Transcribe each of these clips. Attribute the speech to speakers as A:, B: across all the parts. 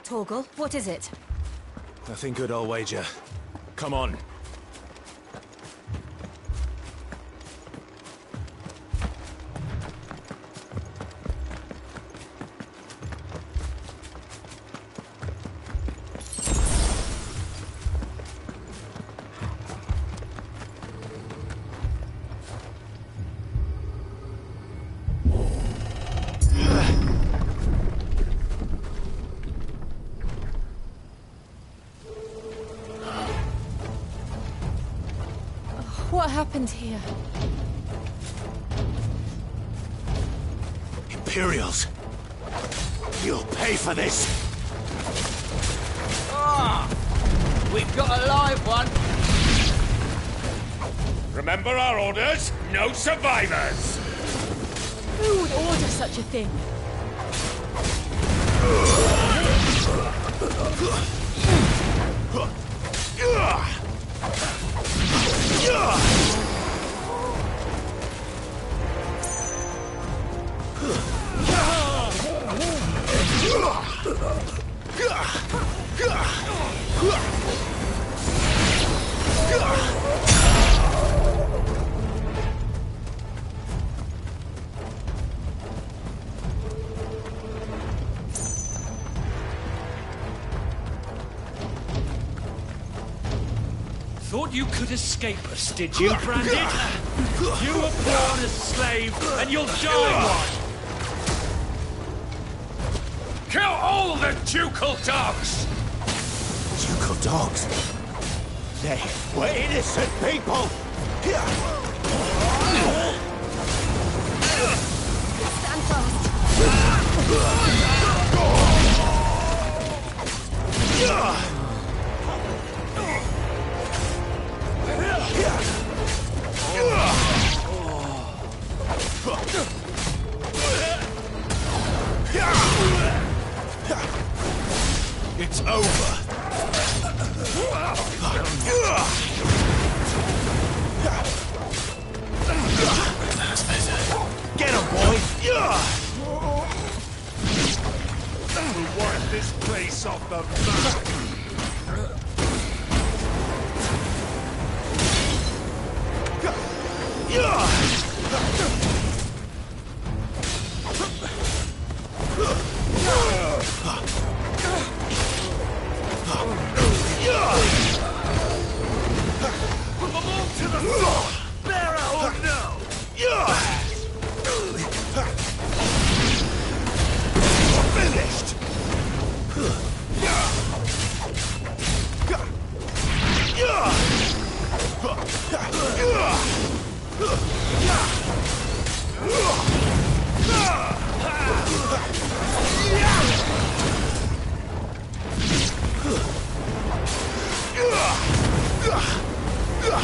A: Torgal, what is it?
B: Nothing good, I'll wager. Come on.
A: What happened here?
B: Imperials! You'll pay for this!
C: Ah! We've got a live one!
D: Remember our orders? No survivors!
A: Who would order such a thing?
D: Thought you could escape us, did you, Branded? You were born a slave, and you'll die one! Kill all the ducal dogs!
B: Ducal dogs? They were innocent people!
A: Stand fast!
B: It's over! That's better. Get him, boy!
D: We'll wipe this place off the map! Put them all to the floor! Bearer or no!
B: Finished!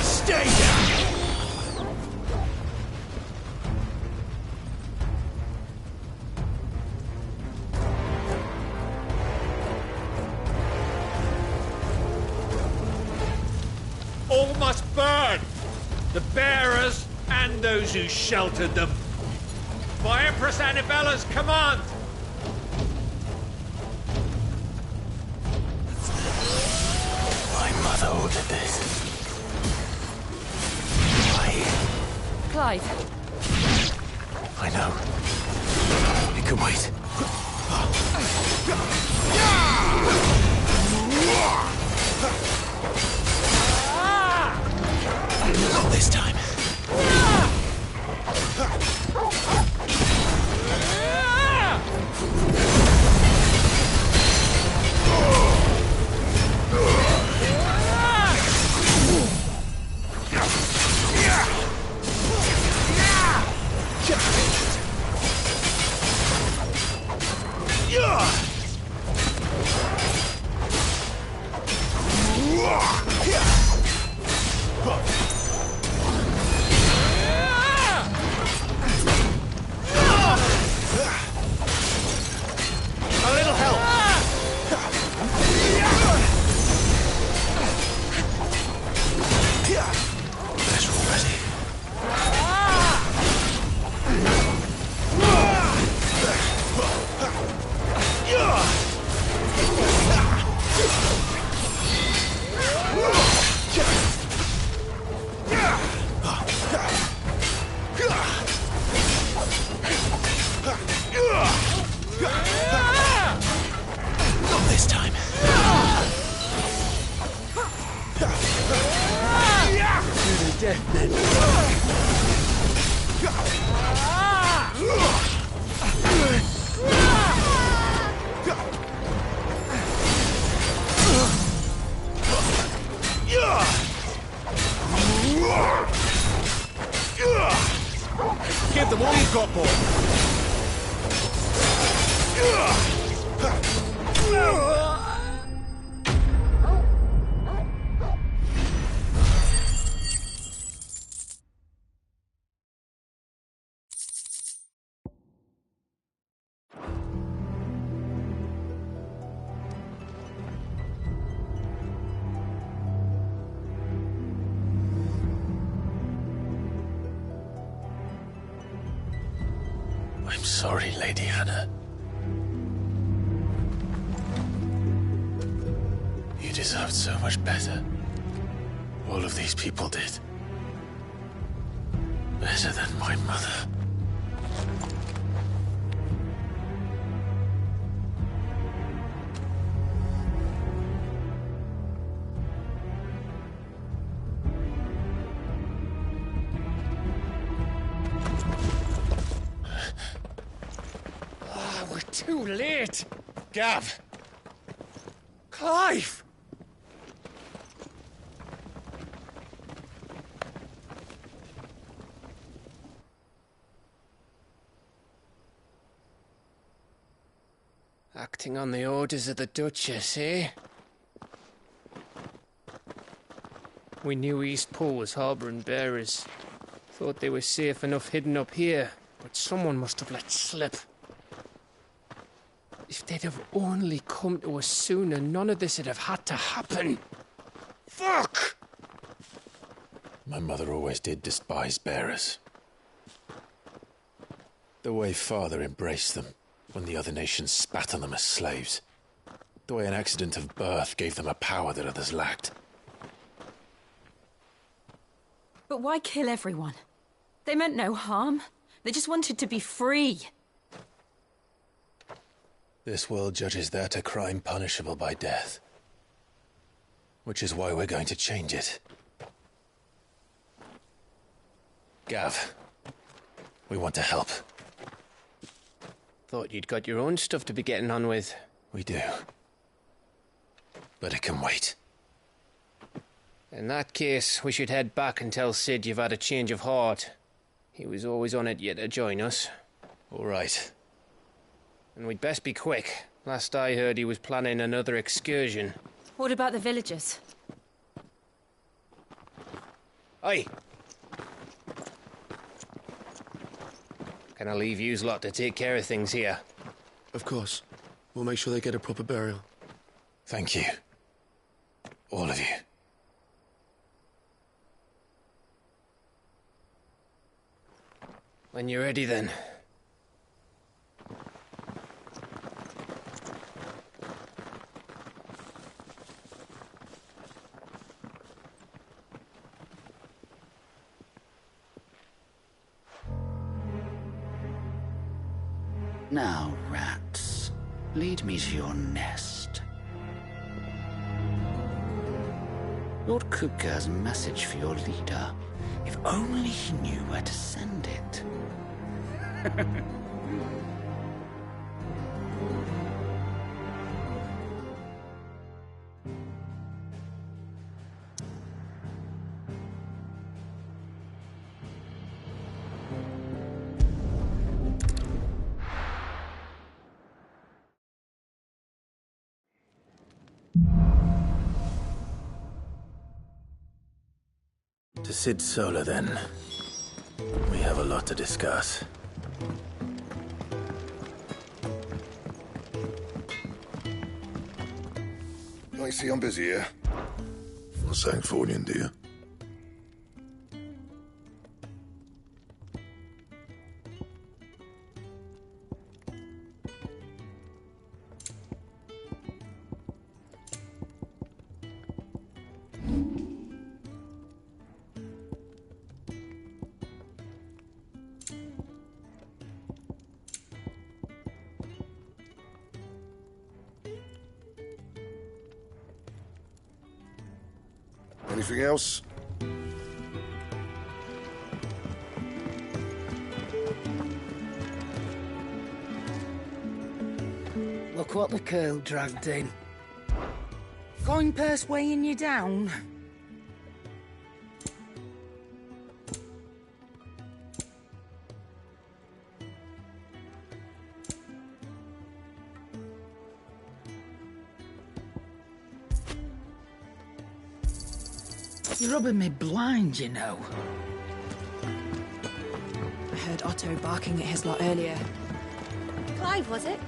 B: Stay down!
D: All must burn! The bearers and those who sheltered them. By Empress Annibella's command!
B: My mother ordered this.
A: Clive.
B: I know. It can wait. Not this time. death then. Give them all you've got, boy. I'm sorry, Lady Hannah. You deserved so much better. All of these people did. Better than my mother.
D: We're too late. Gav. Clive.
C: Acting on the orders of the Duchess, eh? We knew Eastpool was harbouring bearers. Thought they were safe enough hidden up here, but someone must have let slip. If they'd have only come to us sooner, none of this would have had to happen. Fuck!
B: My mother always did despise bearers. The way Father embraced them when the other nations spat on them as slaves. The way an accident of birth gave them a power that others lacked.
A: But why kill everyone? They meant no harm. They just wanted to be free.
B: This world judges that a crime punishable by death. Which is why we're going to change it. Gav, we want to help.
C: Thought you'd got your own stuff to be getting on with.
B: We do. But it can wait.
C: In that case, we should head back and tell Sid you've had a change of heart. He was always on it yet to join us.
B: All right.
C: And we'd best be quick. Last I heard, he was planning another excursion.
A: What about the villagers?
C: Oi! Can I leave yous lot to take care of things here?
E: Of course. We'll make sure they get a proper burial.
B: Thank you. All of you.
C: When you're ready, then.
F: Now, rats, lead me to your nest. Lord Kupka has a message for your leader. If only he knew where to send it.
B: To Sid Solar, then. We have a lot to discuss.
G: I see I'm busy here. Not saying for you, do you? Anything else?
F: Look what the curl dragged in. Coin purse weighing you down? You're rubbing me blind, you know.
A: I heard Otto barking at his lot earlier.
H: Clive, was it?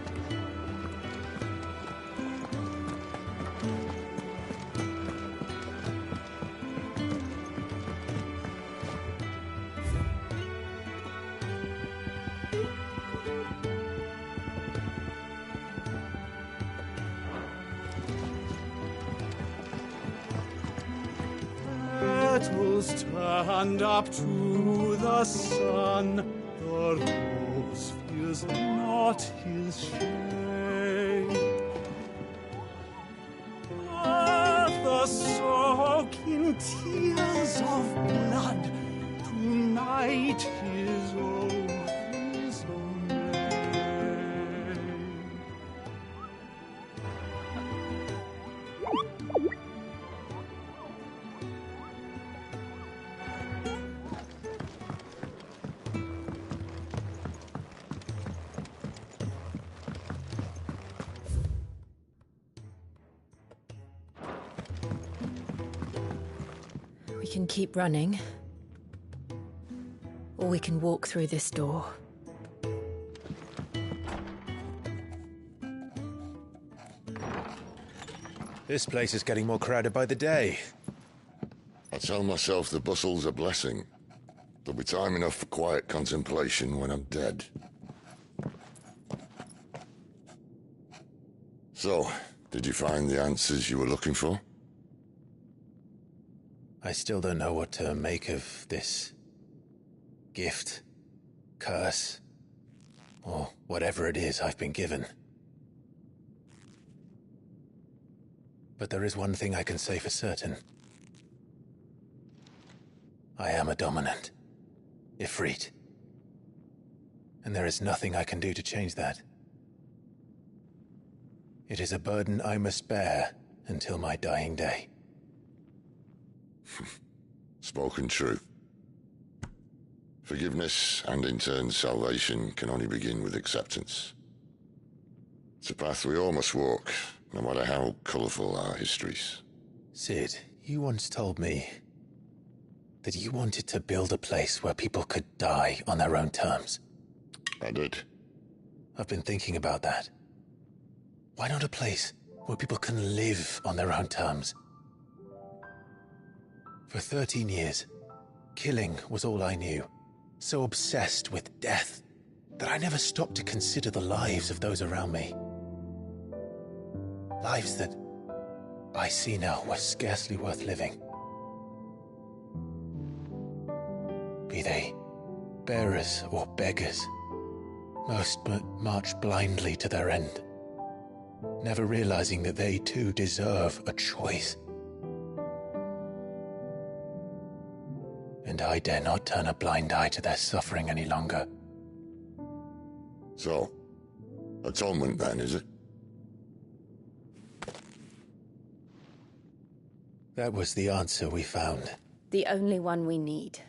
D: Petals turned up to the sun, the rose feels not his shade. Earth soak in tears of blood, tonight his oath is made.
A: We can keep running. Or we can walk through this door.
B: This place is getting more crowded by the day.
G: I tell myself the bustle's a blessing. There'll be time enough for quiet contemplation when I'm dead. So, did you find the answers you were looking for?
B: I still don't know what to make of this gift, curse, or whatever it is I've been given. But there is one thing I can say for certain. I am a dominant, Ifrit. And there is nothing I can do to change that. It is a burden I must bear until my dying day.
G: Spoken true. Forgiveness and in turn salvation can only begin with acceptance. It's a path we all must walk, no matter how colourful our histories.
B: Cid, you once told me that you wanted to build a place where people could die on their own terms.
G: I did.
B: I've been thinking about that. Why not a place where people can live on their own terms? For 13 years, killing was all I knew. So obsessed with death that I never stopped to consider the lives of those around me. Lives that I see now were scarcely worth living. Be they bearers or beggars, most but march blindly to their end, never realizing that they too deserve a choice. And I dare not turn a blind eye to their suffering any longer.
G: So, atonement then, is it?
B: That was the answer we found.
H: The only one we need.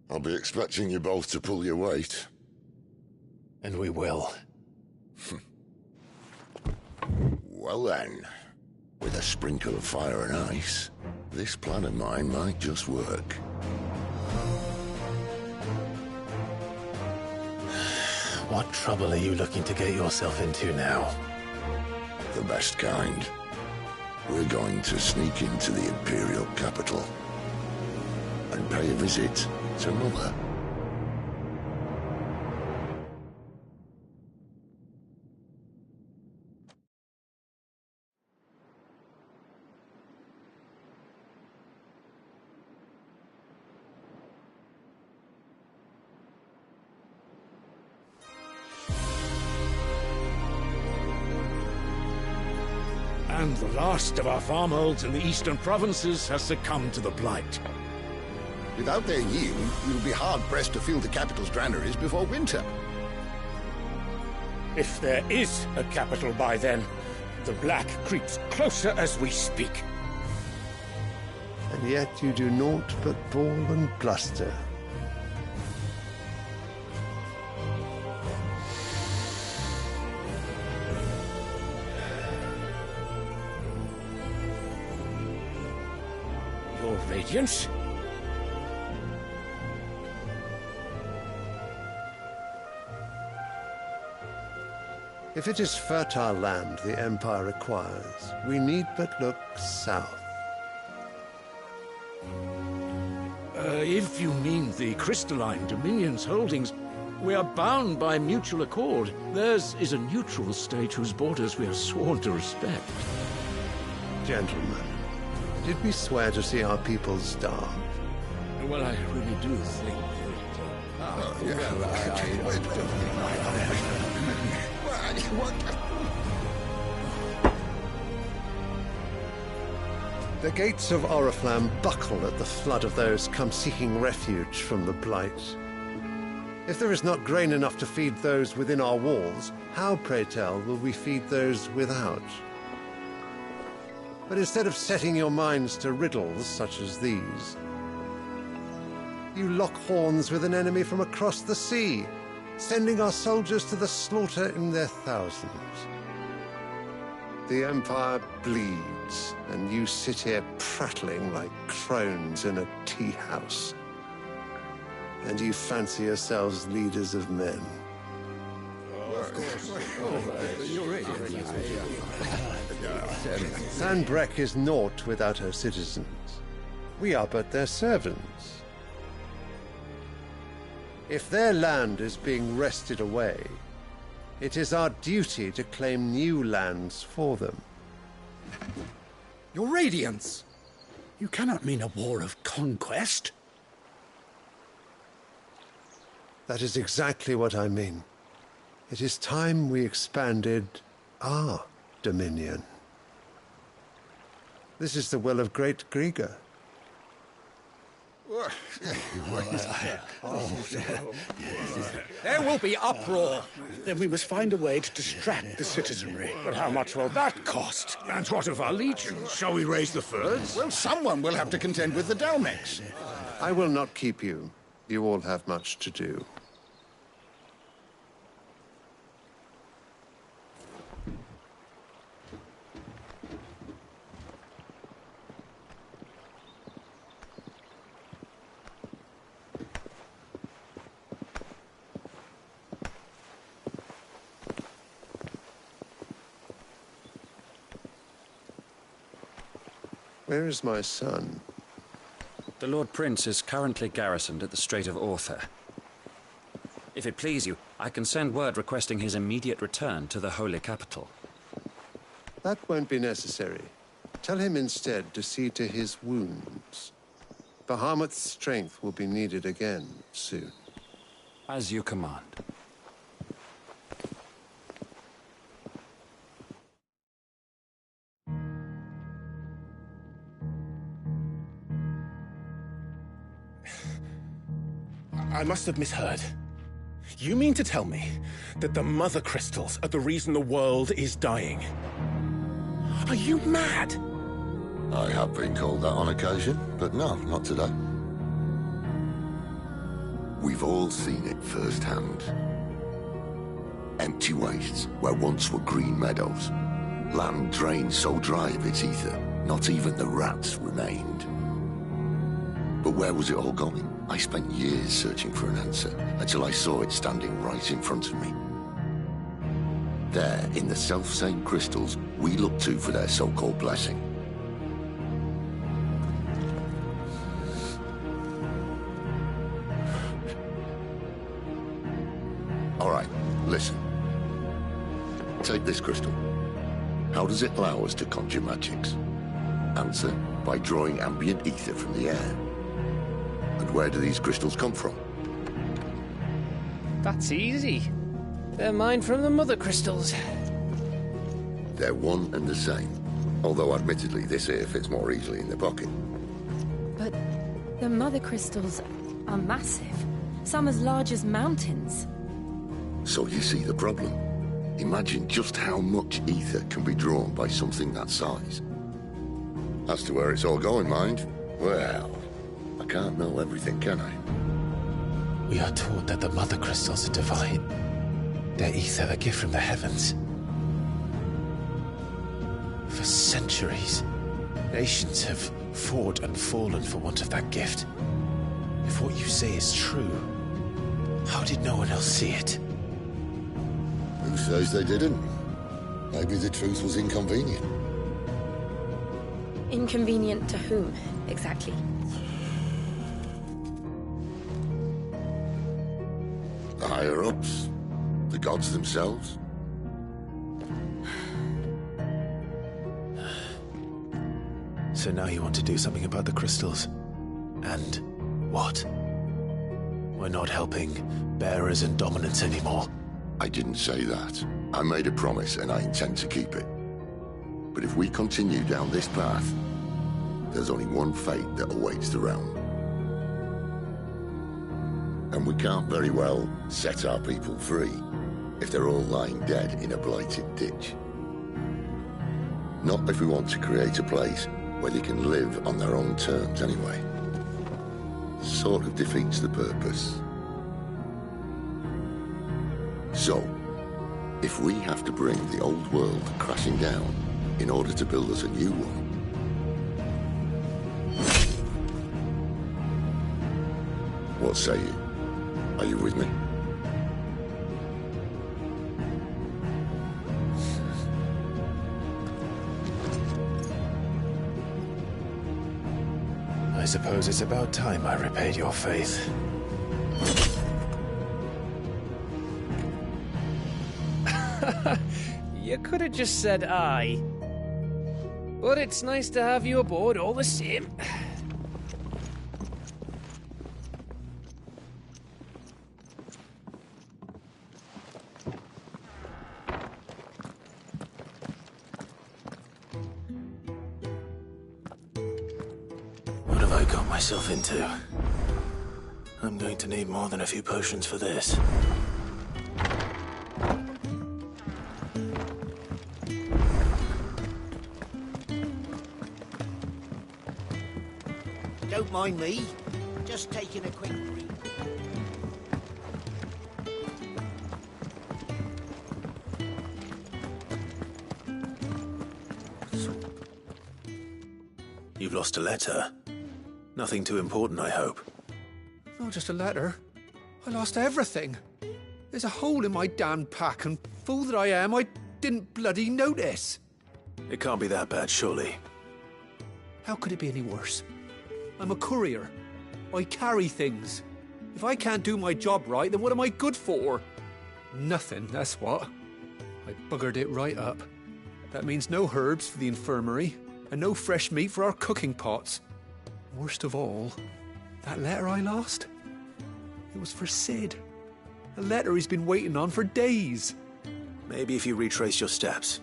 G: I'll be expecting you both to pull your weight.
B: And we will.
G: Well then, with a sprinkle of fire and ice, this plan of mine might just work.
B: What trouble are you looking to get yourself into now?
G: The best kind. We're going to sneak into the Imperial capital and pay a visit to Mother.
D: And the last of our farmholds in the eastern provinces has succumbed to the blight.
I: Without their yield, we'll be hard-pressed to fill the capital's granaries before winter.
D: If there is a capital by then, the Black creeps closer as we speak.
I: And yet you do naught but bawl and bluster.
D: Your Radiance?
I: If it is fertile land the Empire requires, we need but look south.
J: If you mean the crystalline Dominion's holdings, we are bound by mutual accord. Theirs is a neutral state whose borders we are sworn to respect.
I: Gentlemen, did we swear to see our people starve?
J: Well, I really do think
I: The gates of Oriflamme buckle at the flood of those come seeking refuge from the Blight. If there is not grain enough to feed those within our walls, how, pray tell, will we feed those without? But instead of setting your minds to riddles such as these, you lock horns with an enemy from across the sea, sending our soldiers to the slaughter in their thousands. The Empire bleeds, and you sit here prattling like crones in a tea-house. And you fancy yourselves leaders of men. Sanbreque is naught without her citizens. We are but their servants. If their land is being wrested away, it is our duty to claim new lands for them.
K: Your Radiance! You cannot mean a war of conquest.
I: That is exactly what I mean. It is time we expanded our dominion. This is the will of great Grieger.
K: There will be uproar. Then we must find a way to distract the citizenry.
D: But how much will that cost? And what of our legions? Shall we raise the furs?
K: Well, someone will have to contend with the Dalmex.
I: I will not keep you. You all have much to do. Where is my son?
L: The Lord Prince is currently garrisoned at the Strait of Orther. If it please you, I can send word requesting his immediate return to the Holy Capital.
I: That won't be necessary. Tell him instead to see to his wounds. Bahamut's strength will be needed again soon.
L: As you command.
M: I must have misheard. You mean to tell me that the Mother Crystals are the reason the world is dying? Are you mad?
G: I have been called that on occasion, but no, not today. We've all seen it firsthand. Empty wastes where once were green meadows. Land drained so dry of its ether, not even the rats remained. But where was it all going? I spent years searching for an answer, until I saw it standing right in front of me. There, in the self-same crystals we look to for their so-called blessing. All right, listen. Take this crystal. How does it allow us to conjure magics? Answer, by drawing ambient ether from the air. And where do these crystals come from?
C: That's easy. They're mine from the Mother Crystals.
G: They're one and the same. Although, admittedly, this here fits more easily in the pocket.
A: But the Mother Crystals are massive. Some as large as mountains.
G: So you see the problem. Imagine just how much ether can be drawn by something that size. As to where it's all going, mind, well, I can't know everything, can I?
B: We are taught that the mother crystals are divine. Their ether a gift from the heavens. For centuries, nations have fought and fallen for want of that gift. If what you say is true, how did no one else see it?
G: Who says they didn't? Maybe the truth was inconvenient.
H: Inconvenient to whom, exactly?
G: The higher-ups? The gods themselves?
B: So now you want to do something about the crystals? And what? We're not helping bearers and dominants anymore.
G: I didn't say that. I made a promise and I intend to keep it. But if we continue down this path, there's only one fate that awaits the realm. And we can't very well set our people free if they're all lying dead in a blighted ditch. Not if we want to create a place where they can live on their own terms anyway. Sort of defeats the purpose. So, if we have to bring the old world crashing down in order to build us a new one, what say you? Are you with me?
B: I suppose it's about time I repaid your faith.
C: You could have just said aye. But it's nice to have you aboard all the same.
B: What have I got myself into? I'm going to need more than a few potions for this.
K: Don't mind me. Just taking a quick read.
B: You've lost a letter. Nothing too important, I hope.
N: Not just a letter. I lost everything. There's a hole in my damn pack, and fool that I am, I didn't bloody notice.
B: It can't be that bad, surely.
N: How could it be any worse? I'm a courier. I carry things. If I can't do my job right, then what am I good for? Nothing, that's what. I buggered it right up. That means no herbs for the infirmary, and no fresh meat for our cooking pots. Worst of all, that letter I lost? It was for Sid. A letter he's been waiting on for days.
B: Maybe if you retrace your steps.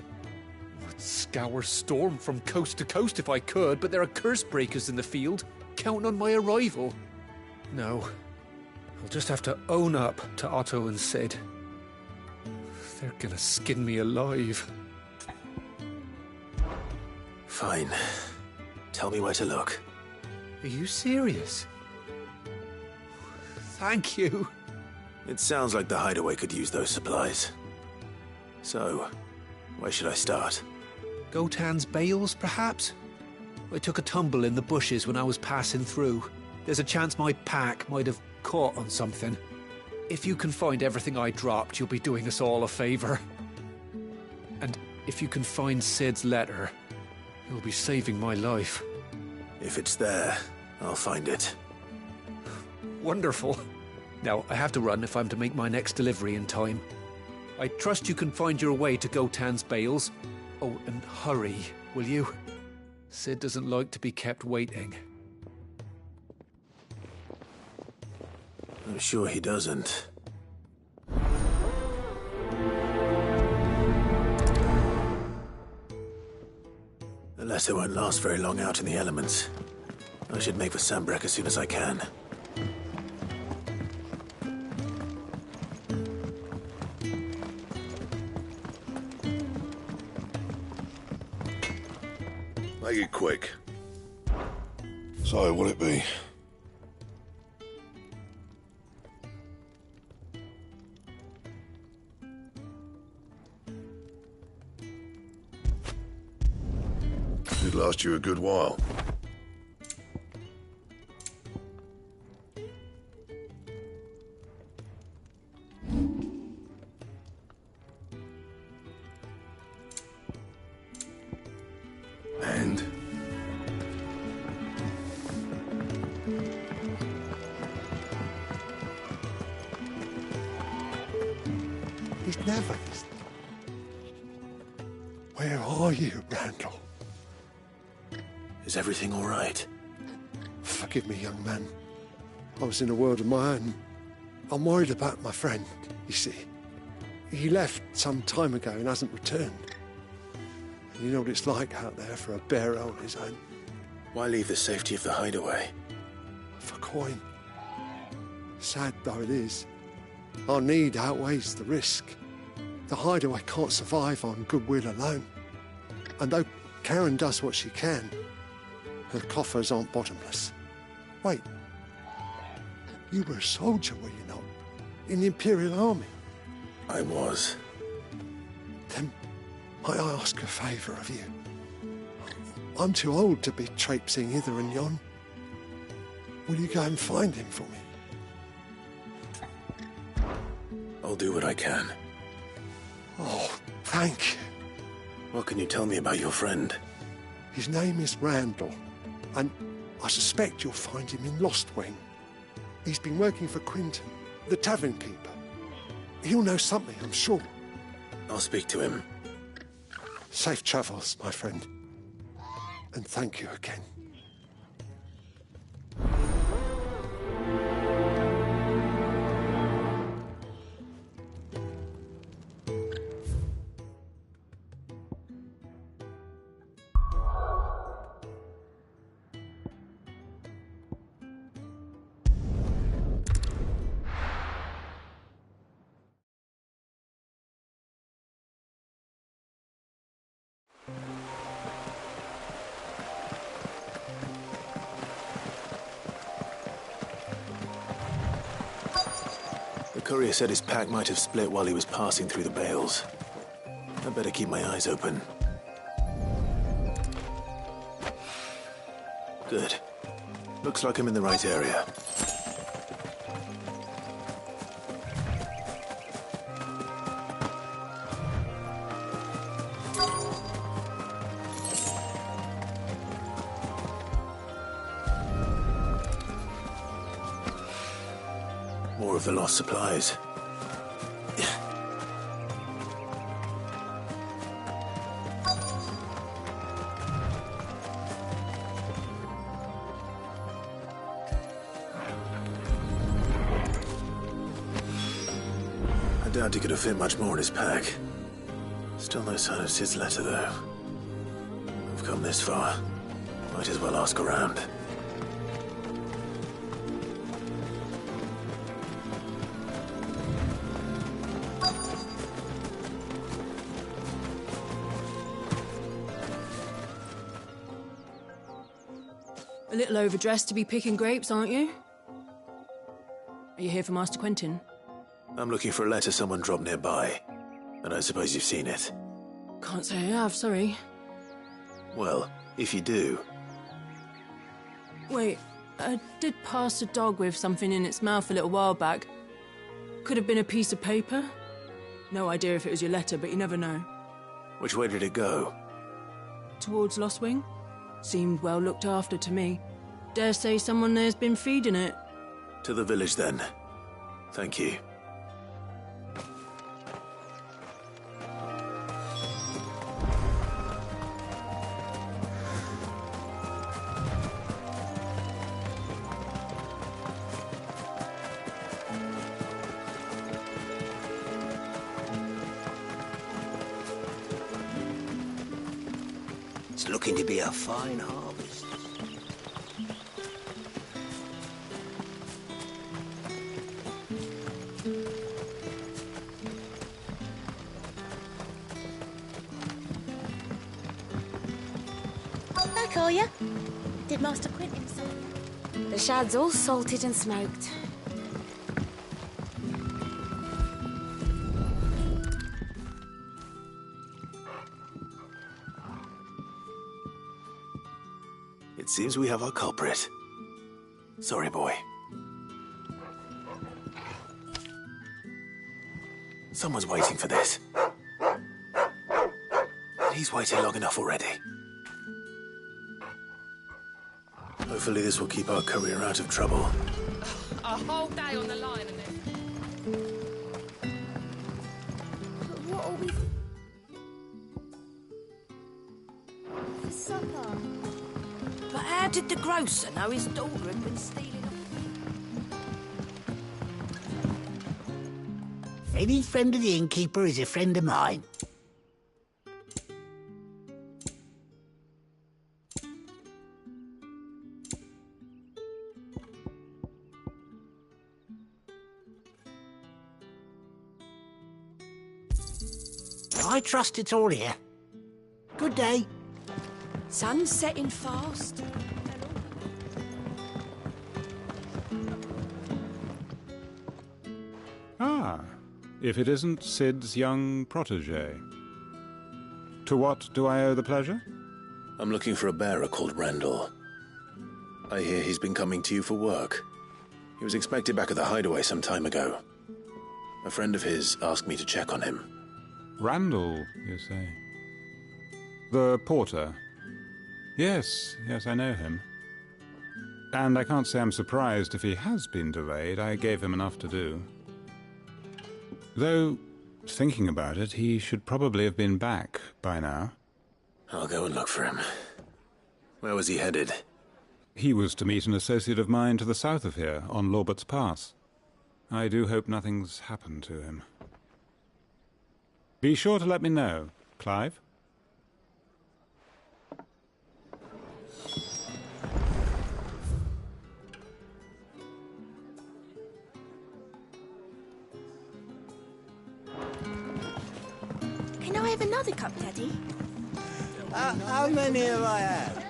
N: I'd scour Storm from coast to coast if I could, but there are curse breakers in the field, counting on my arrival. No, I'll just have to own up to Otto and Sid. They're gonna skin me alive.
B: Fine. Tell me where to look.
N: Are you serious? Thank you.
B: It sounds like the hideaway could use those supplies. So, where should I start?
N: Gotan's bales, perhaps? I took a tumble in the bushes when I was passing through. There's a chance my pack might have caught on something. If you can find everything I dropped, you'll be doing us all a favor. And if you can find Sid's letter, you'll be saving my life.
B: If it's there, I'll find it.
N: Wonderful. Now, I have to run if I'm to make my next delivery in time. I trust you can find your way to Gotan's bales. Oh, and hurry, will you? Sid doesn't like to be kept waiting.
B: I'm sure he doesn't. The letter won't last very long out in the elements. I should make for Sanbreque as soon as I can.
G: Make it quick. So, what'll it be? It'd last you a good while. And?
I: He's never. Where are you, Randall?
B: Is everything all right?
I: Forgive me, young man. I was in a world of my own. I'm worried about my friend, you see. He left some time ago and hasn't returned. And you know what it's like out there for a bearer on his own.
B: Why leave the safety of the hideaway?
I: For coin. Sad though it is, our need outweighs the risk. The hideaway can't survive on goodwill alone. And though Karen does what she can, her coffers aren't bottomless. Wait. You were a soldier, were you not? In the Imperial Army?
B: I was.
I: Then might I ask a favour of you? I'm too old to be traipsing hither and yon. Will you go and find him for me?
B: I'll do what I can.
I: Oh, thank you.
B: What can you tell me about your friend?
I: His name is Randall, and I suspect you'll find him in Lostwing. He's been working for Quinton, the tavern keeper. He'll know something, I'm sure.
B: I'll speak to him.
I: Safe travels, my friend. And thank you again.
B: The courier said his pack might have split while he was passing through the bales. I'd better keep my eyes open. Good. Looks like I'm in the right area. More of the lost supplies. I doubt he could have fit much more in his pack. Still no sign of Sid's letter, though. I've come this far. Might as well ask around.
A: A little overdressed to be picking grapes, aren't you? Are you here for Master Quentin?
B: I'm looking for a letter someone dropped nearby. I don't suppose you've seen it.
A: Can't say I have, sorry.
B: Well, if you do...
A: Wait, I did pass a dog with something in its mouth a little while back. Could have been a piece of paper. No idea if it was your letter, but you never know.
B: Which way did it go?
A: Towards Lostwing? Seemed well looked after to me. Dare say someone there's been feeding it.
B: To the village, then. Thank you.
O: It's looking to be a fine harvest.
P: for you. Did Master Quentin something?
H: The shad's all salted and smoked.
O: It seems we have our culprit. Sorry, boy. Someone's waiting for this. And he's waited long enough already. Hopefully this will keep our career out of trouble.
Q: A whole day on the line and then...
P: What are we... for supper?
R: But how did the grocer know his daughter had been stealing?
S: Any friend of the innkeeper is a friend of mine. I trust it's all here. Good day.
R: Sun's setting fast.
T: Ah, if it isn't Sid's young protege. To what do I owe the pleasure?
O: I'm looking for a bearer called Randall. I hear he's been coming to you for work. He was expected back at the hideaway some time ago. A friend of his asked me to check on him.
T: Randall, you say? The porter? Yes, I know him. And I can't say I'm surprised if he has been delayed. I gave him enough to do. Though, thinking about it, he should probably have been back by now.
O: I'll go and look for him. Where was he headed?
T: He was to meet an associate of mine to the south of here, on Lorbert's Pass. I do hope nothing's happened to him. Be sure to let me know, Clive.
P: Can I have another cup, Daddy?
O: How many have I had?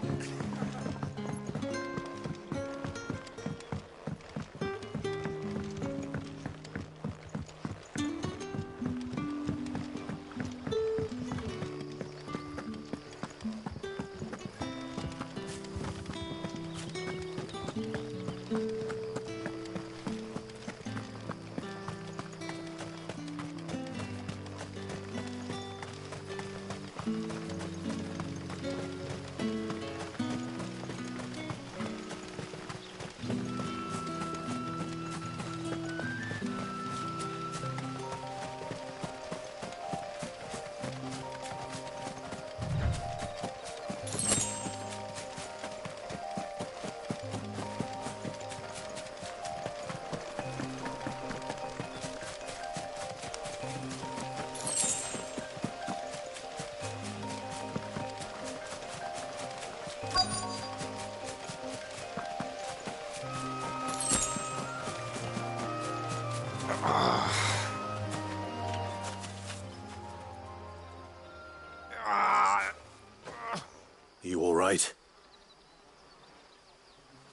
O: You all right?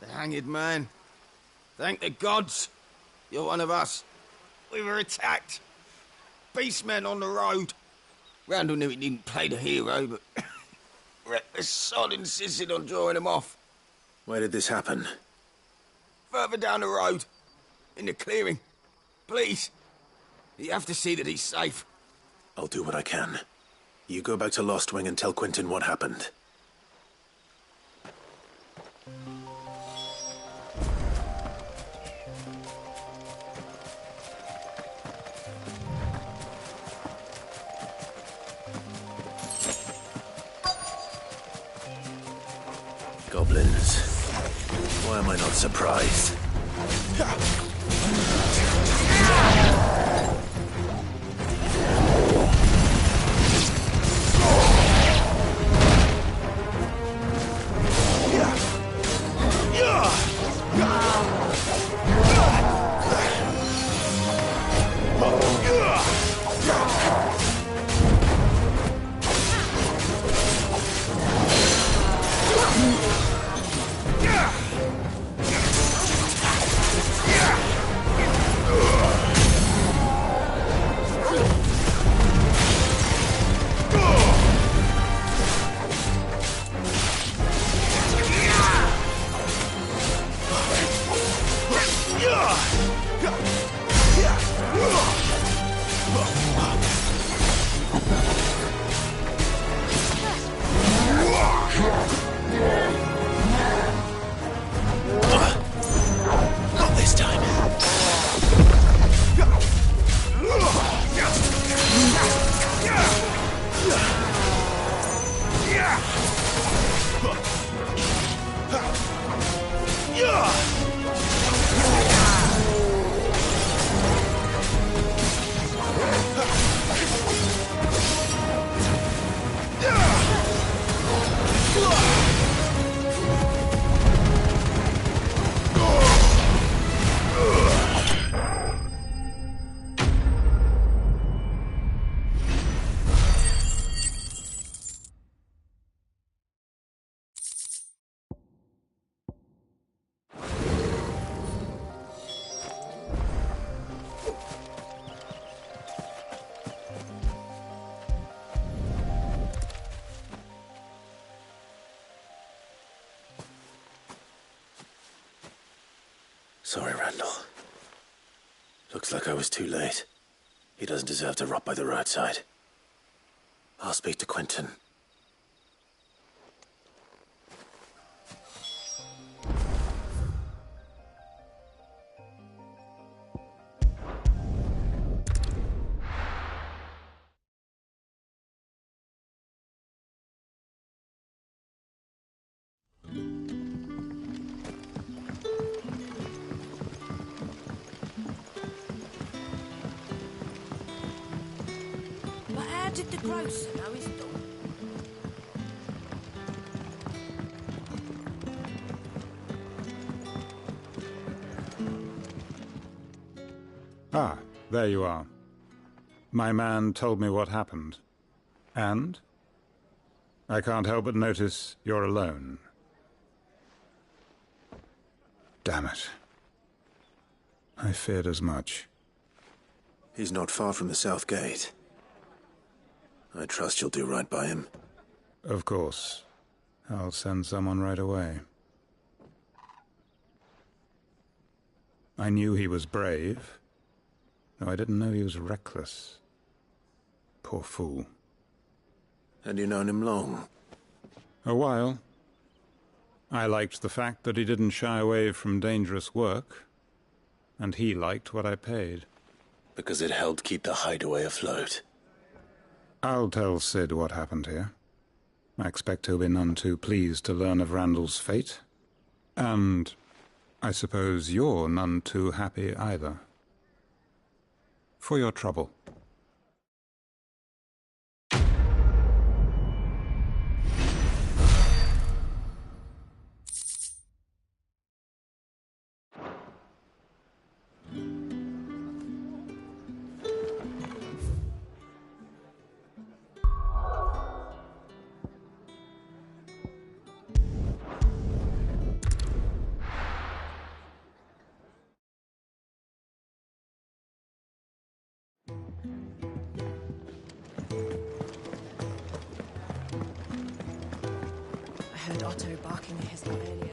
U: The hanged man. Thank the gods. You're one of us. We were attacked. Beastmen on the road. Randall knew he didn't play the hero, but reckless sod insisted on drawing him off.
O: Where did this happen?
U: Further down the road. In the clearing. Please. You have to see that he's safe.
O: I'll do what I can. You go back to Lost Wing and tell Quentin what happened. Goblins. Why am I not surprised? Sorry, Randall. Looks like I was too late. He doesn't deserve to rot by the roadside. I'll speak to Quentin.
R: Did the grocer know his dog?
T: Ah, there you are. My man told me what happened. And? I can't help but notice you're alone. Damn it. I feared as much.
O: He's not far from the South Gate. I trust you'll do right by him.
T: Of course. I'll send someone right away. I knew he was brave, though I didn't know he was reckless. Poor fool.
O: Had you known him long?
T: A while. I liked the fact that he didn't shy away from dangerous work, and he liked what I paid.
O: Because it helped keep the hideaway afloat.
T: I'll tell Sid what happened here. I expect he'll be none too pleased to learn of Randall's fate. And I suppose you're none too happy either. For your trouble.
A: I heard Otto barking at his dog earlier.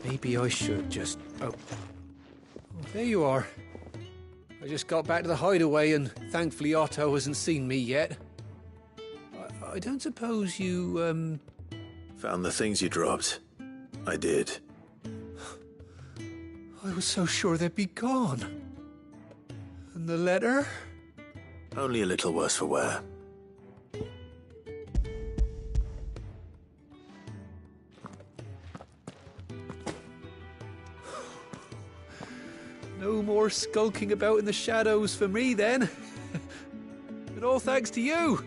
N: Maybe I should just... Oh, there you are. I just got back to the hideaway and thankfully Otto hasn't seen me yet. I don't suppose you,
O: Found the things you dropped. I did.
N: I was so sure they'd be gone. And the letter?
O: Only a little worse for wear.
N: No more skulking about in the shadows for me, then. And all thanks to you.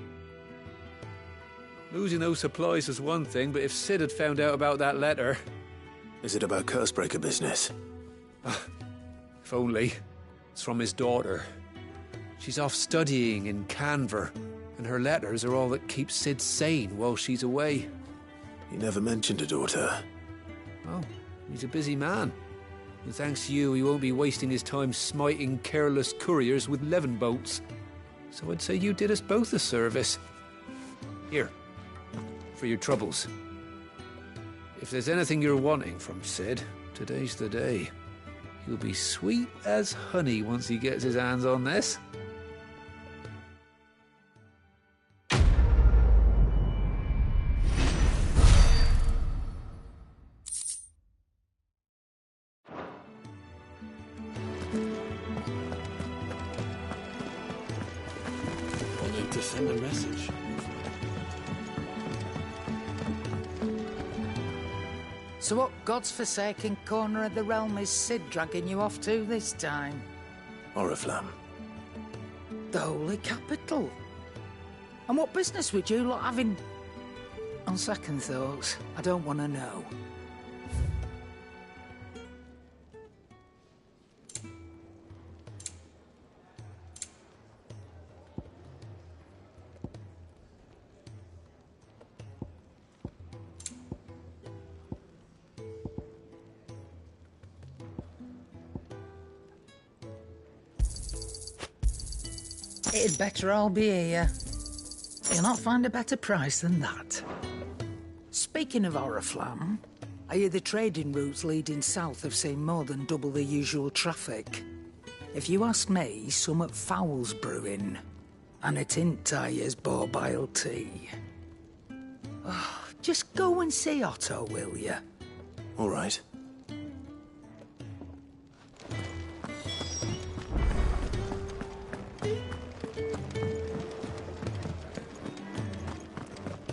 N: Losing those supplies was one thing, but if Sid had found out about that letter...
O: Is it about Cursebreaker business?
N: If only. It's from his daughter. She's off studying in Canver, and her letters are all that keep Sid sane while she's away.
O: He never mentioned a daughter.
N: Oh, he's a busy man. And thanks to you, he won't be wasting his time smiting careless couriers with levin bolts. So I'd say you did us both a service. Here, for your troubles. If there's anything you're wanting from Sid, today's the day. He'll be sweet as honey once he gets his hands on this.
K: I need to send a message.
R: So what God's forsaken corner of the realm is Sid dragging you off to this time?
O: Oriflamme.
R: The Holy Capital. And what business would you lot have in... On second thoughts, I don't want to know. It'd better all be here. You'll not find a better price than that. Speaking of Oriflamme, I hear the trading routes leading south have seen more than double the usual traffic. If you ask me, somewhat foul's brewing. And it ain't Tyre's borbile tea. Oh, just go and see Otto, will you?
O: All right.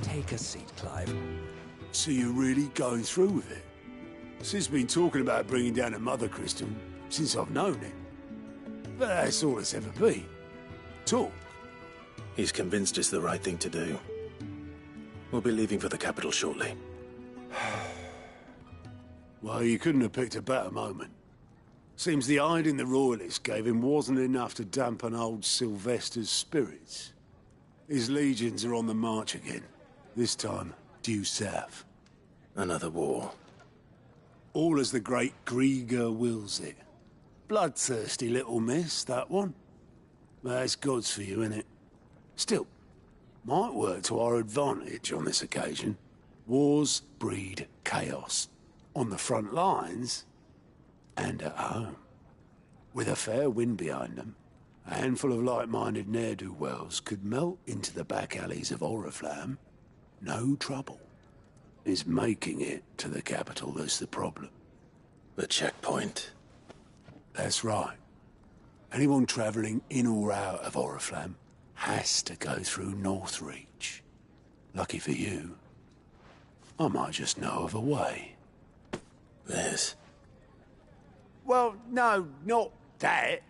K: Take a seat, Clive.
E: So you're really going through with it? Sid's been talking about bringing down a mother crystal since I've known him. But that's all it's ever been. Talk.
O: He's convinced it's the right thing to do. We'll be leaving for the capital shortly.
E: Well, you couldn't have picked a better moment. Seems the hiding the royalists gave him wasn't enough to dampen old Sylvester's spirits. His legions are on the march again. This time, due south.
O: Another war.
E: All as the great Grieger wills it. Bloodthirsty little miss, that one. That's God's for you, innit? Still, might work to our advantage on this occasion. Wars breed chaos. On the front lines, and at home. With a fair wind behind them, a handful of like-minded ne'er-do-wells could melt into the back alleys of Oriflamme. No trouble. It's making it to the capital that's the problem.
O: The checkpoint.
E: That's right. Anyone travelling in or out of Oriflamme has to go through Northreach. Lucky for you, I might just know of a way.
O: This?
E: Well, no, not that.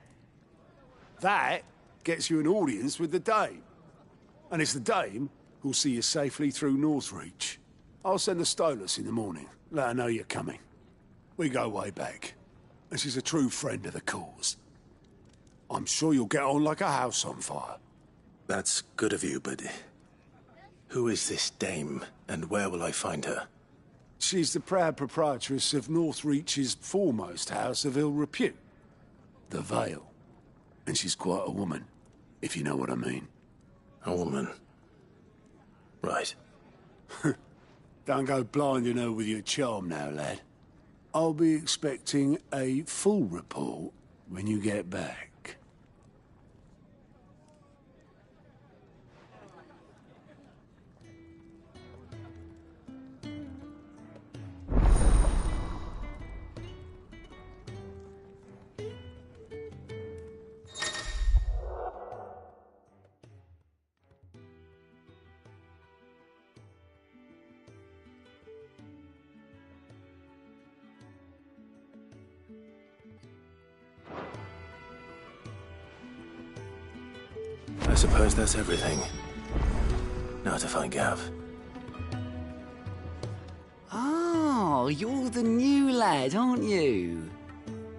E: That gets you an audience with the Dame. And it's the Dame who'll see you safely through Northreach. I'll send the Stolas in the morning. Let her know you're coming. We go way back. And she's a true friend of the cause. I'm sure you'll get on like a house on fire.
O: That's good of you, but who is this Dame, and where will I find her?
E: She's the proud proprietress of Northreach's foremost house of ill repute, the Vale. And she's quite a woman, if you know what I mean.
O: A woman? Right.
E: Don't go blinding her with your charm now, lad. I'll be expecting a full report when you get back.
O: I suppose that's everything. Now to find Gav.
F: Oh, you're the new lad, aren't you?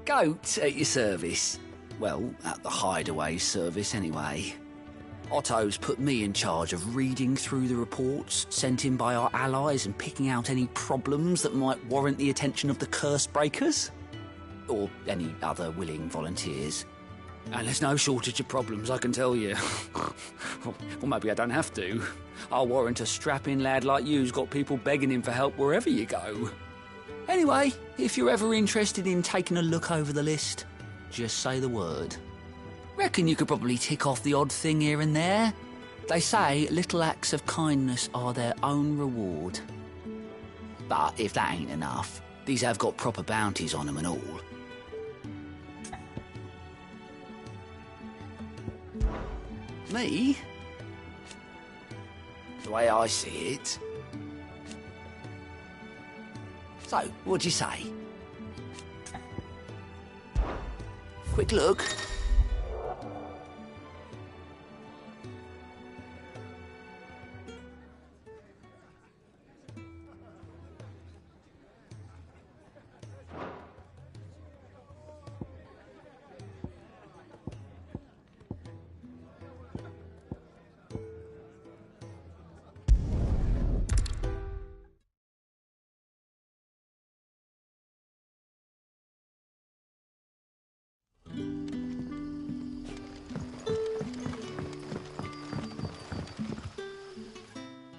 F: Goat at your service. Well, at the hideaway service anyway. Otto's put me in charge of reading through the reports sent in by our allies and picking out any problems that might warrant the attention of the curse breakers. Or any other willing volunteers. And there's no shortage of problems, I can tell you. Well, maybe I don't have to. I'll warrant a strapping lad like you's got people begging him for help wherever you go. Anyway, if you're ever interested in taking a look over the list, just say the word. Reckon you could probably tick off the odd thing here and there. They say little acts of kindness are their own reward. But if that ain't enough, these have got proper bounties on them and all. Me? The way I see it. So, what'd you say? Quick look.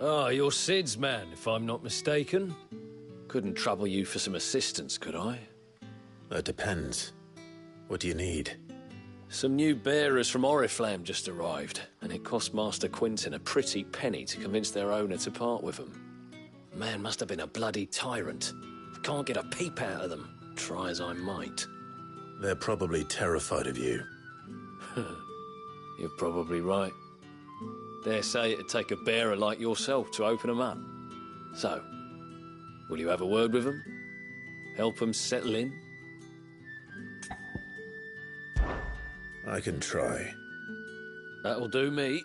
J: Ah, you're Sid's man, if I'm not mistaken. Couldn't trouble you for some assistance, could I?
O: That depends. What do you need?
J: Some new bearers from Oriflamme just arrived, and it cost Master Quinton a pretty penny to convince their owner to part with them. The man must have been a bloody tyrant. I can't get a peep out of them, try as I might.
O: They're probably terrified of you.
J: You're probably right. Dare say it'd take a bearer like yourself to open them up. So, will you have a word with them? Help them settle in?
O: I can try.
J: That'll do me.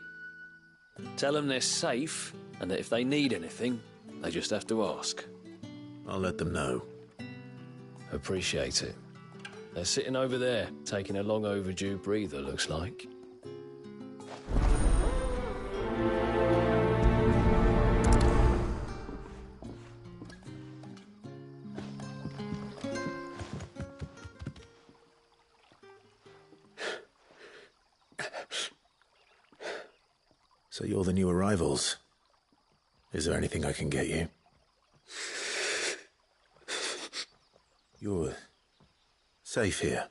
J: Tell them they're safe, and that if they need anything, they just have to ask.
O: I'll let them know.
J: Appreciate it. They're sitting over there, taking a long overdue breather, looks like.
O: So you're the new arrivals. Is there anything I can get you? You're safe here.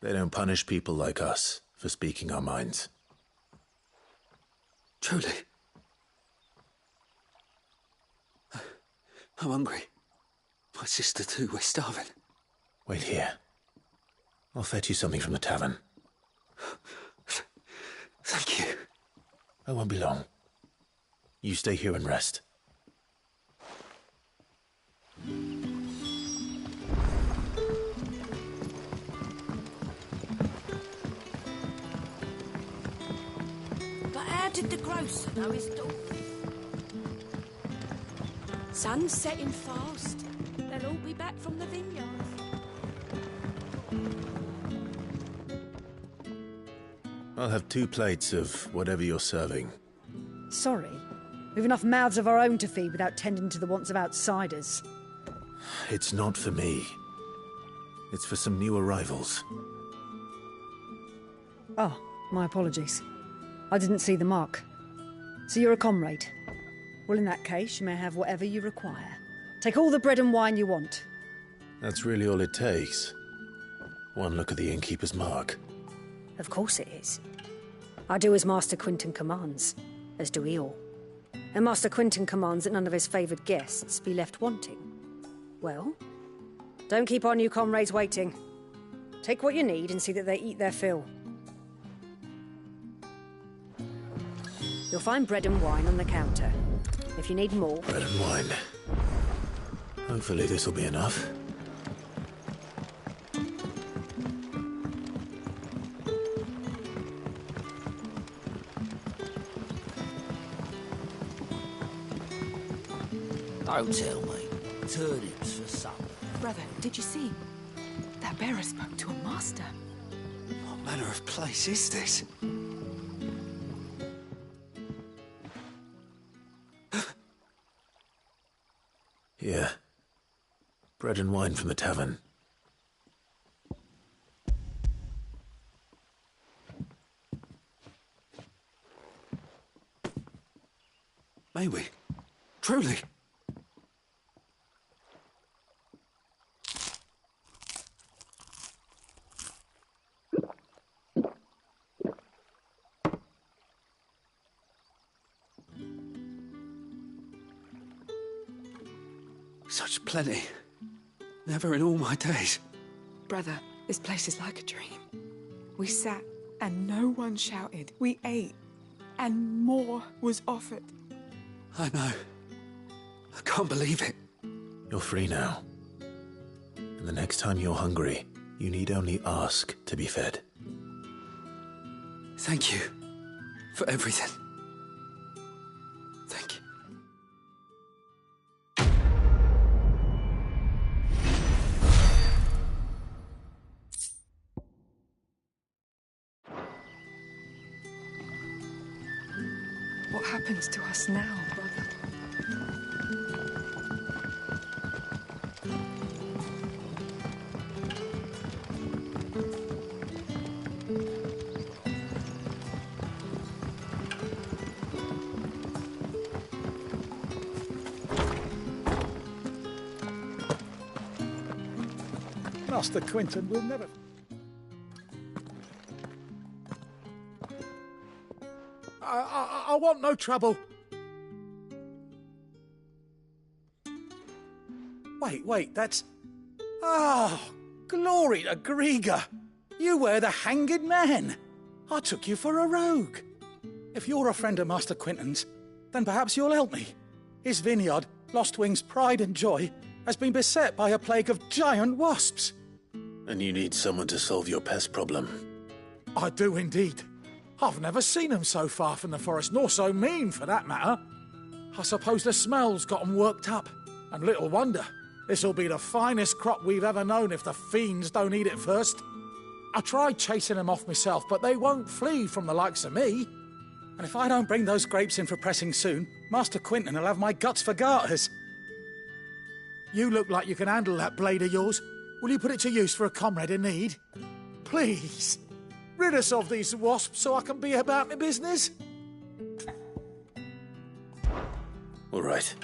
O: They don't punish people like us for speaking our minds.
F: Truly. I'm hungry. My sister too, we're starving.
O: Wait here. I'll fetch you something from the tavern.
F: Thank you.
O: I won't be long. You stay here and rest.
P: But how did the grocer know his daughter? Sun's setting fast. They'll all be back from the vineyard.
O: I'll have 2 plates of whatever you're serving.
V: Sorry. We've enough mouths of our own to feed without tending to the wants of outsiders.
O: It's not for me. It's for some new arrivals.
V: Oh, my apologies. I didn't see the mark. So you're a comrade. Well, in that case, you may have whatever you require. Take all the bread and wine you want.
O: That's really all it takes. One look at the innkeeper's mark.
V: Of course it is. I do as Master Quinton commands, as do we all. And Master Quinton commands that none of his favoured guests be left wanting. Well, don't keep our new comrades waiting. Take what you need and see that they eat their fill. You'll find bread and wine on the counter. If you need more...
O: Bread and wine. Hopefully this'll be enough.
F: Don't tell me. Turnips for supper.
W: Brother, did you see? That bearer spoke to a master.
F: What manner of place is this?
O: Here. Bread and wine from the tavern.
F: May we? Truly? Such plenty. Never in all my days.
W: Brother, this place is like a dream. We sat and no one shouted. We ate and more was offered.
F: I know. I can't believe it.
O: You're free now. And the next time you're hungry, you need only ask to be fed.
F: Thank you for everything. Thank you.
W: What happens to us now, brother?
K: Master Quinton will never... I want no trouble. Wait, that's... Oh, glory to Griga. You were the hanged man. I took you for a rogue. If you're a friend of Master Quinton's, then perhaps you'll help me. His vineyard, Lostwing's pride and joy, has been beset by a plague of giant wasps.
O: And you need someone to solve your pest problem.
K: I do indeed. I've never seen them so far from the forest, nor so mean, for that matter. I suppose the smell's got 'em worked up. And little wonder. This'll be the finest crop we've ever known if the fiends don't eat it first. I tried chasing them off myself, but they won't flee from the likes of me. And if I don't bring those grapes in for pressing soon, Master Quinton will have my guts for garters. You look like you can handle that blade of yours. Will you put it to use for a comrade in need? Please, rid us of these wasps so I can be about my business.
O: All right.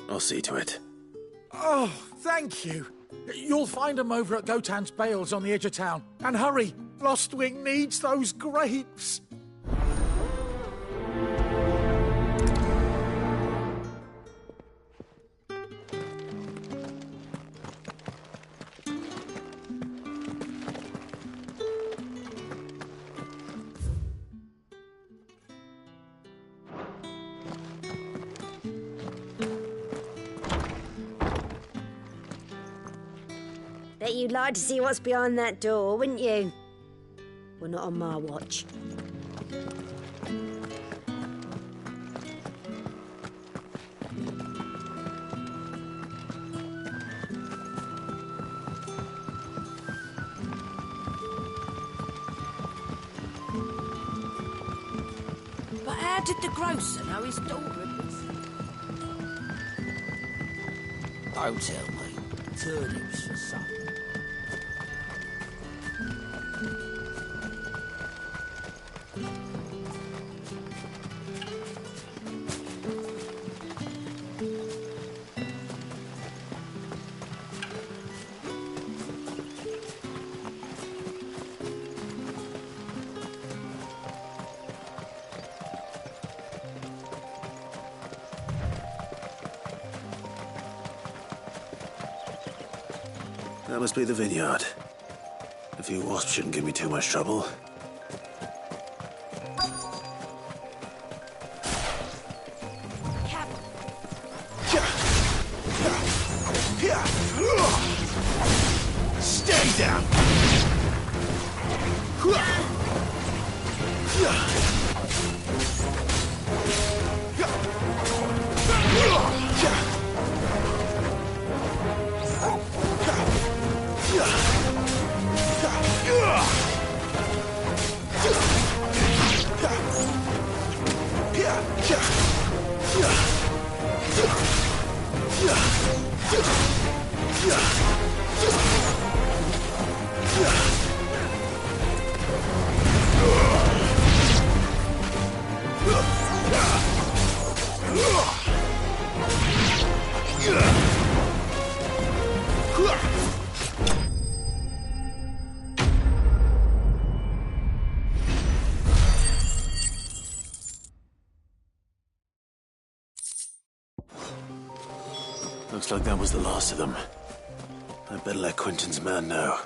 O: I'll see to it.
K: Oh, thank you. You'll find them over at Gotan's Bales on the edge of town. And hurry, Lostwing needs those grapes.
V: Bet you'd like to see what's behind that door, wouldn't you? Well, not on my watch.
P: But how did the grocer know his daughter had been...
F: Don't tell me. Turnips for supper.
O: That must be the vineyard. A few wasps shouldn't give me too much trouble.
E: Stay down!
O: Looks like that was the last of them. I better let Quinton's man know.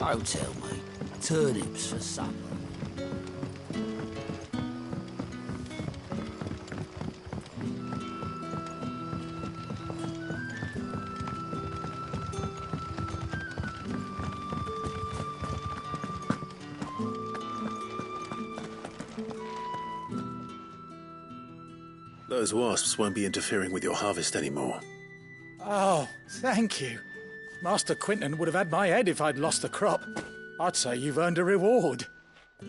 F: Don't tell me. Turnips for supper.
O: Those wasps won't be interfering with your harvest anymore.
K: Oh, thank you. Master Quinton would have had my head if I'd lost the crop. I'd say you've earned a reward.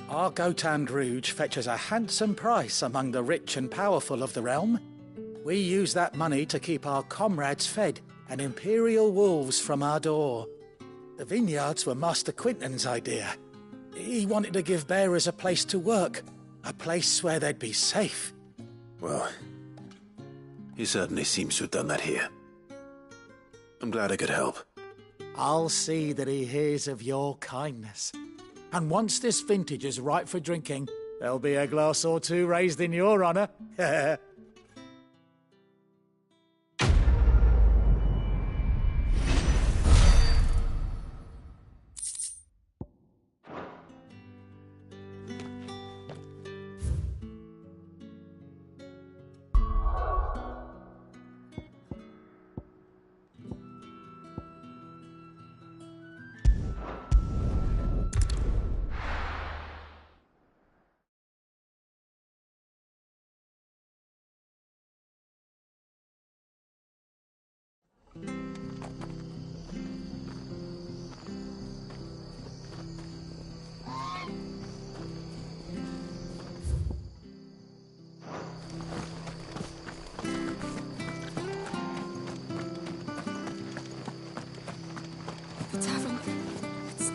K: Our Gotand Rouge fetches a handsome price among the rich and powerful of the realm. We use that money to keep our comrades fed and imperial wolves from our door. The vineyards were Master Quinton's idea. He wanted to give bearers a place to work, a place where they'd be safe.
O: Well, he certainly seems to have done that here. I'm glad I could help.
K: I'll see that he hears of your kindness. And once this vintage is ripe for drinking, there'll be a glass or two raised in your honour.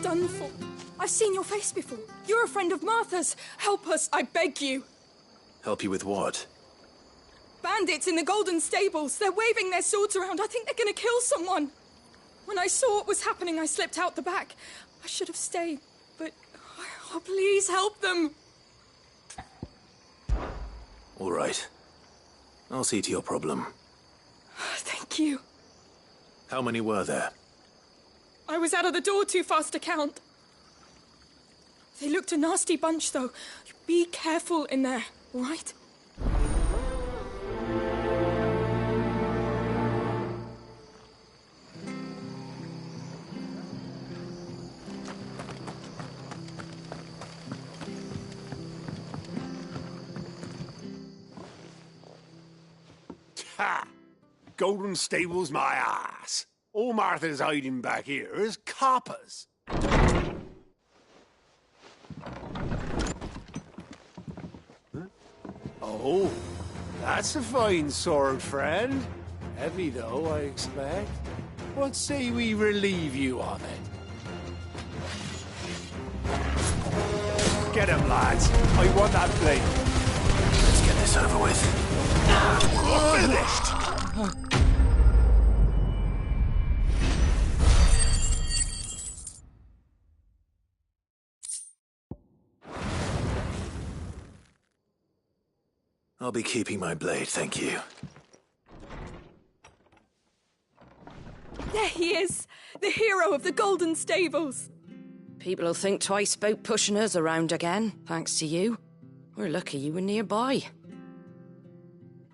W: Done for. I've seen your face before. You're a friend of Martha's. Help us, I beg you.
O: Help you with what?
W: Bandits in the Golden Stables. They're waving their swords around. I think they're going to kill someone. When I saw what was happening, I slipped out the back. I should have stayed, but... Oh, please help them.
O: All right. I'll see to your problem.
W: Thank you.
O: How many were there?
W: I was out of the door too fast to count. They looked a nasty bunch, though. Be careful in there, all right?
E: Ha! Golden Stables my ass. All Martha's hiding back here is coppers. Huh? Oh, that's a fine sword, friend. Heavy, though, I expect. What say we relieve you of it? Get him, lads. I want that blade.
O: Let's get this over with.
E: Finished!
O: I'll be keeping my blade, thank you.
W: There he is, the hero of the Golden Stables.
D: People will think twice about pushing us around again, thanks to you. We're lucky you were nearby.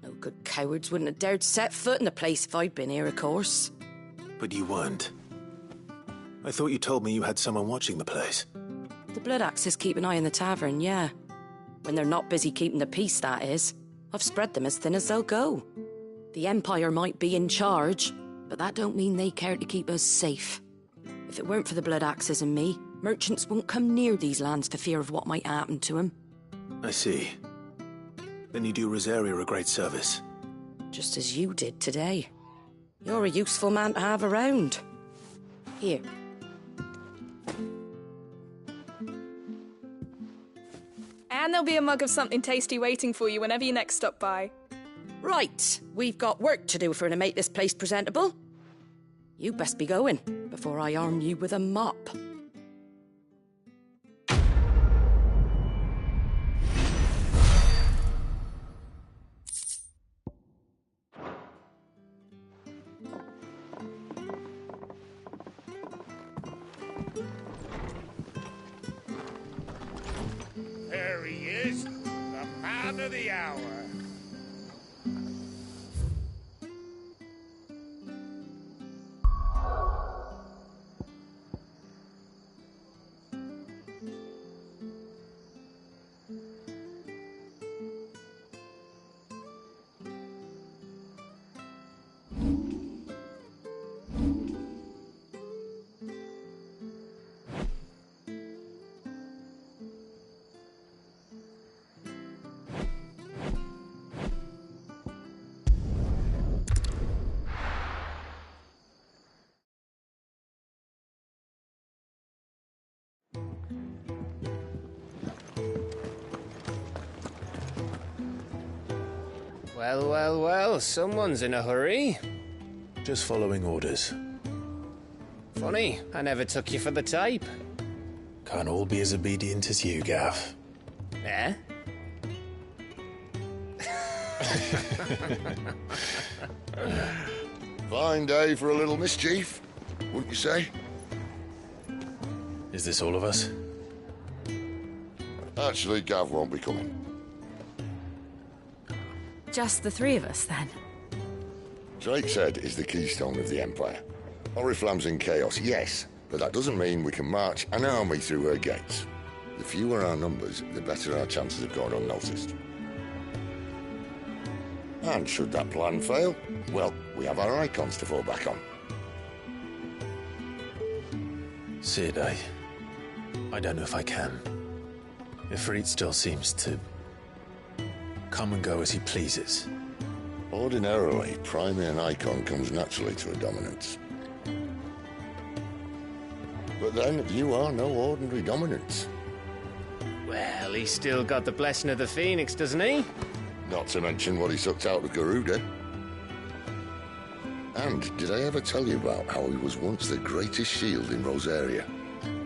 D: No good cowards wouldn't have dared set foot in the place if I'd been here, of course.
O: But you weren't. I thought you told me you had someone watching the place.
D: The Blood Axes keep an eye on the tavern, yeah. When they're not busy keeping the peace, that is. I've spread them as thin as they'll go. The Empire might be in charge, but that don't mean they care to keep us safe. If it weren't for the Blood Axes and me, merchants won't come near these lands for fear of what might happen to them.
O: I see. Then you do Rosaria a great service.
D: Just as you did today. You're a useful man to have around. Here.
W: And there'll be a mug of something tasty waiting for you whenever you next stop by.
D: Right, we've got work to do for to make this place presentable. You best be going, before I arm you with a mop.
L: There he is, the man of the hour.
C: Well, well, well, someone's in a hurry.
O: Just following orders.
C: Funny, I never took you for the type.
O: Can't all be as obedient as you, Gav.
C: Eh?
G: Fine day for a little mischief, wouldn't you say?
O: Is this all of us?
G: Actually, Gav won't be coming.
V: Just the three of us, then?
G: Drakeshead is the keystone of the Empire. Oriflamme's in chaos, yes, but that doesn't mean we can march an army through her gates. The fewer our numbers, the better our chances of going unnoticed. And should that plan fail, well, we have our icons to fall back on.
B: Cid, I don't know if I can. Ifrit still seems to come and go as he pleases.
G: Ordinarily, priming an icon comes naturally to a dominance. But then, you are no ordinary dominance.
C: Well, he's still got the blessing of the Phoenix, doesn't he?
G: Not to mention what he sucked out of Garuda. And did I ever tell you about how he was once the greatest shield in Rosaria?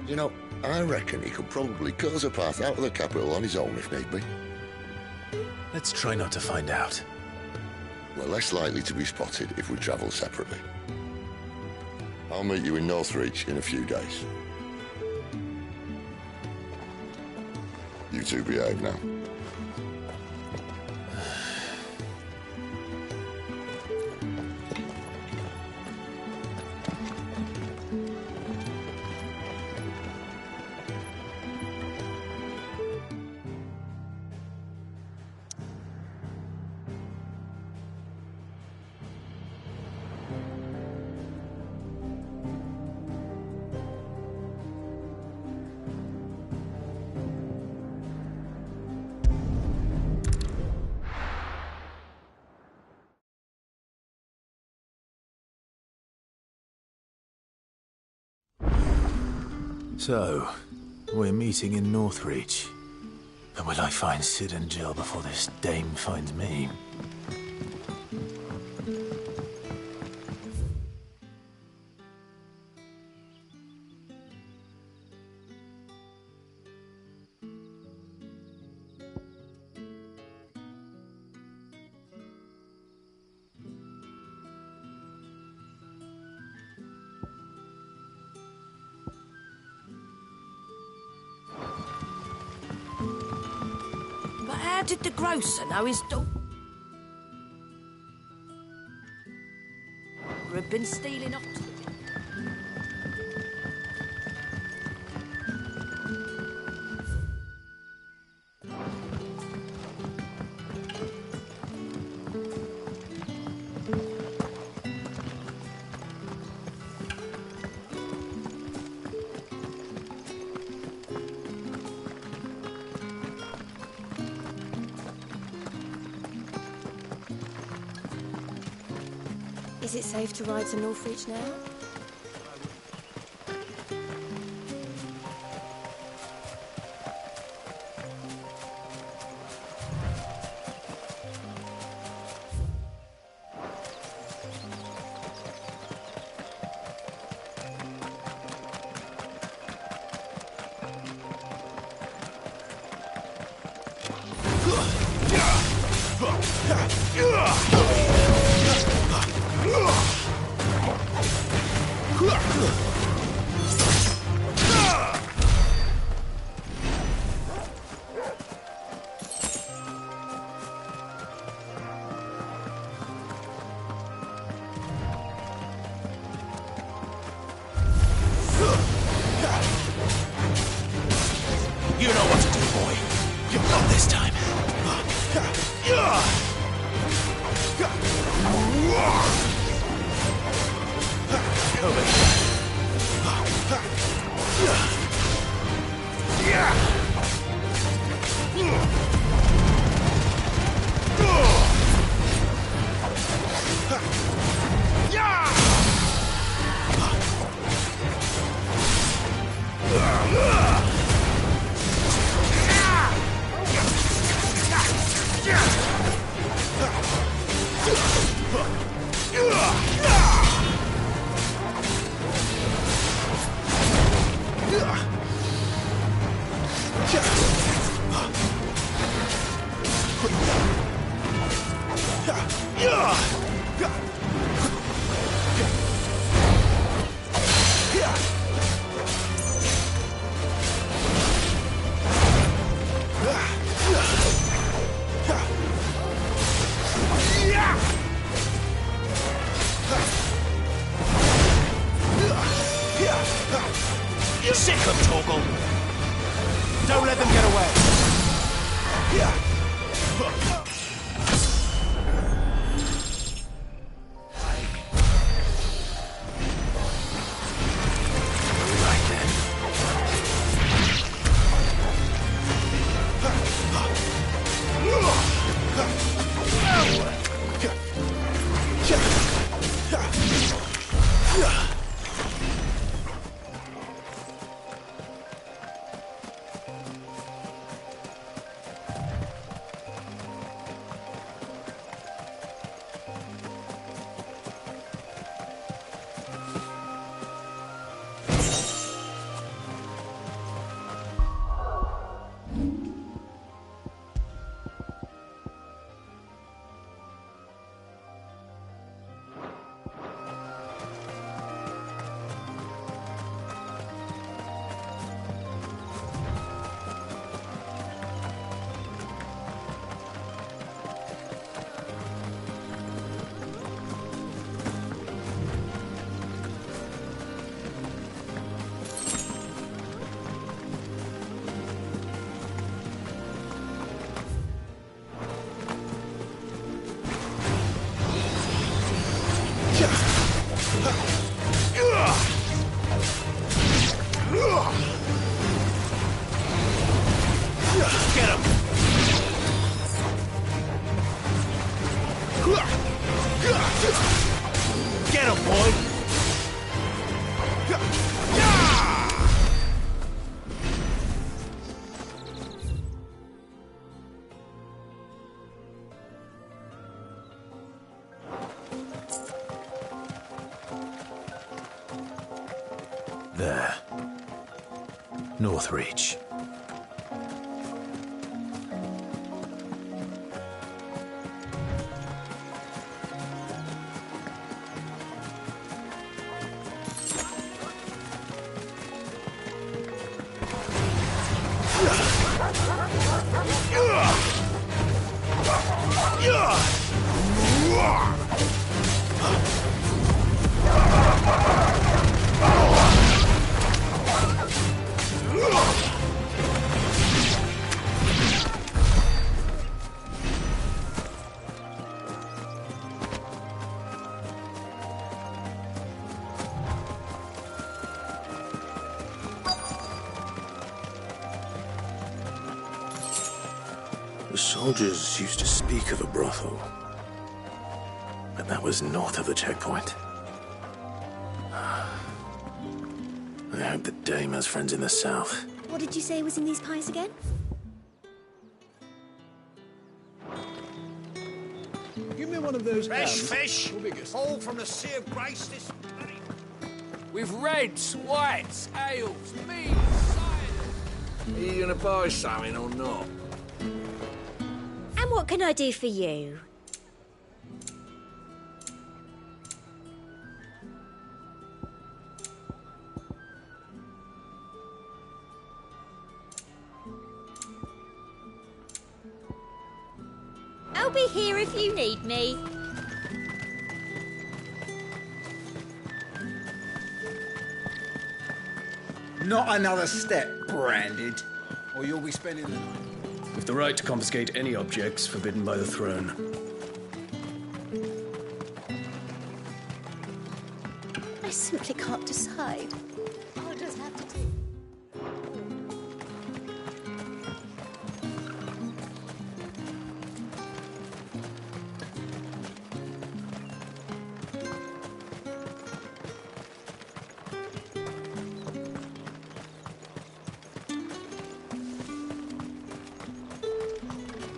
G: You know, I reckon he could probably cause a path out of the capital on his own if need be.
B: Let's try not to find out.
G: We're less likely to be spotted if we travel separately. I'll meet you in Northreach in a few days. You two behave now.
B: So, we're meeting in Northreach. But will I find Cid and Jill before this dame finds me?
D: How did the grocer know his daughter had been stealing off to the...
H: Is it safe to ride to Northreach now?
B: You know what to do, boy. You've got this time.
L: Sick of Torgal! Don't let them get away! Get him! Get him, boy!
B: There. Northreach.
O: The soldiers used to speak of a brothel, but that was north of the checkpoint. I hope that Dame has friends in the south.
H: What did you say was in these pies again?
N: Give me one of those
L: Fresh
N: hams.
L: fish! All from the Sea of Grace this morning.
I: With reds, whites, ales, meats, cider. Are you gonna buy something or not?
H: And what can I do for you? I'll be here if you need me.
M: Not another step, Branded, or you'll be spending the night.
Q: With the right to confiscate any objects forbidden by the throne.
H: I simply can't decide. I'll just have to do.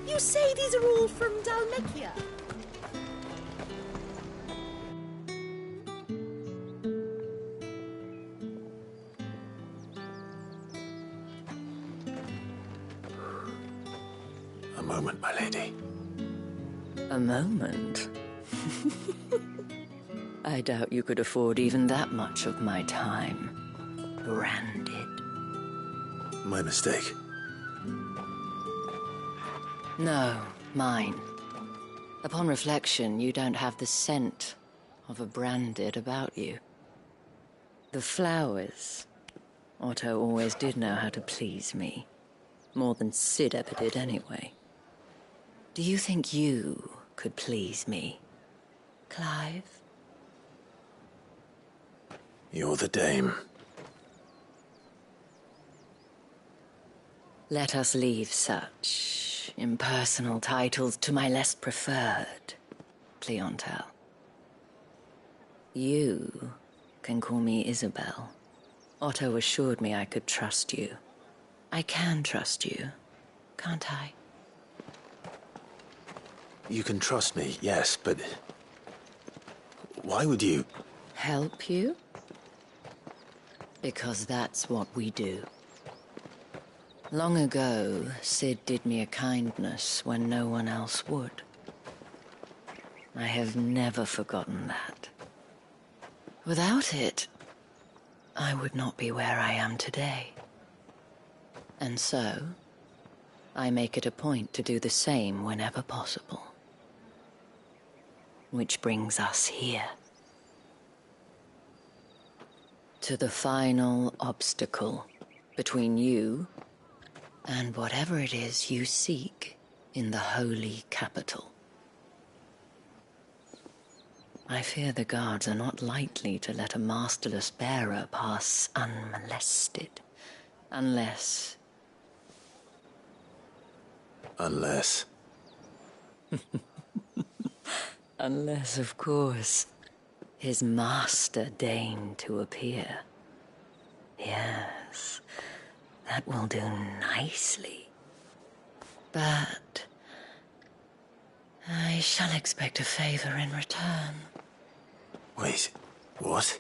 H: You say these are all from Dalmekia?
O: A moment, my lady.
X: A moment?
D: I doubt you could afford even that much of my time. Branded.
O: My mistake.
D: No, mine. Upon reflection, you don't have the scent of a branded about you. The flowers. Otto always did know how to please me. More than Sid ever did anyway. Do you think you could please me, Clive?
O: You're the dame.
D: Let us leave such impersonal titles to my less preferred clientele. You can call me Isabel. Otto assured me I could trust you. I can trust you, can't I?
O: You can trust me, yes, but... why would you...
D: Help you? Because that's what we do. Long ago, Sid did me a kindness when no one else would. I have never forgotten that. Without it, I would not be where I am today. And so, I make it a point to do the same whenever possible. Which brings us here. To the final obstacle between you and whatever it is you seek in the holy capital. I fear the guards are not likely to let a masterless bearer pass unmolested, unless...
O: Unless...
D: Unless, of course, his master deigned to appear. Yes, that will do nicely. But I shall expect a favor in return.
O: Wait, what?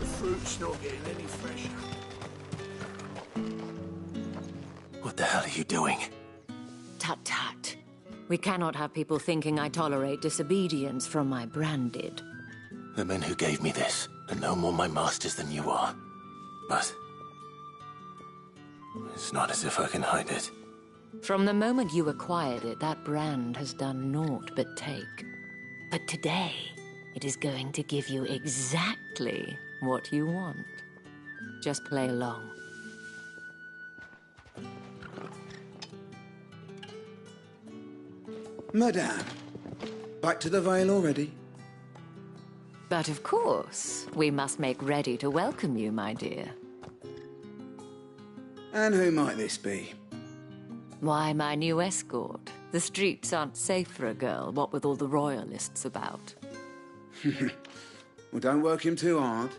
E: The fruit's not getting any fresher.
O: What the hell are you doing?
D: Tut-tut. We cannot have people thinking I tolerate disobedience from my branded.
O: The men who gave me this are no more my masters than you are. But... it's not as if I can hide it.
D: From the moment you acquired it, that brand has done naught but take. But today, it is going to give you exactly what you want. Just play along.
M: Madame, back to the Vale already?
D: But of course, we must make ready to welcome you, my dear.
M: And who might this be?
D: Why, my new escort. The streets aren't safe for a girl, what with all the royalists about.
M: Well, don't work him too hard.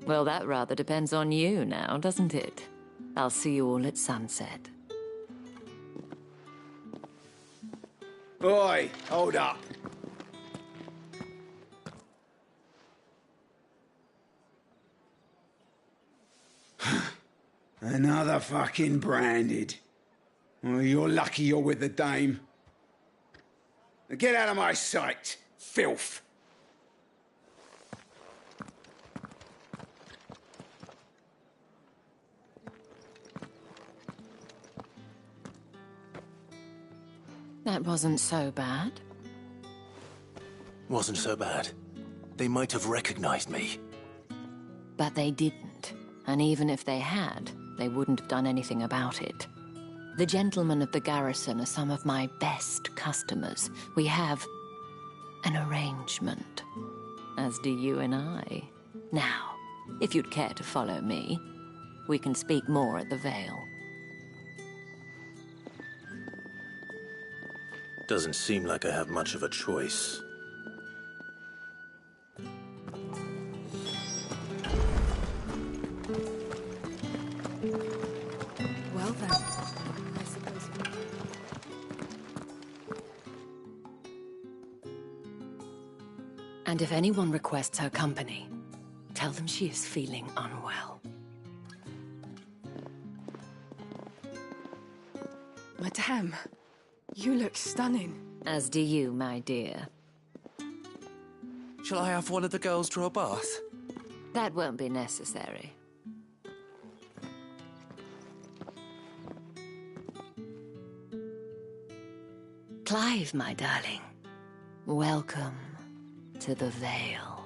D: Well, that rather depends on you now, doesn't it? I'll see you all at sunset.
M: Oi, hold up. Another fucking branded. Well, you're lucky you're with the dame. Now get out of my sight, filth.
D: That wasn't so bad.
O: Wasn't so bad. They might have recognized me.
D: But they didn't. And even if they had, they wouldn't have done anything about it. The gentlemen of the garrison are some of my best customers. We have an arrangement, as do you and I. Now, if you'd care to follow me, we can speak more at the Vale.
O: Doesn't seem like I have much of a choice.
V: Well then, I suppose...
D: And if anyone requests her company,
S: Tell them she is feeling unwell.
W: Madame, you look stunning.
S: As do you, my dear.
T: Shall I have one of the girls draw a bath?
S: That won't be necessary. Clive, my darling. Welcome to the Vale.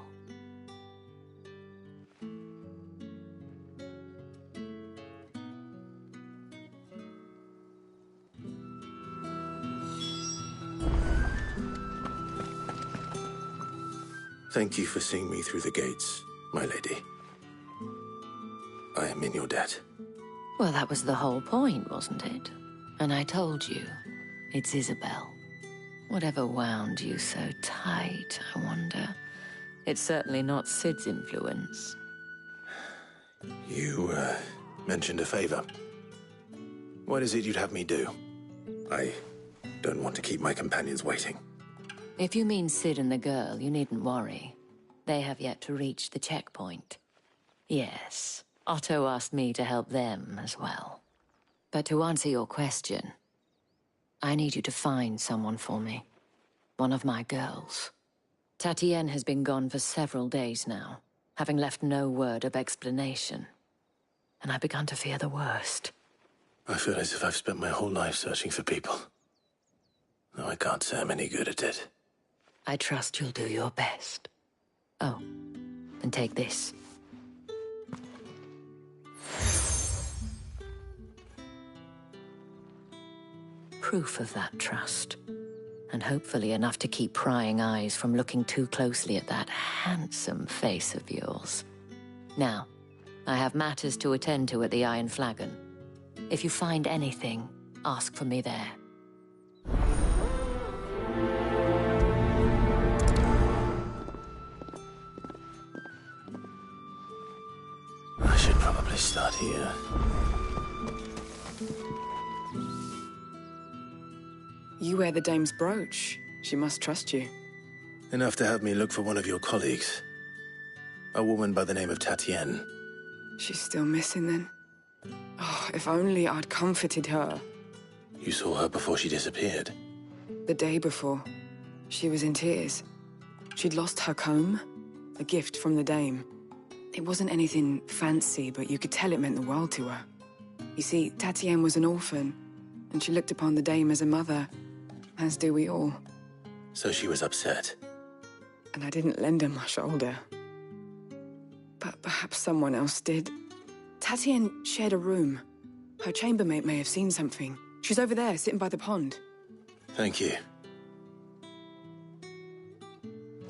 O: Thank you for seeing me through the gates, my lady. I am in your debt.
S: Well, that was the whole point, wasn't it? And I told you, it's Isabel. Whatever wound you so tight, I wonder. It's certainly not Sid's influence.
O: You, mentioned a favor. What is it you'd have me do? I don't want to keep my companions waiting.
S: If you mean Sid and the girl, you needn't worry. They have yet to reach the checkpoint. Yes, Otto asked me to help them as well. But to answer your question, I need you to find someone for me. One of my girls. Tatienne has been gone for several days now, having left no word of explanation. And I've begun to fear the worst.
O: I feel as if I've spent my whole life searching for people. Though I can't say I'm any good at it.
S: I trust you'll do your best. Oh, and take this. Proof of that trust. And hopefully enough to keep prying eyes from looking too closely at that handsome face of yours. Now, I have matters to attend to at the Iron Flagon. If you find anything, ask for me there.
O: I should probably start here.
W: You wear the dame's brooch. She must trust you.
O: Enough to have me look for one of your colleagues. A woman by the name of Tatienne.
W: She's still missing then. Oh, if only I'd comforted her.
O: You saw her before she disappeared?
W: The day before. She was in tears. She'd lost her comb, a gift from the dame. It wasn't anything fancy, but you could tell it meant the world to her. You see, Tatienne was an orphan, and she looked upon the dame as a mother, as do we all.
O: So she was upset.
W: And I didn't lend her my shoulder. But perhaps someone else did. Tatienne shared a room. Her chambermaid may have seen something. She's over there, sitting by the pond.
O: Thank you.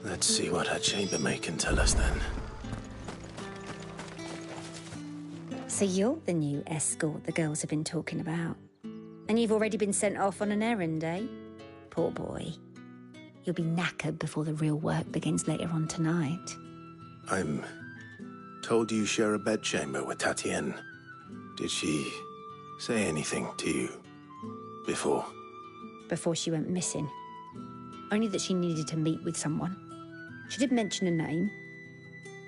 O: Let's see what her chambermaid can tell us then.
V: So you're the new escort the girls have been talking about. And you've already been sent off on an errand, eh? Poor boy. You'll be knackered before the real work begins later on tonight.
O: I'm told you share a bedchamber with Tatienne. Did she say anything to you before?
V: Before she went missing. Only that she needed to meet with someone. She did mention a name,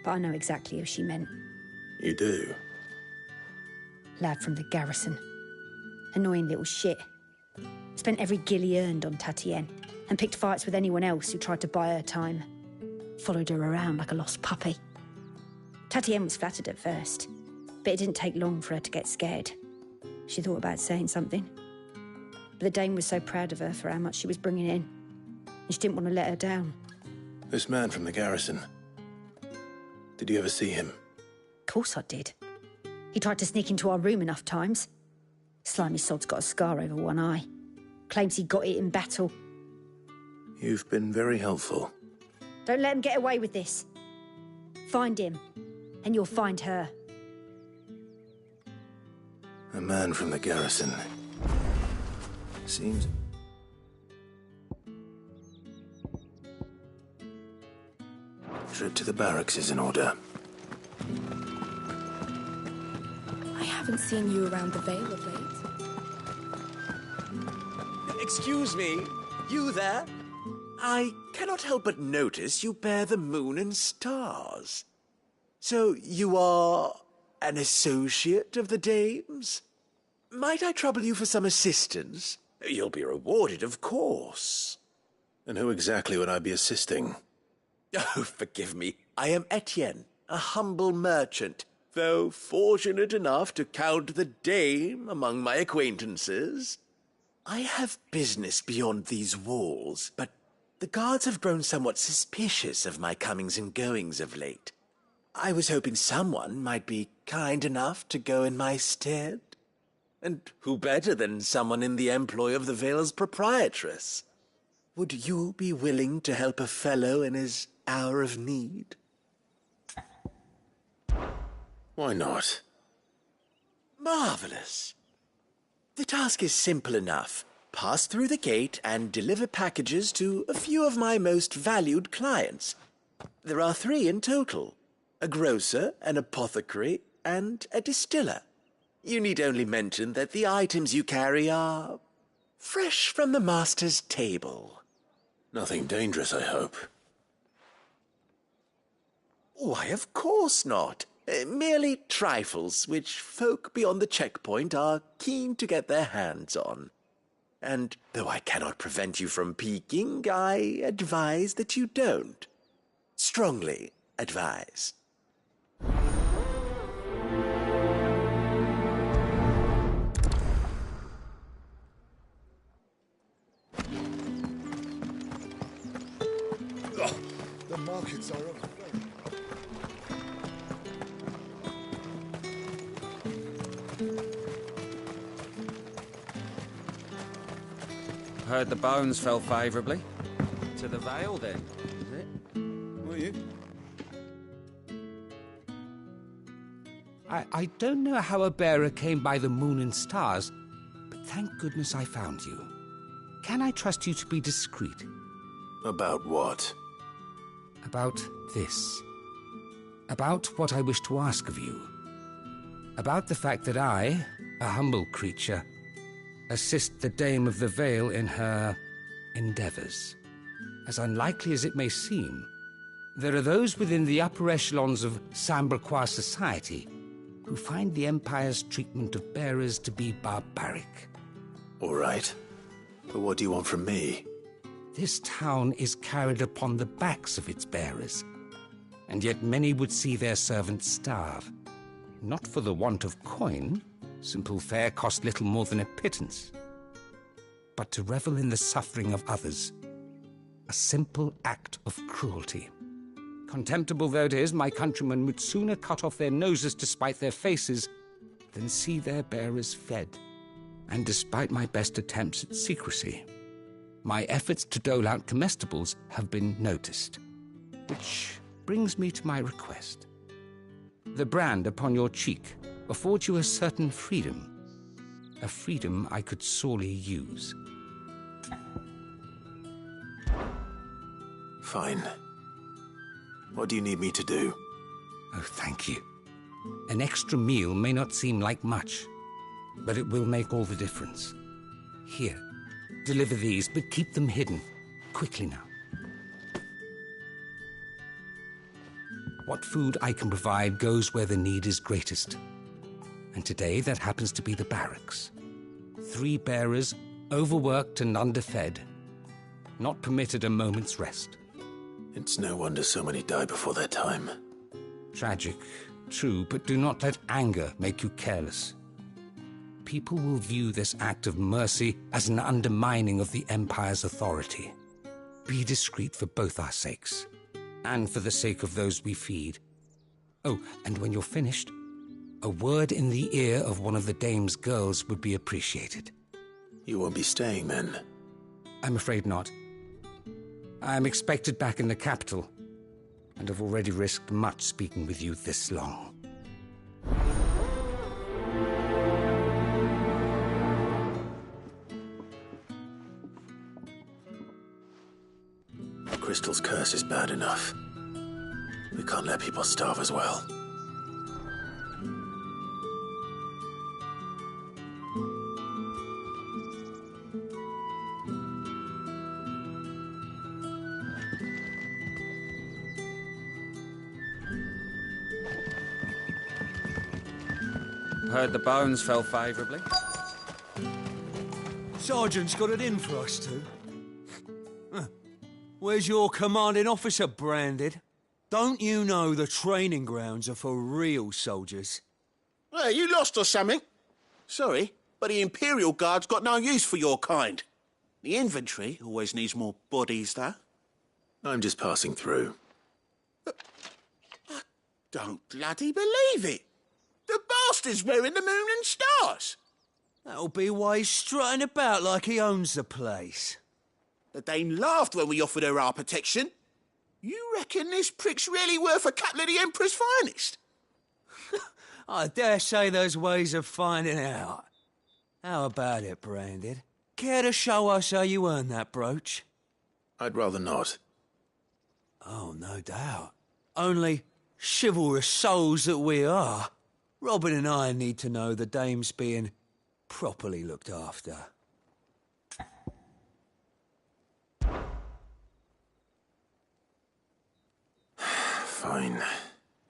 V: but I know exactly who she meant.
O: You do?
V: Lad from the garrison. Annoying little shit. Spent every guil he earned on Tatienne, and picked fights with anyone else who tried to buy her time. Followed her around like a lost puppy. Tatienne was flattered at first, but it didn't take long for her to get scared. She thought about saying something. But the dame was so proud of her for how much she was bringing in, and she didn't want to let her down.
O: This man from the garrison. Did you ever see him?
V: Of course I did. He tried to sneak into our room enough times. Slimy sod's got a scar over one eye. Claims he got it in battle.
O: You've been very helpful.
V: Don't let him get away with this. Find him, and you'll find her.
O: A man from the garrison. Seems... Trip to the barracks is in order.
W: I haven't seen you around the Vale of late.
U: Excuse me, you there? I cannot help but notice you bear the moon and stars.
A: So you are an associate of the dame's? Might I trouble you for some assistance? You'll be rewarded, of course.
O: And who exactly would I be assisting?
A: Oh, forgive me. I am Etienne, a humble merchant, though fortunate enough to count the dame among my acquaintances. I have business beyond these walls, but the guards have grown somewhat suspicious of my comings and goings of late. I was hoping someone might be kind enough to go in my stead. And who better than someone in the employ of the Vale's proprietress? Would you be willing to help a fellow in his hour of need?
O: Why not?
A: Marvelous. The task is simple enough. Pass through the gate and deliver packages to a few of my most valued clients. There are 3 in total: a grocer, an apothecary, and a distiller. You need only mention that the items you carry are fresh from the master's table.
O: Nothing dangerous, I hope.
A: Why, of course not. Merely trifles which folk beyond the checkpoint are keen to get their hands on. And though I cannot prevent you from peeking, I advise that you don't. Strongly advise.
G: Oh, the markets are overflowing.
J: Heard the bones fell favourably. To the Vale, then, is it?
G: Were you?
R: I don't know how a bearer came by the moon and stars, but thank goodness I found you. Can I trust you to be discreet?
O: About what?
R: About this. About what I wish to ask of you. About the fact that I, a humble creature, assist the Dame of the Vale in her endeavours. As unlikely as it may seem, there are those within the upper echelons of Samberquois society who find the Empire's treatment of bearers to be barbaric.
O: All right. But what do you want from me?
R: This town is carried upon the backs of its bearers, and yet many would see their servants starve. Not for the want of coin. Simple fare cost little more than a pittance. But to revel in the suffering of others, a simple act of cruelty. Contemptible though it is, my countrymen would sooner cut off their noses to spite their faces than see their bearers fed. And despite my best attempts at secrecy, my efforts to dole out comestibles have been noticed. Which brings me to my request. The brand upon your cheek affords you a certain freedom. A freedom I could sorely use.
O: Fine. What do you need me to do?
R: Oh, thank you. An extra meal may not seem like much, but it will make all the difference. Here, deliver these, but keep them hidden. Quickly now. What food I can provide goes where the need is greatest. And today that happens to be the barracks. 3 bearers, overworked and underfed, not permitted a moment's rest.
O: It's no wonder so many die before their time.
R: Tragic, true, but do not let anger make you careless. People will view this act of mercy as an undermining of the Empire's authority. Be discreet for both our sakes, and for the sake of those we feed. Oh, and when you're finished, a word in the ear of one of the Dame's girls would be appreciated.
O: You won't be staying, then?
R: I'm afraid not. I'm expected back in the capital, and have already risked much speaking with you this long.
O: Crystal's curse is bad enough. We can't let people starve as well.
J: Heard the bones fell favourably.
F: Sergeant's got it in for us two. Where's your commanding officer, Branded? Don't you know the training grounds are for real soldiers?
A: Hey, you lost or something? Sorry, but the Imperial Guard's got no use for your kind. The infantry always needs more bodies, though.
O: I'm just passing through.
A: I don't bloody believe it. The bastard's wearing the moon and stars.
F: That'll be why he's strutting about like he owns the place.
A: The Dane laughed when we offered her our protection. You reckon this prick's really worth a couple of the Emperor's finest?
F: I dare say there's ways of finding out. How about it, Branded? Care to show us how you earned that brooch?
O: I'd rather not.
F: Oh, no doubt. Only chivalrous souls that we are, Robin and I need to know the dame's being properly looked after.
O: Fine.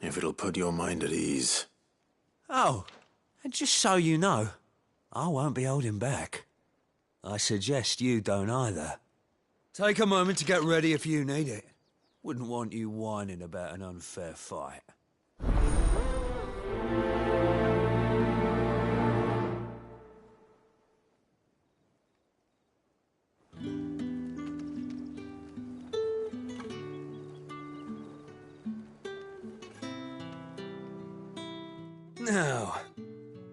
O: If it'll put your mind at ease.
F: Oh, and just so you know, I won't be holding back. I suggest you don't either. Take a moment to get ready if you need it. Wouldn't want you whining about an unfair fight. Now,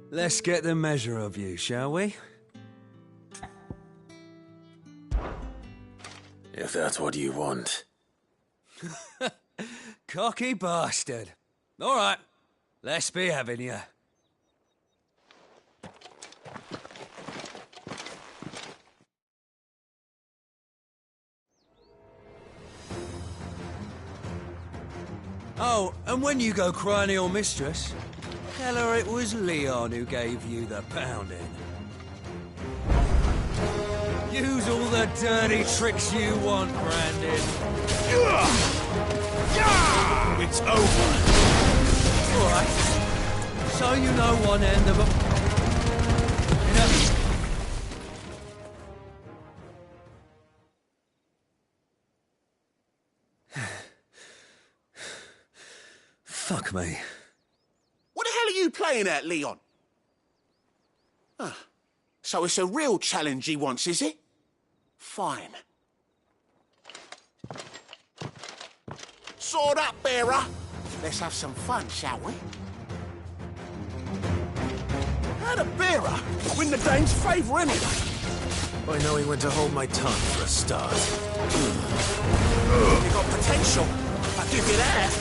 F: let's get the measure of you, shall we?
O: If that's what you want.
F: Cocky bastard. All right, let's be having you. Oh, and when you go crying to your mistress, tell her it was Leon who gave you the pounding. Use all the dirty tricks you want, Brandon.
E: It's over.
F: All right. So you know one end of a... Fuck me.
A: What the hell are you playing at, Leon? So it's a real challenge he wants, is it? Fine. Sword up, bearer. Let's have some fun, shall we? How'd a bearer win the Dane's favour anyway?
O: By knowing when to hold my tongue for a start.
A: You got potential. I'll give you that.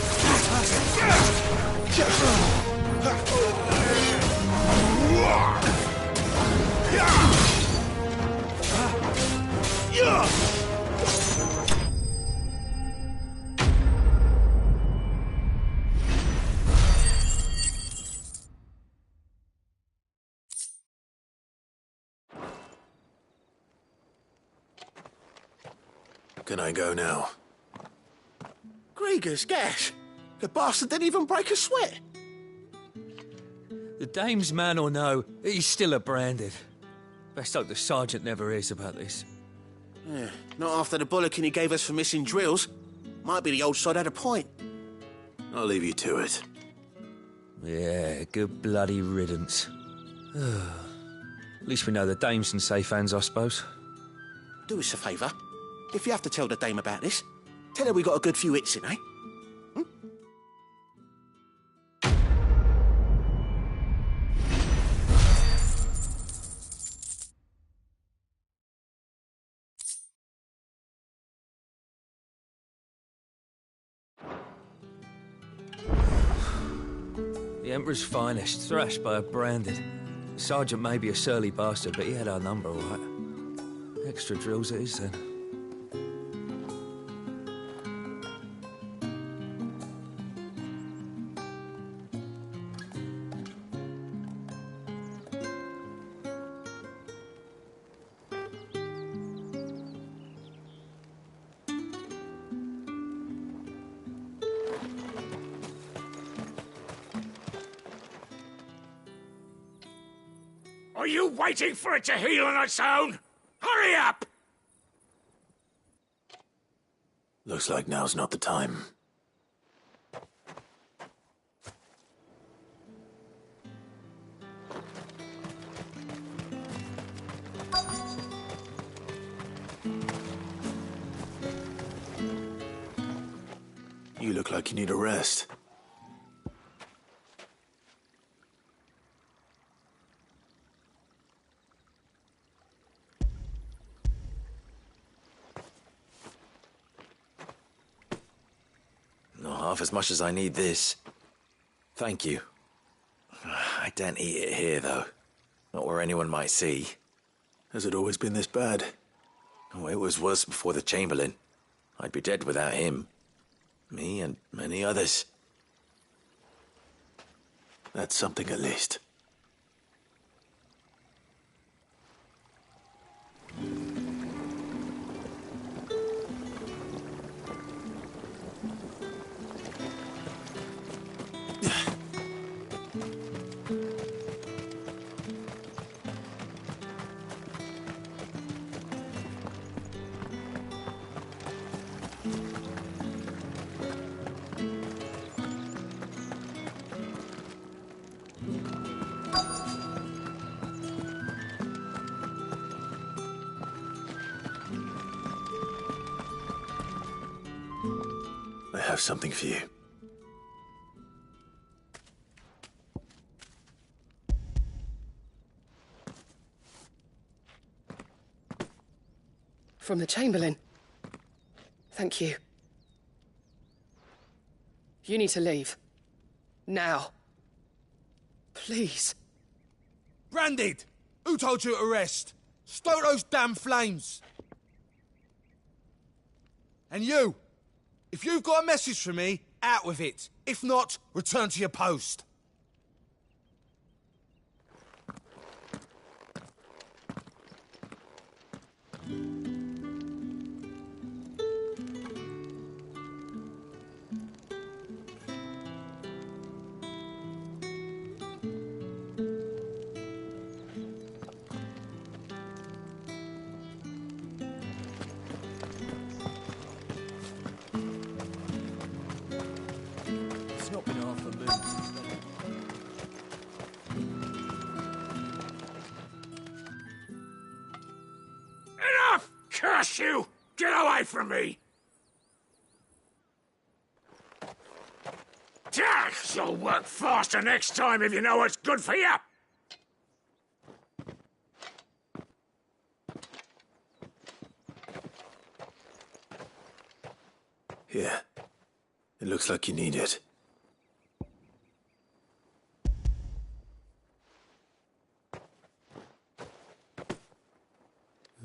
O: Can I go now?
A: Grieger's gas. The bastard didn't even break a sweat.
F: The dame's man or no, he's still a Branded. Best hope the sergeant never hears about this.
A: Yeah, not after the bullocking he gave us for missing drills. Might be the old sod had a point.
O: I'll leave you to it.
F: Yeah, good bloody riddance. At least we know the dame's in safe hands, I suppose.
A: Do us a favour. If you have to tell the dame about this, tell her we got a good few hits in, eh?
F: The Emperor's finest, thrashed by a Branded. The sergeant may be a surly bastard, but he had our number, all right. Extra drills it is, then.
L: Are you waiting for it to heal on its own? Hurry up!
O: Looks like now's not the time. You look like you need a rest.
A: Not half as much as I need this. Thank you. I daren't eat it here, though. Not where anyone might see.
O: Has it always been this bad?
A: Oh, it was worse before the Chamberlain. I'd be dead without him. Me and many others.
O: That's something at least. I have something for you.
C: From the Chamberlain. Thank you. You need to leave. Now. Please.
I: Branded! Who told you to rest? Stoke those damn flames! And you! If you've got a message for me, out with it. If not, return to your post.
L: Enough! Curse you! Get away from me! You'll work faster next time if you know what's good for you!
O: Here. It looks like you need it.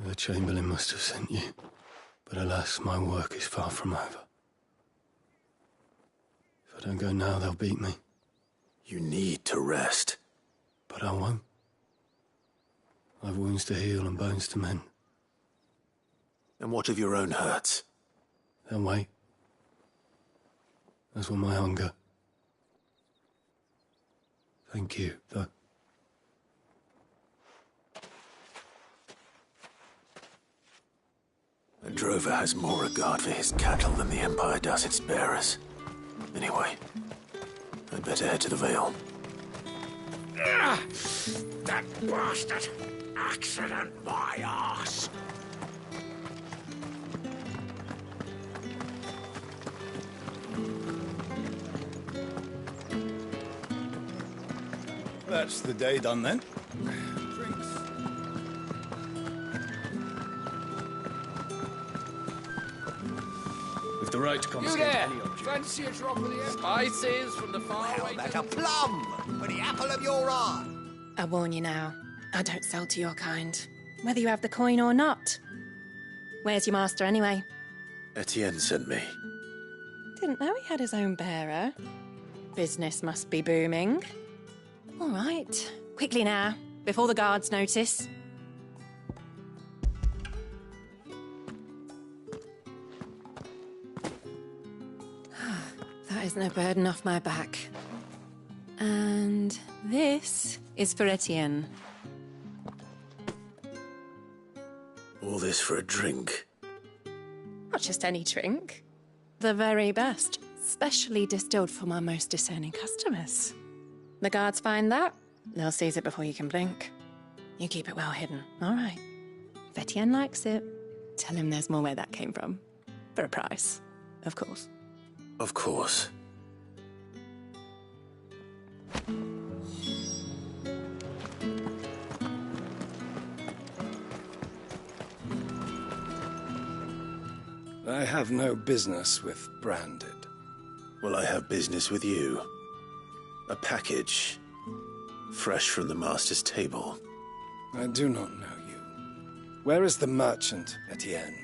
Q: The Chamberlain must have sent you, but alas, my work is far from over. If I don't go now, they'll beat me.
O: You need to rest.
Q: But I won't. I've wounds to heal and bones to mend.
O: And what of your own hurts?
Q: They'll wait. As will my hunger. Thank you, though.
O: A drover has more regard for his cattle than the Empire does its bearers. Anyway, I'd better head to the Vale.
L: That bastard! Accident my arse!
K: That's the day done then.
Q: With the right to
I: You
Q: confiscate
I: there!
Q: any object.
I: Fancy a drop of the spices from the faraway...
P: Like a plum for the apple of your eye.
W: I warn you now, I don't sell to your kind, whether you have the coin or not. Where's your master anyway?
O: Etienne sent me.
W: Didn't know he had his own bearer. Business must be booming. All right, quickly now, before the guards notice. That is no burden off my back. And this is for Etienne.
O: all this for a drink?
B: Not just any drink. The very best. Specially distilled for my most discerning customers. The guards find that, they'll seize it before you can blink. You keep it well hidden, all right? If Etienne likes it, tell him there's more where that came from. For a price, of course.
O: Of course.
Q: I have no business with Branded.
O: Well, I have business with you. A package. Fresh from the Master's table.
Q: I do not know you. Where is the merchant, Etienne?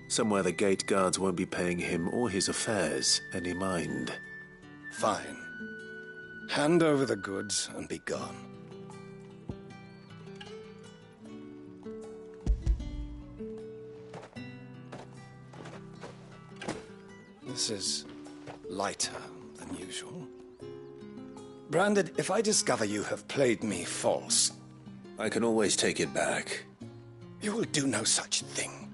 O: Somewhere the gate guards won't be paying him or his affairs any mind.
Q: Fine. Hand over the goods and be gone. This is lighter than usual. Branded, if I discover you have played me false...
O: I can always take it back.
Q: You will do no such thing.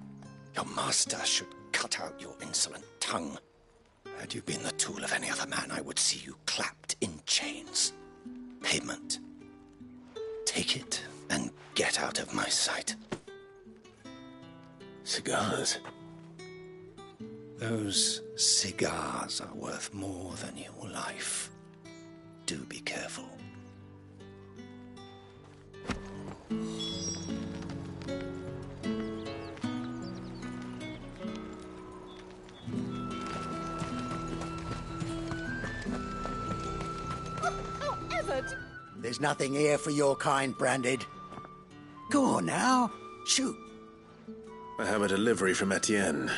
Q: Your master should cut out your insolent tongue. Had you been the tool of any other man, I would see you clapped in chains. Payment. Take it and get out of my sight.
O: Cigars?
Q: Those cigars are worth more than your life. Do be careful.
P: There's nothing here for your kind, Branded. Go on now, shoot.
O: I have a delivery from Etienne.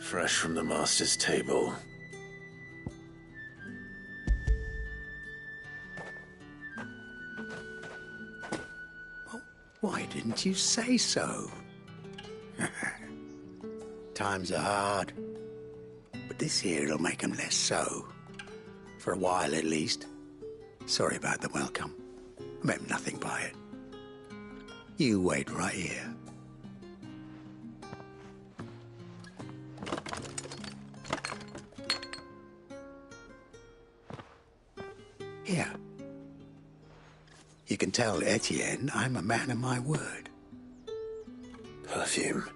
O: Fresh from the Master's table.
P: Why didn't you say so? Times are hard. But this here'll make 'em less so. For a while, at least. Sorry about the welcome. I meant nothing by it. You wait right here. Here. You can tell Etienne I'm a man of my word.
O: Perfume.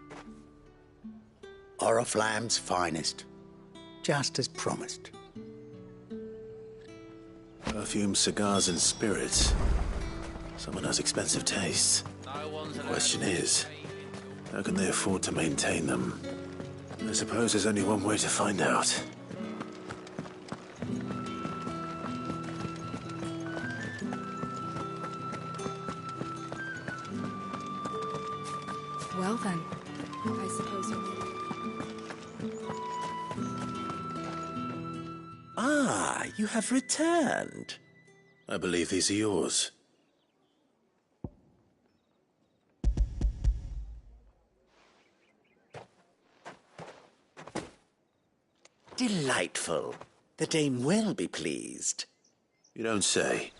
P: Oriflamme's finest. Just as promised.
O: Perfume, cigars, and spirits. Someone has expensive tastes. The question is, how can they afford to maintain them? I suppose there's only one way to find out.
W: Well then, I suppose you're...
A: Ah, you have returned.
O: I believe these are yours.
A: Delightful. The dame will be pleased.
O: You don't say.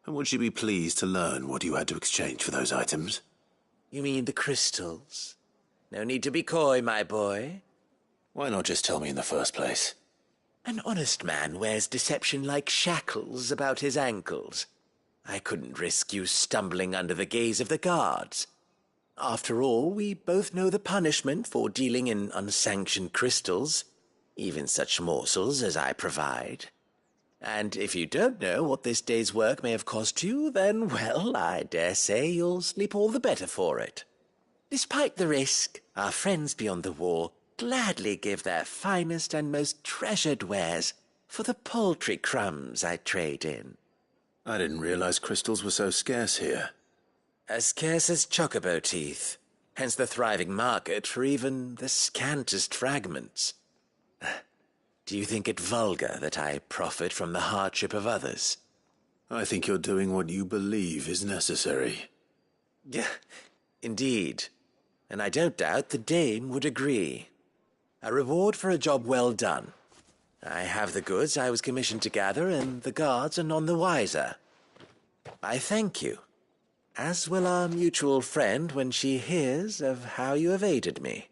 O: And would she be pleased to learn what you had to exchange for those items?
A: You mean the crystals? No need to be coy, my boy.
O: Why not just tell me in the first place?
A: An honest man wears deception like shackles about his ankles. I couldn't risk you stumbling under the gaze of the guards. After all, we both know the punishment for dealing in unsanctioned crystals, even such morsels as I provide. And if you don't know what this day's work may have cost you, then, well, I dare say you'll sleep all the better for it. Despite the risk, our friends beyond the wall gladly give their finest and most treasured wares for the paltry crumbs I trade in.
O: I didn't realize crystals were so scarce here.
A: As scarce as chocobo teeth, hence the thriving market for even the scantest fragments. Do you think it vulgar that I profit from the hardship of others?
O: I think you're doing what you believe is necessary.
A: Yeah, indeed. And I don't doubt the dame would agree. A reward for a job well done. I have the goods I was commissioned to gather, and the guards are none the wiser. I thank you. As will our mutual friend when she hears of how you have aided me.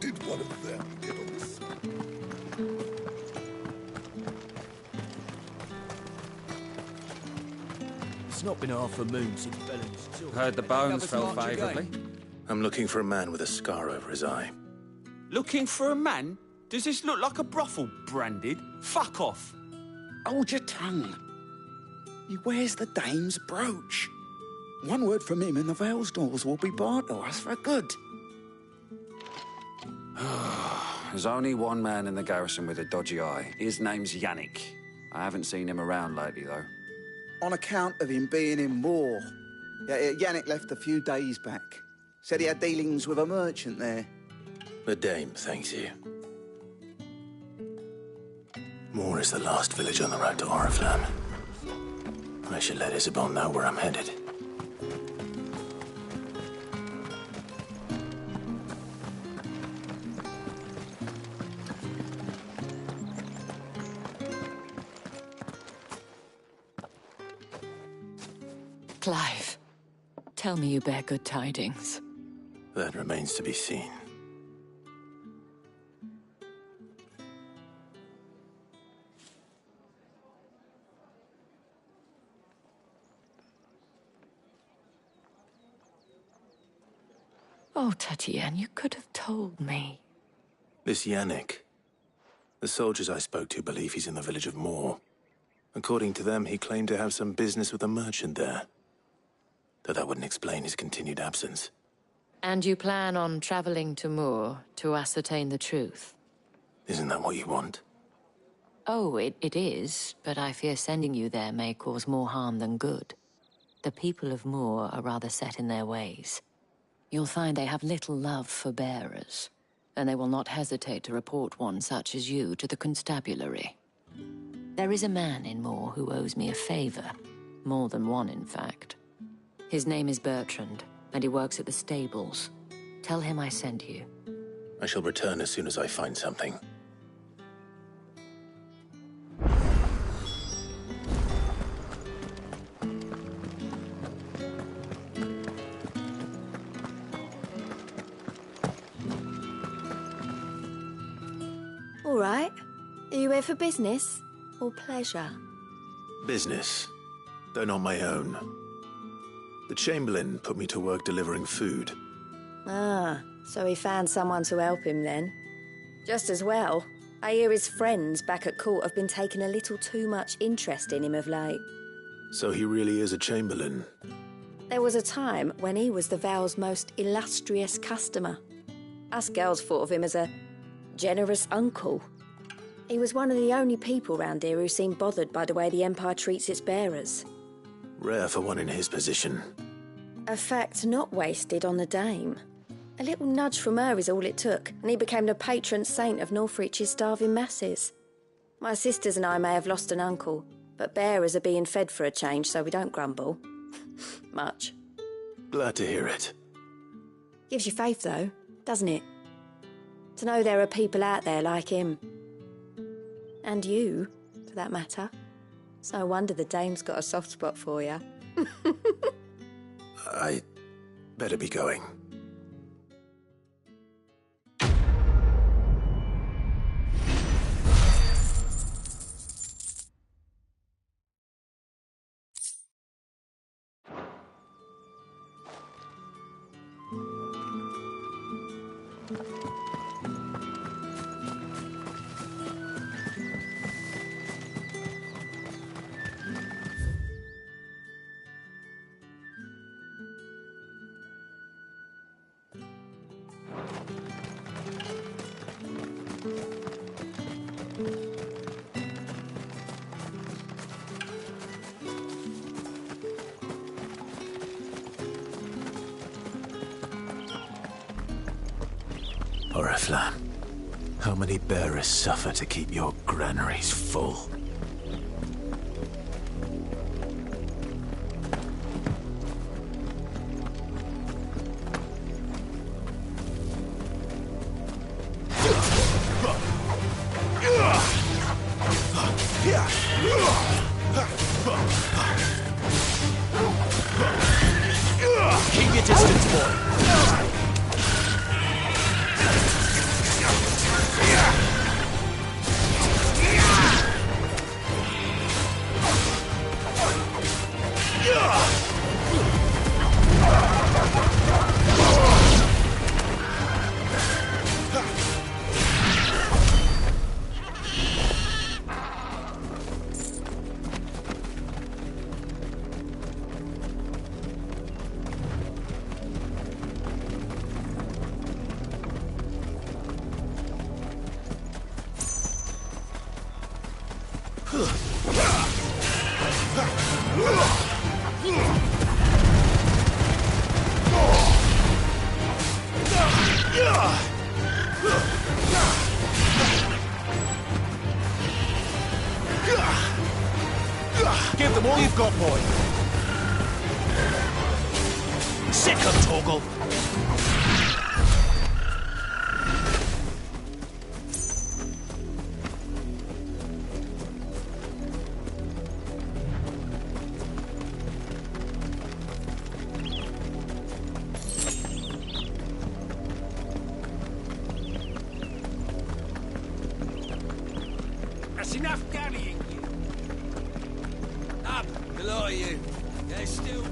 G: Did one of them get on this?
U: It's not been half a moon since Belen's tour.
J: Heard the bones fell favourably.
O: I'm looking for a man with a scar over his eye.
F: Looking for a man? Does this look like a brothel, Branded? Fuck off!
P: Hold your tongue. He wears the dame's brooch. One word from him and the Vale's doors will be barred to us for good.
J: There's only one man in the garrison with a dodgy eye. His name's Yannick. I haven't seen him around lately, though.
H: On account of him being in war. Yannick left a few days back. Said he had dealings with a merchant there.
O: The dame thanks you. Moor is the last village on the road to Oriflamme. I should let Isabel know where I'm headed.
S: Clive, tell me you bear good tidings.
O: That remains to be seen.
S: Oh, Tatienne, you could have told me.
O: This Yannick. The soldiers I spoke to believe he's in the village of Moor. According to them, he claimed to have some business with a merchant there. Though that wouldn't explain his continued absence.
S: And you plan on traveling to Moor to ascertain the truth?
O: Isn't that what you want?
S: Oh, it is, but I fear sending you there may cause more harm than good. The people of Moor are rather set in their ways. You'll find they have little love for bearers, and they will not hesitate to report one such as you to the constabulary. There is a man in Moor who owes me a favor. More than one, in fact. His name is Bertrand, and he works at the stables. Tell him I sent you.
O: I shall return as soon as I find something.
K: All right. Are you here for business or pleasure?
O: Business, though not my own. The Chamberlain put me to work delivering food.
K: Ah, so he found someone to help him then. Just as well. I hear his friends back at court have been taking a little too much interest in him of late.
O: So he really is a Chamberlain.
K: There was a time when he was the Vale's most illustrious customer. Us girls thought of him as a generous uncle. He was one of the only people round here who seemed bothered by the way the Empire treats its bearers.
O: Rare for one in his position.
K: A fact not wasted on the dame. A little nudge from her is all it took, and he became the patron saint of Northreach's starving masses. My sisters and I may have lost an uncle, but bearers are being fed for a change, so we don't grumble. Much.
O: Glad to hear it.
K: Gives you faith, though, doesn't it? To know there are people out there like him. And you, for that matter. It's no wonder the dame's got a soft spot for you.
O: I better be going. Oriflamme. How many bearers suffer to keep your granaries full?
U: Keep your distance, boy. Give them all you've got, boy. Sick of Torgal. That's enough dallying. Up, the lot of you. They're still...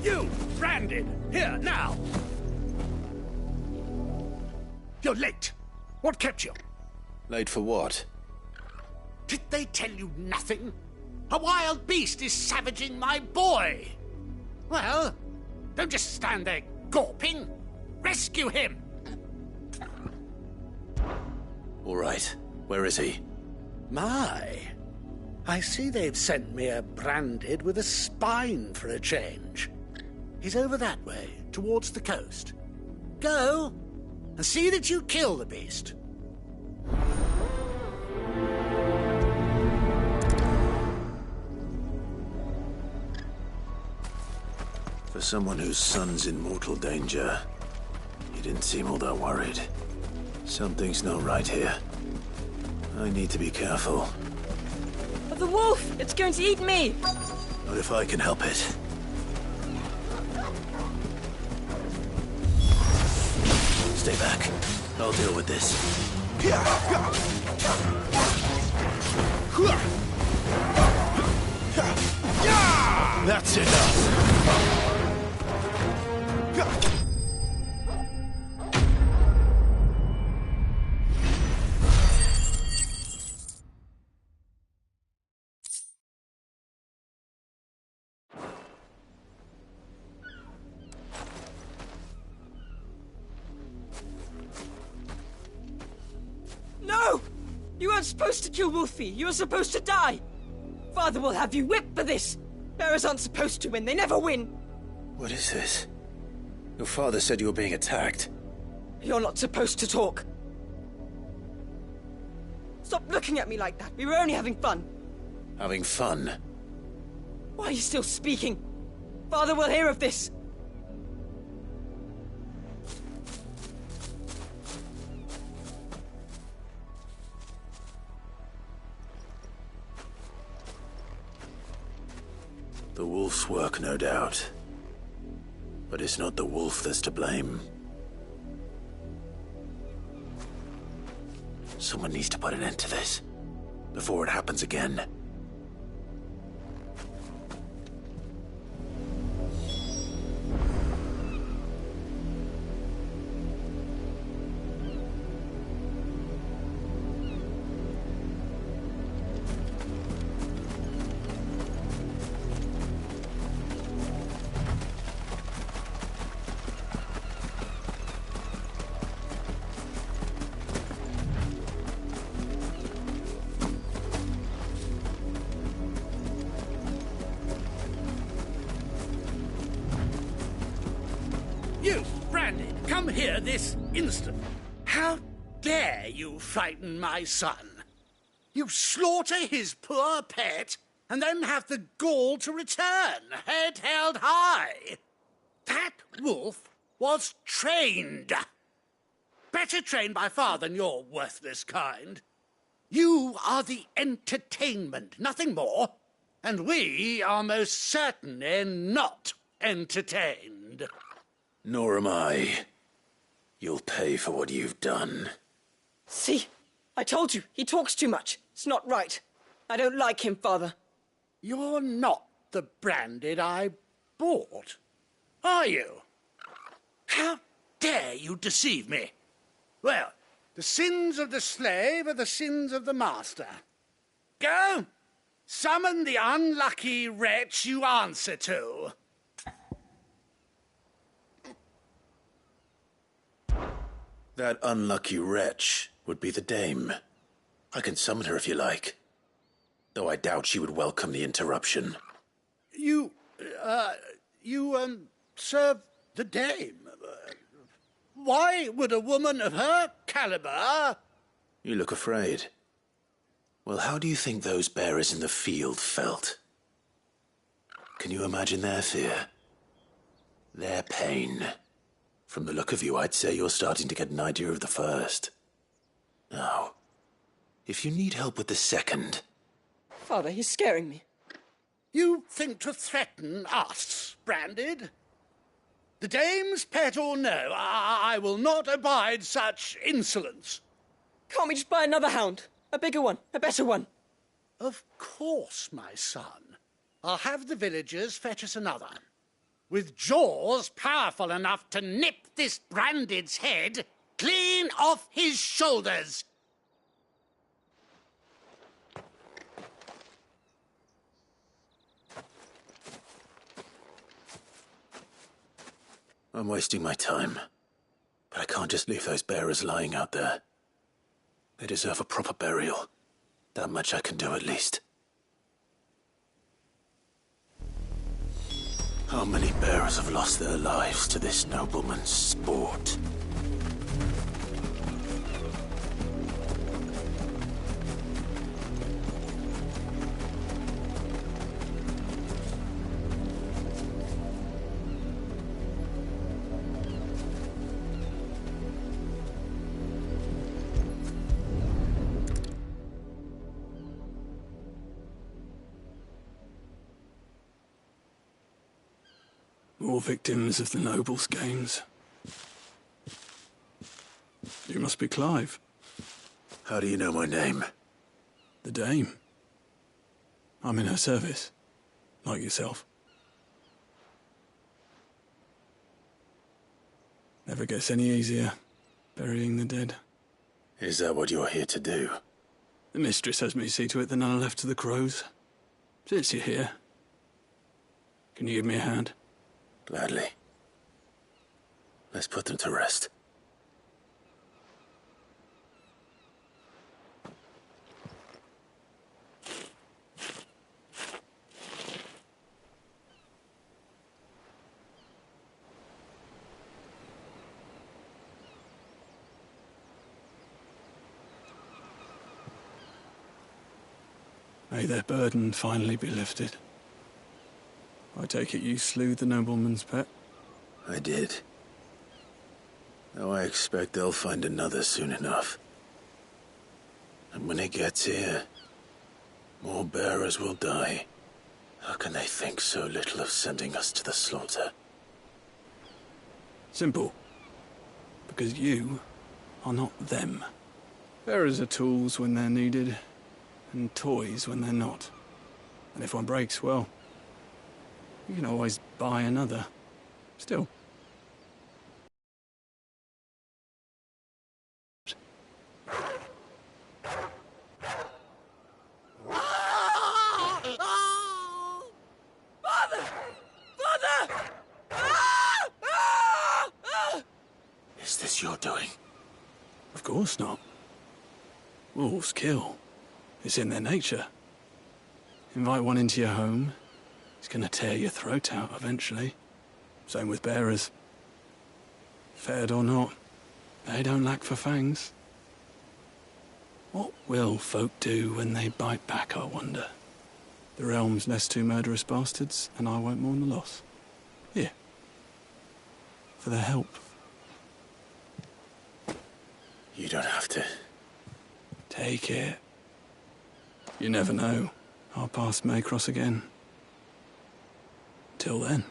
L: You, branded! Here, now! You're late. What kept you?
O: Late for what?
L: Did they tell you nothing? A wild beast is savaging my boy! Well, don't just stand there gawping. Rescue him!
O: All right. Where is he?
L: My, I see they've sent me a branded with a spine for a change. He's over that way, towards the coast. Go, and see that you kill the beast.
O: For someone whose son's in mortal danger, he didn't seem all that worried. Something's not right here. I need to be careful.
W: The wolf! It's going to eat me!
O: Not if I can help it. Stay back. I'll deal with this. That's enough.
W: No! You weren't supposed to kill Wolfie. You were supposed to die. Father will have you whipped for this. Bearers aren't supposed to win. They never win.
O: What is this? Your father said you were being attacked.
W: You're not supposed to talk. Stop looking at me like that. We were only having fun.
O: Having fun?
W: Why are you still speaking? Father will hear of this.
O: The wolf's work, no doubt. But it's not the wolf that's to blame. Someone needs to put an end to this, before it happens again.
L: You, Brandy, come here this instant. How dare you frighten my son? You slaughter his poor pet and then have the gall to return, head held high. That wolf was trained. Better trained by far than your worthless kind. You are the entertainment, nothing more. And we are most certainly not entertained.
O: Nor am I. You'll pay for what you've done.
D: See? I told you, he talks too much. It's not right. I don't like him, Father.
L: You're not the Branded I bought, are you? How dare you deceive me? Well, the sins of the slave are the sins of the master. Go, summon the unlucky wretch you answer to.
O: That unlucky wretch would be the dame. I can summon her if you like. Though I doubt she would welcome the interruption.
L: You serve the dame. Why would a woman of her caliber...
O: You look afraid. Well, how do you think those bearers in the field felt? Can you imagine their fear? Their pain? From the look of you, I'd say you're starting to get an idea of the first. Now, if you need help with the second...
D: Father, he's scaring me.
L: You think to threaten us, Branded? The dame's pet or no, I will not abide such insolence.
D: Can't we just buy another hound? A bigger one, a better one.
L: Of course, my son. I'll have the villagers fetch us another. With jaws powerful enough to nip this Branded's head clean off his shoulders.
O: I'm wasting my time. But I can't just leave those bearers lying out there. They deserve a proper burial. That much I can do at least. How many bearers have lost their lives to this nobleman's sport?
M: More victims of the nobles' games. You must be Clive.
O: How do you know my name?
M: The Dame. I'm in her service, like yourself. Never gets any easier, burying the dead.
O: Is that what you're here to do?
M: The mistress has me see to it that none are left to the crows. Since you're here, can you give me a hand?
O: Gladly. Let's put them to rest.
M: May their burden finally be lifted. I take it you slew the nobleman's pet?
O: I did. Now I expect they'll find another soon enough. And when it gets here, more bearers will die. How can they think so little of sending us to the slaughter?
M: Simple. Because you are not them. Bearers are tools when they're needed, and toys when they're not. And if one breaks, well, you can always buy another. Still.
D: Father! Father!
O: Is this your doing?
M: Of course not. Wolves kill. It's in their nature. Invite one into your home, he's gonna tear your throat out eventually. Same with bearers. Fed or not, They don't lack for fangs. What will folk do when they bite back, I wonder? The realm's less two murderous bastards, and I won't mourn the loss. Here. For their help.
O: You don't have to.
M: Take it. You never know. Our paths may cross again. Till then.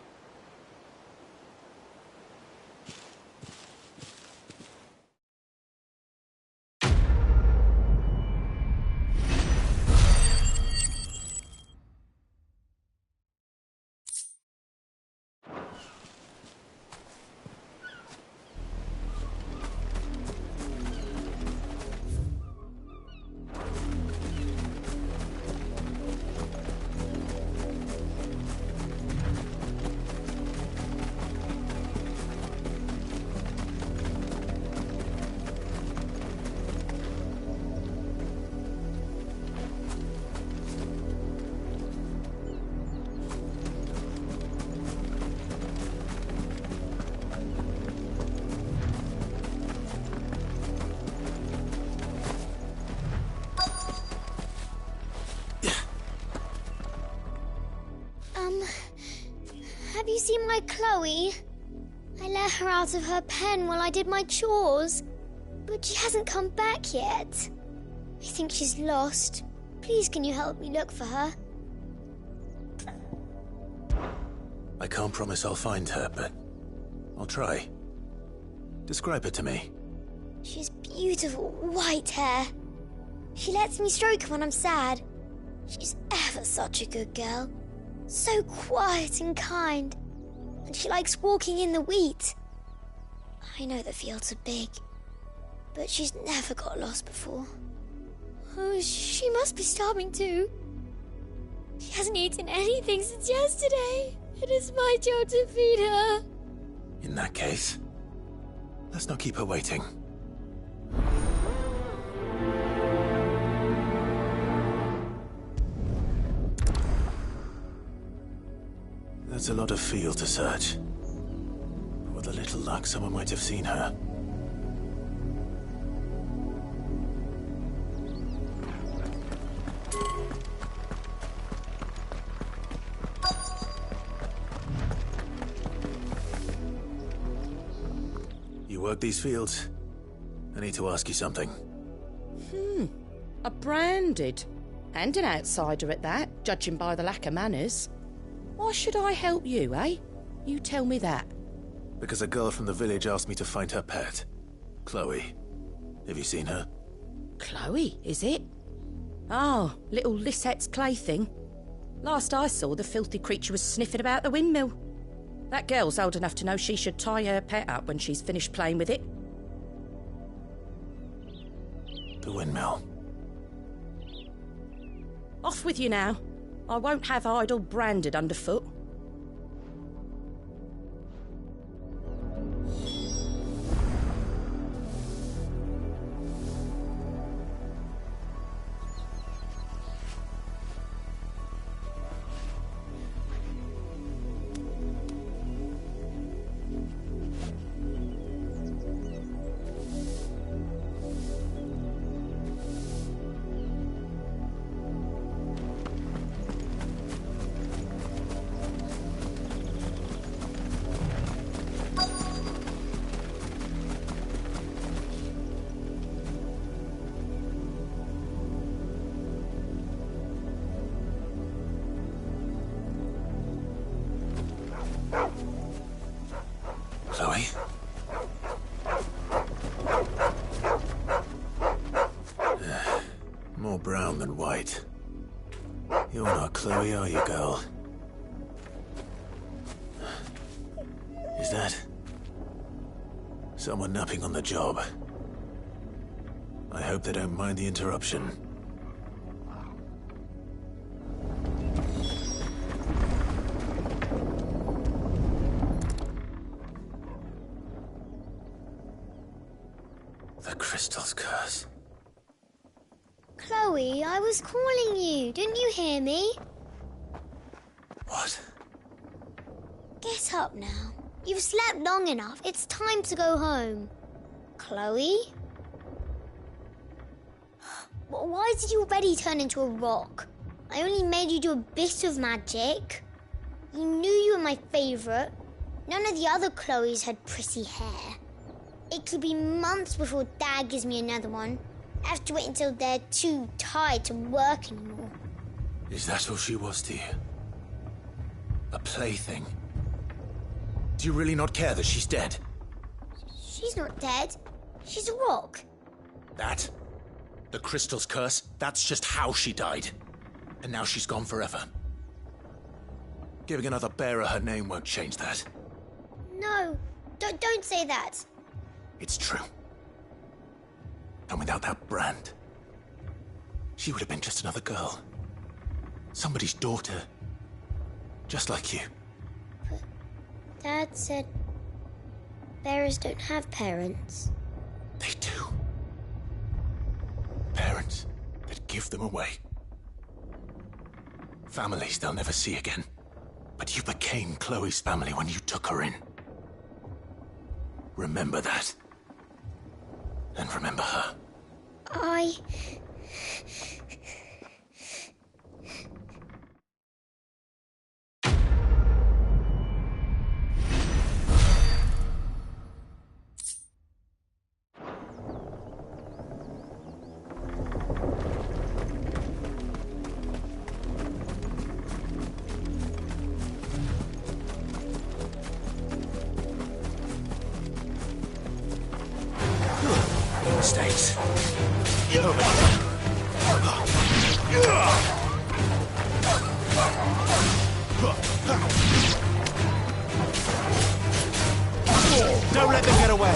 N: Have you seen my Chloe? I let her out of her pen while I did my chores, but she hasn't come back yet. I think she's lost. Please, can you help me look for her?
O: I can't promise I'll find her, but I'll try. Describe her to me.
N: She has beautiful white hair. She lets me stroke her when I'm sad. She's ever such a good girl. So quiet and kind. And she likes walking in the wheat. I know the fields are big, but she's never got lost before. Oh, she must be starving too. She hasn't eaten anything since yesterday. It is my job to feed her.
O: In that case, let's not keep her waiting. That's a lot of field to search. With a little luck, someone might have seen her. You work these fields? I need to ask you something.
T: A branded. And an outsider at that, judging by the lack of manners. Why should I help you, eh? You tell me that.
O: Because a girl from the village asked me to find her pet. Chloe. Have you seen her?
T: Chloe, is it? Oh, little Lisette's plaything. Last I saw, the filthy creature was sniffing about the windmill. That girl's old enough to know she should tie her pet up when she's finished playing with it.
O: The windmill.
T: Off with you now. I won't have idle branded underfoot.
O: Chloe? More brown than white. You're not Chloe, are you, girl? Is that someone napping on the job? I hope they don't mind the interruption. The crystal's curse.
N: Chloe, I was calling you. Didn't you hear me?
O: What?
N: Get up now. You've slept long enough. It's time to go home. Chloe? Why did you already turn into a rock? I only made you do a bit of magic. You knew you were my favourite. None of the other Chloes had pretty hair. It could be months before Dad gives me another one. I have to wait until they're too tired to work anymore.
O: Is that all she was to you? A plaything? Do you really not care that she's dead?
N: She's not dead. She's a rock.
O: That? The crystal's curse? That's just how she died. And now she's gone forever. Giving another bearer her name won't change that.
N: No, don't say that.
O: It's true. And without that brand, she would have been just another girl. Somebody's daughter. Just like you.
N: But Dad said bearers don't have parents.
O: They do. Parents that give them away. Families they'll never see again. But you became Chloe's family when you took her in. Remember that. And remember her. Mistakes. Don't let them get away.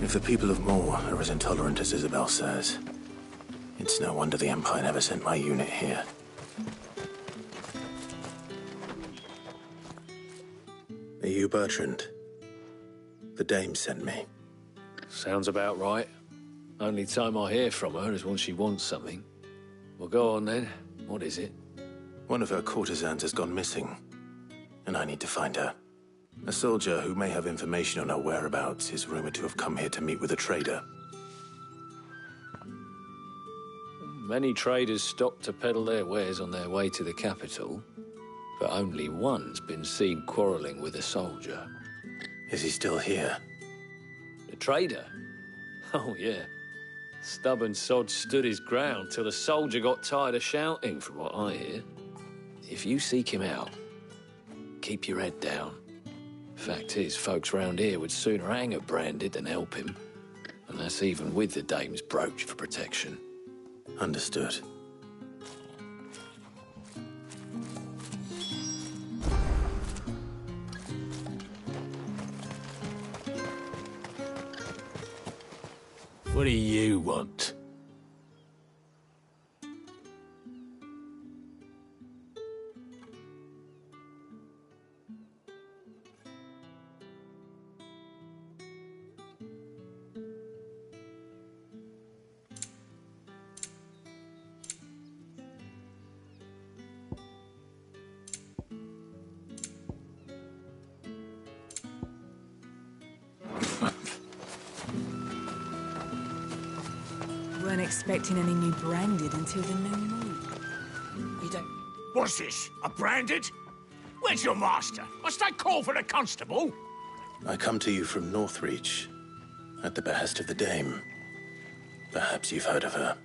O: If the people of Moor are as intolerant as Isabel says, it's no wonder the Empire never sent my unit here. Are you Bertrand? The Dame sent me.
I: Sounds about right. Only time I hear from her is when she wants something. Well, go on then. What is it?
O: One of her courtesans has gone missing, and I need to find her. A soldier who may have information on her whereabouts is rumored to have come here to meet with a trader.
I: Many traders stop to peddle their wares on their way to the capital, but only one's been seen quarrelling with a soldier.
O: Is he still here?
I: The trader? Oh, yeah. Stubborn sod stood his ground till the soldier got tired of shouting, from what I hear. If you seek him out, keep your head down. Fact is, folks round here would sooner hang a branded than help him. And that's even with the Dame's brooch for protection.
O: Understood.
I: What do you want?
E: Weren't expecting any new branded until the new moon. You don't...
R: What's this? A branded? Where's your master? Must I call for the constable?
O: I come to you from Northreach, at the behest of the Dame. Perhaps you've heard of her.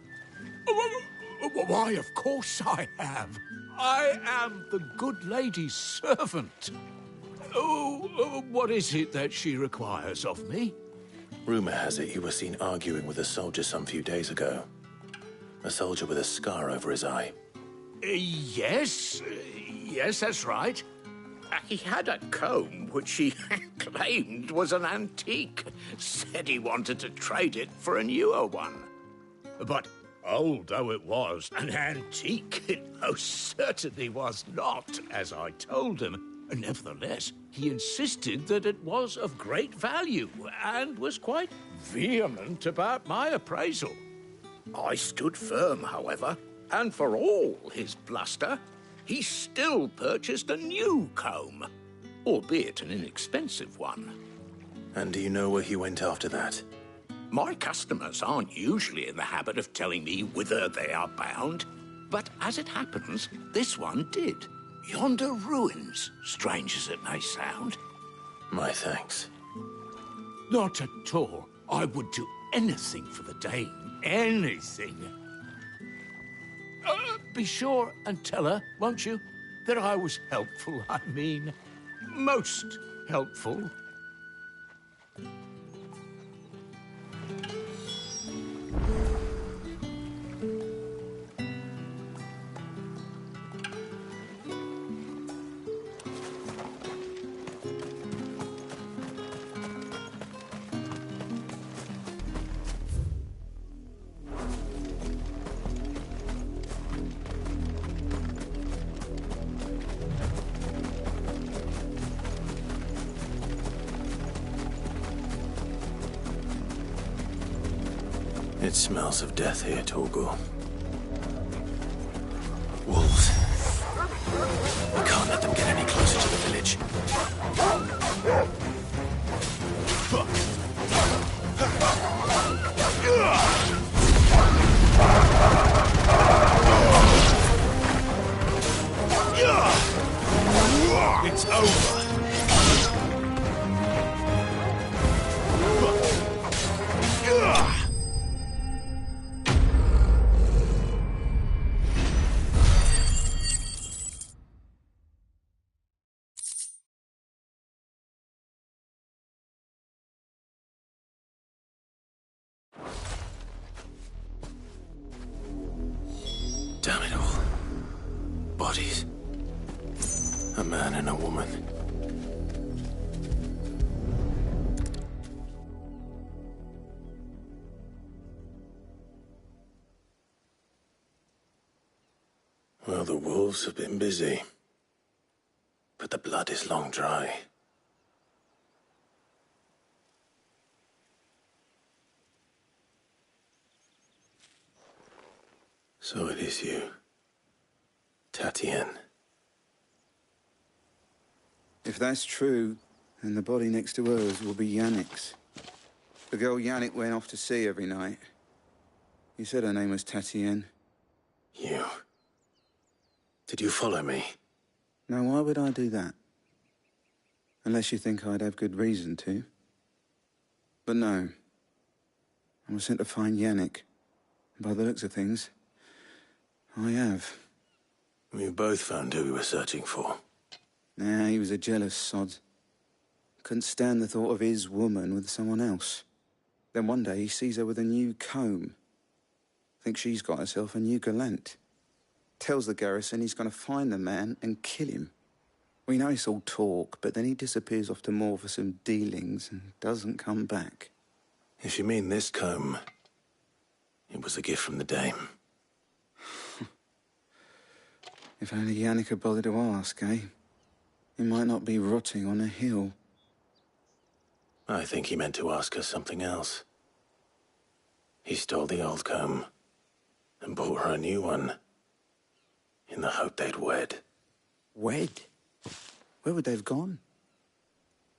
R: Why, of course I have. I am the good lady's servant. Oh, what is it that she requires of me?
O: Rumor has it you were seen arguing with a soldier some few days ago. A soldier with a scar over his eye.
R: Yes, that's right. He had a comb which he claimed was an antique. Said he wanted to trade it for a newer one. But old though it was, an antique it most certainly was not, as I told him. Nevertheless, he insisted that it was of great value and was quite vehement about my appraisal. I stood firm, however, and for all his bluster, he still purchased a new comb, albeit an inexpensive one.
O: And do you know where he went after that?
R: My customers aren't usually in the habit of telling me whither they are bound, but as it happens, this one did. Yonder ruins, strange as it may sound.
O: My thanks.
R: Not at all. I would do anything for the Dame. Anything. Be sure and tell her, won't you, that I was helpful, I mean. Most helpful.
O: It smells of death here, Torgal. Wolves. We can't let them get any closer to the village.
R: It's over.
O: Damn it all. Bodies. A man and a woman. Well, the wolves have been busy. But the blood is long dry. So it is you, Tatienne.
H: If that's true, then the body next to hers will be Yannick's. The girl Yannick went off to see every night. You said her name was Tatienne.
O: You? Did you follow me?
H: Now, why would I do that? Unless you think I'd have good reason to. But no. I was sent to find Yannick. By the looks of things, I have.
O: We both found who we were searching for.
H: Nah, he was a jealous sod. Couldn't stand the thought of his woman with someone else. Then one day he sees her with a new comb. Thinks she's got herself a new gallant. Tells the garrison he's going to find the man and kill him. We know it's all talk, but then he disappears off to Moor for some dealings and doesn't come back.
O: If you mean this comb, it was a gift from the Dame.
H: If only Yannick had bothered to ask, eh? He might not be rotting on a hill.
O: I think he meant to ask her something else. He stole the old comb and bought her a new one in the hope they'd wed.
H: Wed? Where would they have gone?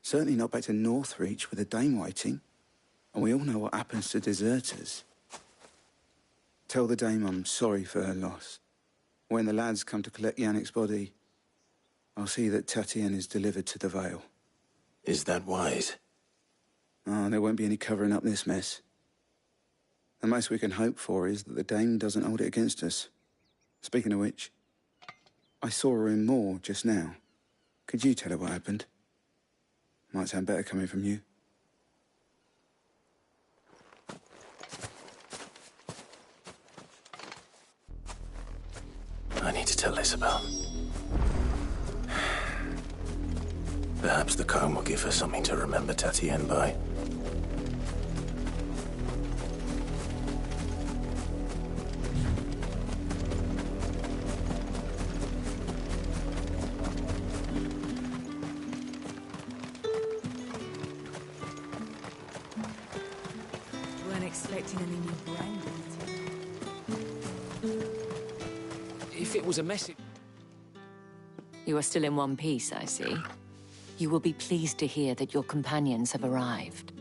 H: Certainly not back to Northreach with the Dame waiting. And we all know what happens to deserters. Tell the Dame I'm sorry for her loss. When the lads come to collect Yannick's body, I'll see that Tatienne is delivered to the Vale.
O: Is that wise?
H: Oh, there won't be any covering up this mess. The most we can hope for is that the Dame doesn't hold it against us. Speaking of which, I saw her in Moor just now. Could you tell her what happened? Might sound better coming from you.
O: I need to tell Isabel. Perhaps the comb will give her something to remember Tatienne by.
E: Weren't expecting any new branding.
I: If it was a message...
S: You are still in one piece, I see. You will be pleased to hear that your companions have arrived.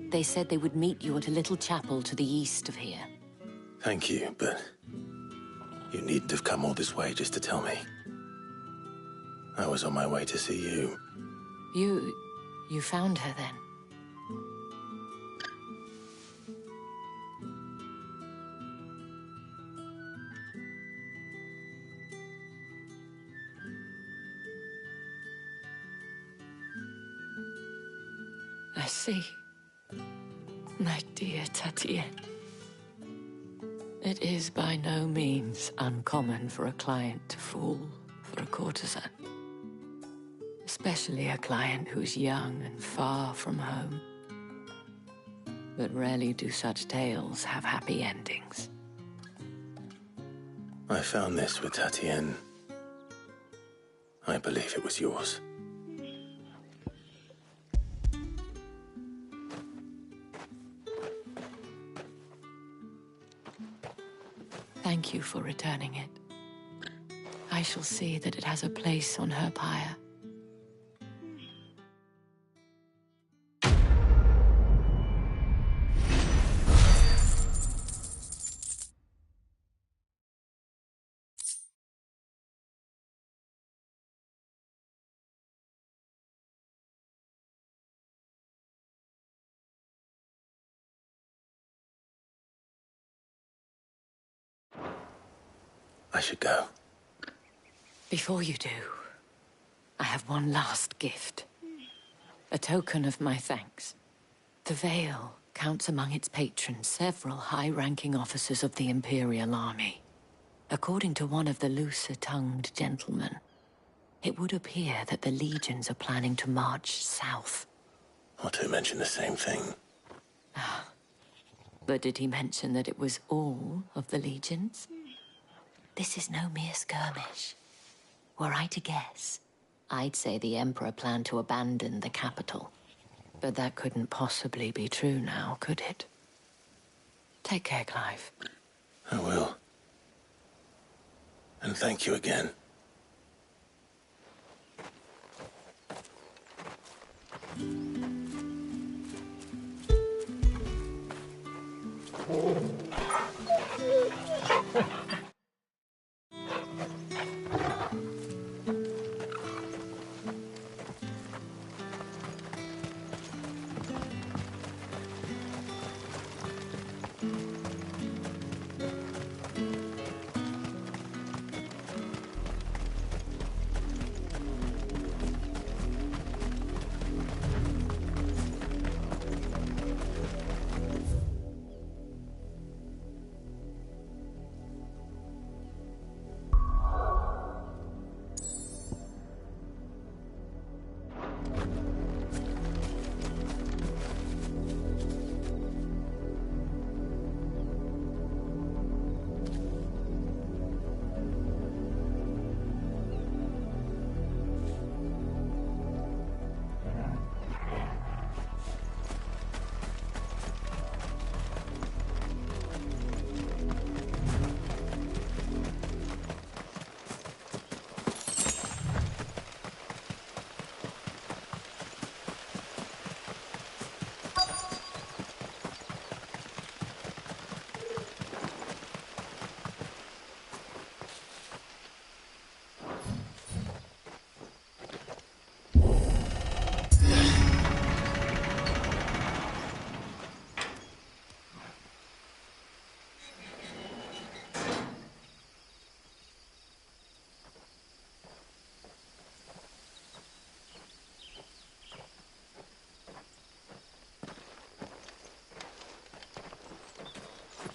S: They said they would meet you at a little chapel to the east of here.
O: Thank you, but you needn't have come all this way just to tell me. I was on my way to see you.
S: You found her then? I see. My dear Tatienne. It is by no means uncommon for a client to fall for a courtesan. Especially a client who's young and far from home. But rarely do such tales have happy endings.
O: I found this with Tatienne. I believe it was yours.
S: Thank you for returning it. I shall see that it has a place on her pyre.
O: I should go.
S: Before you do, I have one last gift. A token of my thanks. The Vale counts among its patrons several high-ranking officers of the Imperial Army. According to one of the looser-tongued gentlemen, it would appear that the legions are planning to march south.
O: Otto mentioned the same thing.
S: But did he mention that it was all of the legions? This is no mere skirmish. Were I to guess, I'd say the Emperor planned to abandon the capital. But that couldn't possibly be true now, could it? Take care, Clive.
O: I will. And thank you again.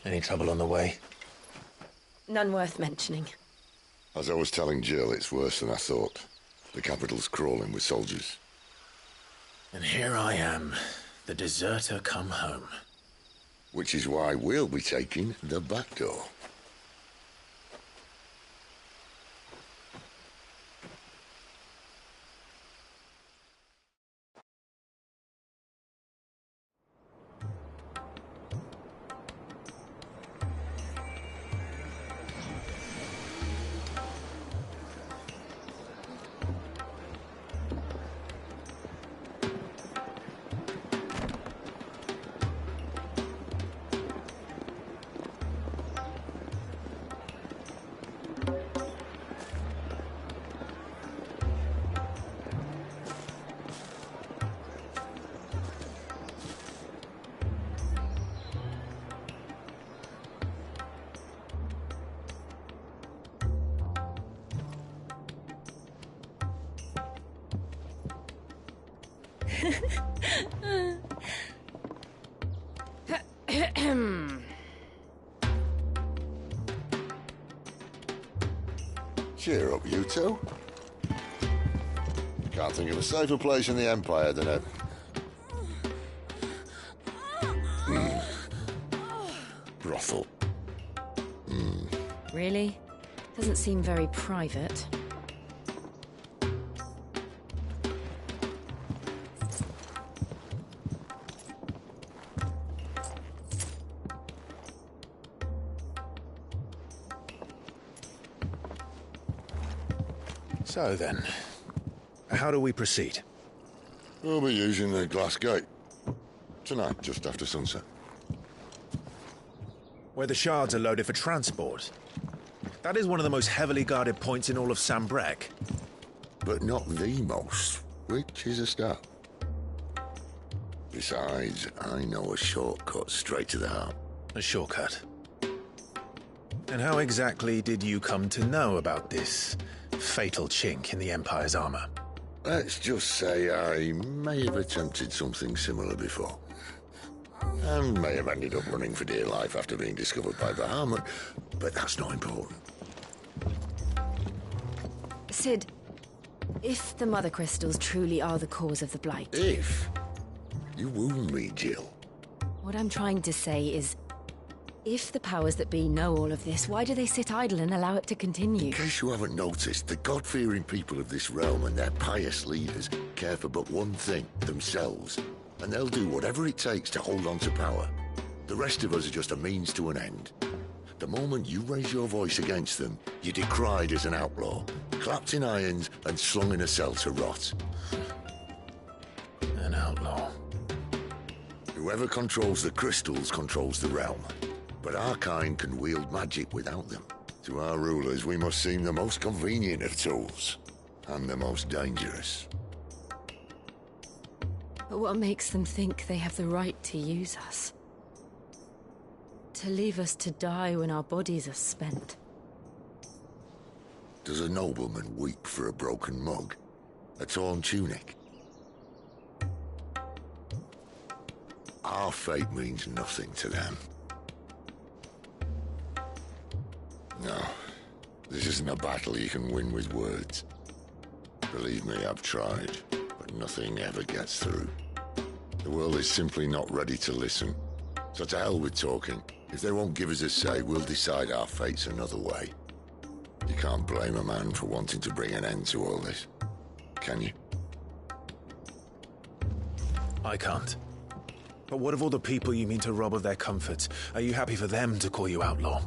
O: Any trouble on the way?
T: None worth mentioning.
G: As I was telling Jill, it's worse than I thought. The capital's crawling with soldiers.
O: And here I am, the deserter come home.
G: Which is why we'll be taking the back door. Cheer up, you two. Can't think of a safer place in the Empire than a... brothel.
T: Really? Doesn't seem very private.
O: So then, how do we proceed?
G: We'll be using the glass gate. Tonight, just after sunset.
O: Where the shards are loaded for transport. That is one of the most heavily guarded points in all of Sambrec.
G: But not the most, which is a start. Besides, I know a shortcut straight to the heart.
O: A shortcut? And how exactly did you come to know about this fatal chink in the Empire's armor?
G: Let's just say I may have attempted something similar before. And may have ended up running for dear life after being discovered by Bahamut, but that's not important.
T: Sid, if the Mother Crystals truly are the cause of the Blight...
G: If? You wound me, Jill.
T: What I'm trying to say is, if the powers that be know all of this, why do they sit idle and allow it to continue?
G: In case you haven't noticed, the God-fearing people of this realm and their pious leaders care for but one thing, themselves. And they'll do whatever it takes to hold on to power. The rest of us are just a means to an end. The moment you raise your voice against them, you're decried as an outlaw, clapped in irons and slung in a cell to rot.
O: An outlaw.
G: Whoever controls the crystals controls the realm. But our kind can wield magic without them. To our rulers, we must seem the most convenient of tools. And the most dangerous.
T: But what makes them think they have the right to use us? To leave us to die when our bodies are spent?
G: Does a nobleman weep for a broken mug? A torn tunic? Our fate means nothing to them. No, this isn't a battle you can win with words. Believe me, I've tried, but nothing ever gets through. The world is simply not ready to listen. So to hell with talking. If they won't give us a say, we'll decide our fates another way. You can't blame a man for wanting to bring an end to all this, can you?
O: I can't. But what of all the people you mean to rob of their comforts? Are you happy for them to call you outlaw?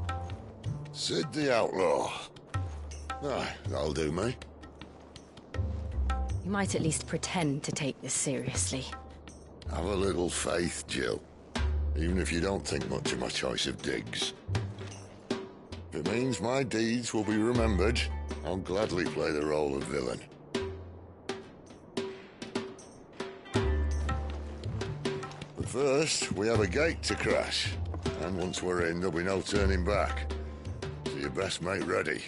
G: Sid the Outlaw. Aye, that'll do me.
T: You might at least pretend to take this seriously.
G: Have a little faith, Jill. Even if you don't think much of my choice of digs. If it means my deeds will be remembered, I'll gladly play the role of villain. But first, we have a gate to crash. And once we're in, there'll be no turning back. So you best make ready.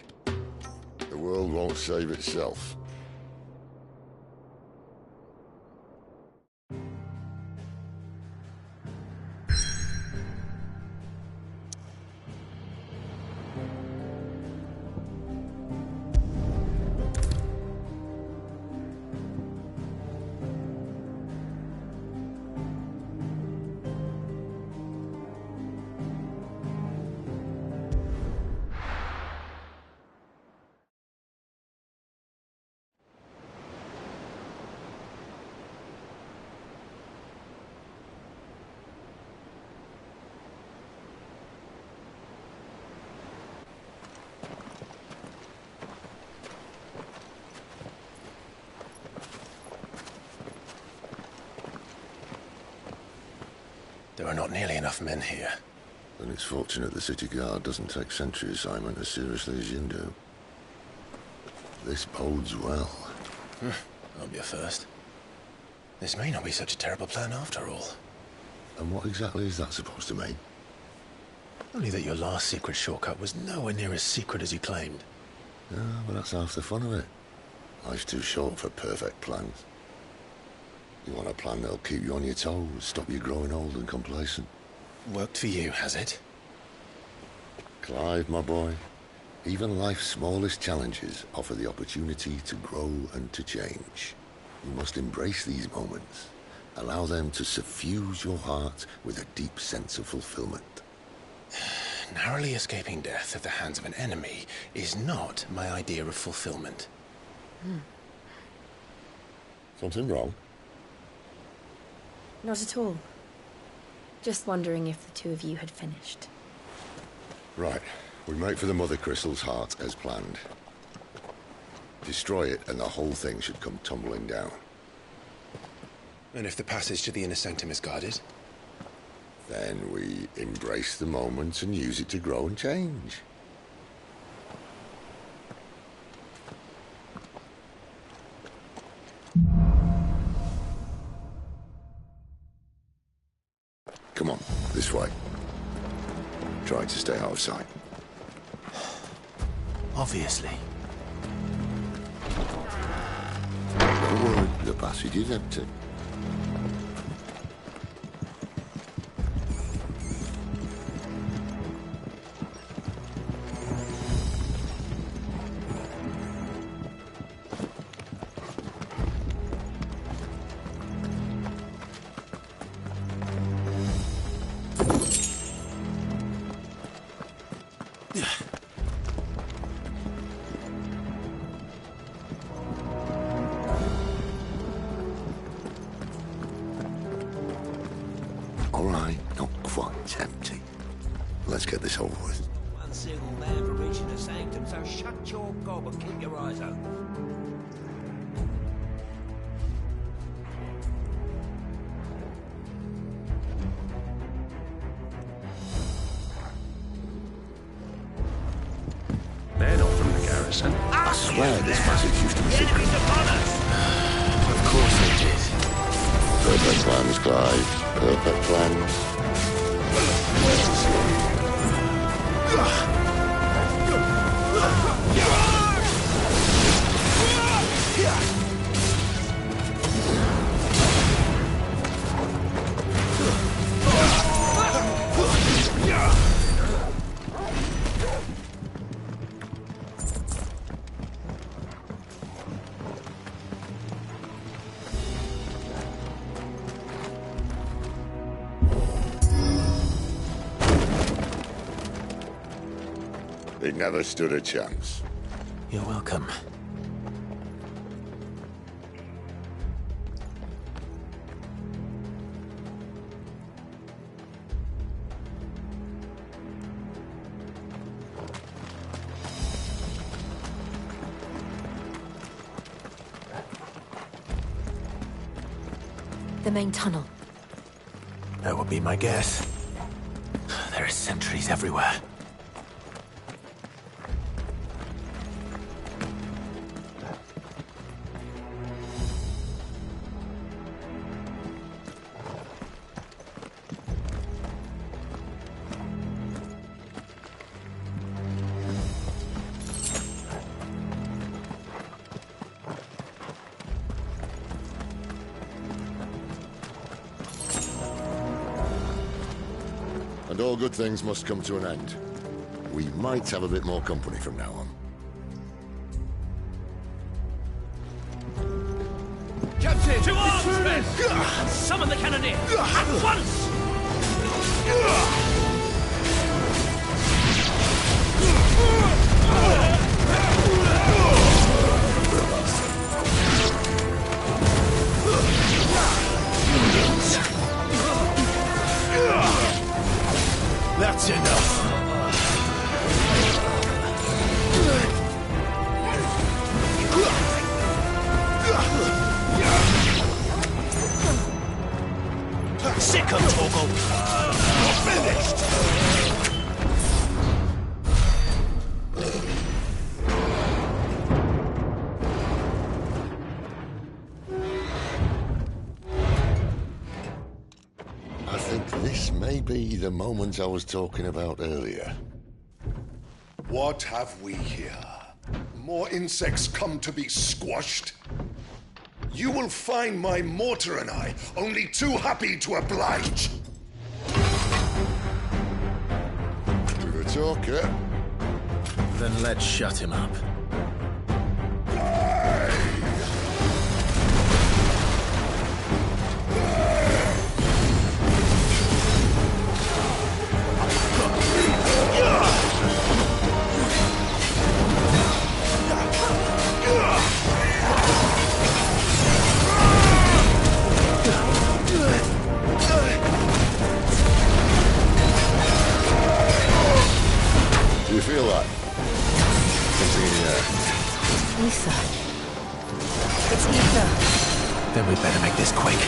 G: The world won't save itself.
O: There are not nearly enough men here.
G: Then it's fortunate the City Guard doesn't take sentry assignment as seriously as you do. This bodes well.
O: I'll be a first. This may not be such a terrible plan after all.
G: And what exactly is that supposed to mean?
O: Only that your last secret shortcut was nowhere near as secret as you claimed.
G: Yeah, but that's half the fun of it. Life's too short for perfect plans. You want a plan that'll keep you on your toes, stop you growing old and complacent.
O: Worked for you, has it?
G: Clive, my boy, even life's smallest challenges offer the opportunity to grow and to change. You must embrace these moments. Allow them to suffuse your heart with a deep sense of fulfillment.
O: Narrowly escaping death at the hands of an enemy is not my idea of fulfillment.
G: Something wrong?
K: Not at all. Just wondering if the two of you had finished.
G: Right. We make for the Mother Crystal's heart as planned. Destroy it and the whole thing should come tumbling down.
O: And if the passage to the inner sanctum is guarded?
G: Then we embrace the moment and use it to grow and change. Come on, this way. Try to stay out of sight.
O: Obviously.
G: Don't worry, the passage is empty. All right, not quite empty. Let's get this over with.
U: One single man for reaching the sanctum, so shut your gob and keep your eyes open.
O: They're not from the garrison.
G: I swear this passage used to be secret.
O: Of course they did.
G: Perfect plans, Clive. Perfect plans. They never stood a chance.
O: You're welcome.
K: The main tunnel.
O: That would be my guess. There are sentries everywhere.
G: And all good things must come to an end. We might have a bit more company from now on.
U: Captain! To arms, men! Summon the cannoneer! At once!
O: That's enough.
U: Sick of Torgal!
G: moment I was talking about earlier.
B: What have we here? More insects come to be squashed? You will find my mortar and I only too happy to oblige.
G: To the talker.
O: Then let's shut him up.
G: Do you feel that? Something in the air.
S: Ether. It's ether.
O: Then we better make this quick.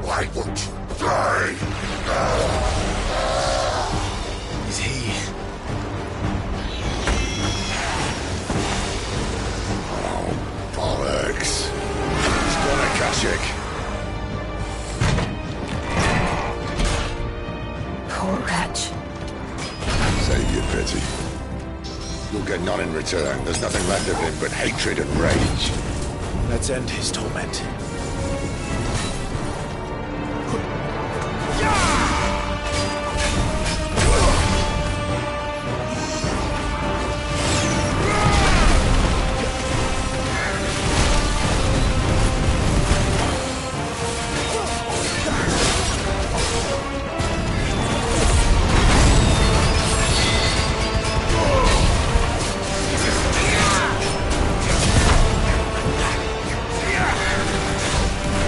B: Why won't you die?
O: Is he?
G: Oh, bollocks. He's got a Kashyyyk.
S: Poor wretch.
G: Save your pity. You'll get none in return. There's nothing left of him but hatred and rage.
O: Let's end his torment.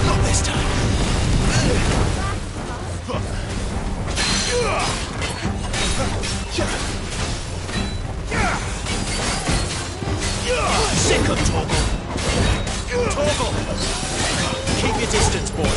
O: Not this time. Sick of Torgal. Torgal! Keep your distance, boy.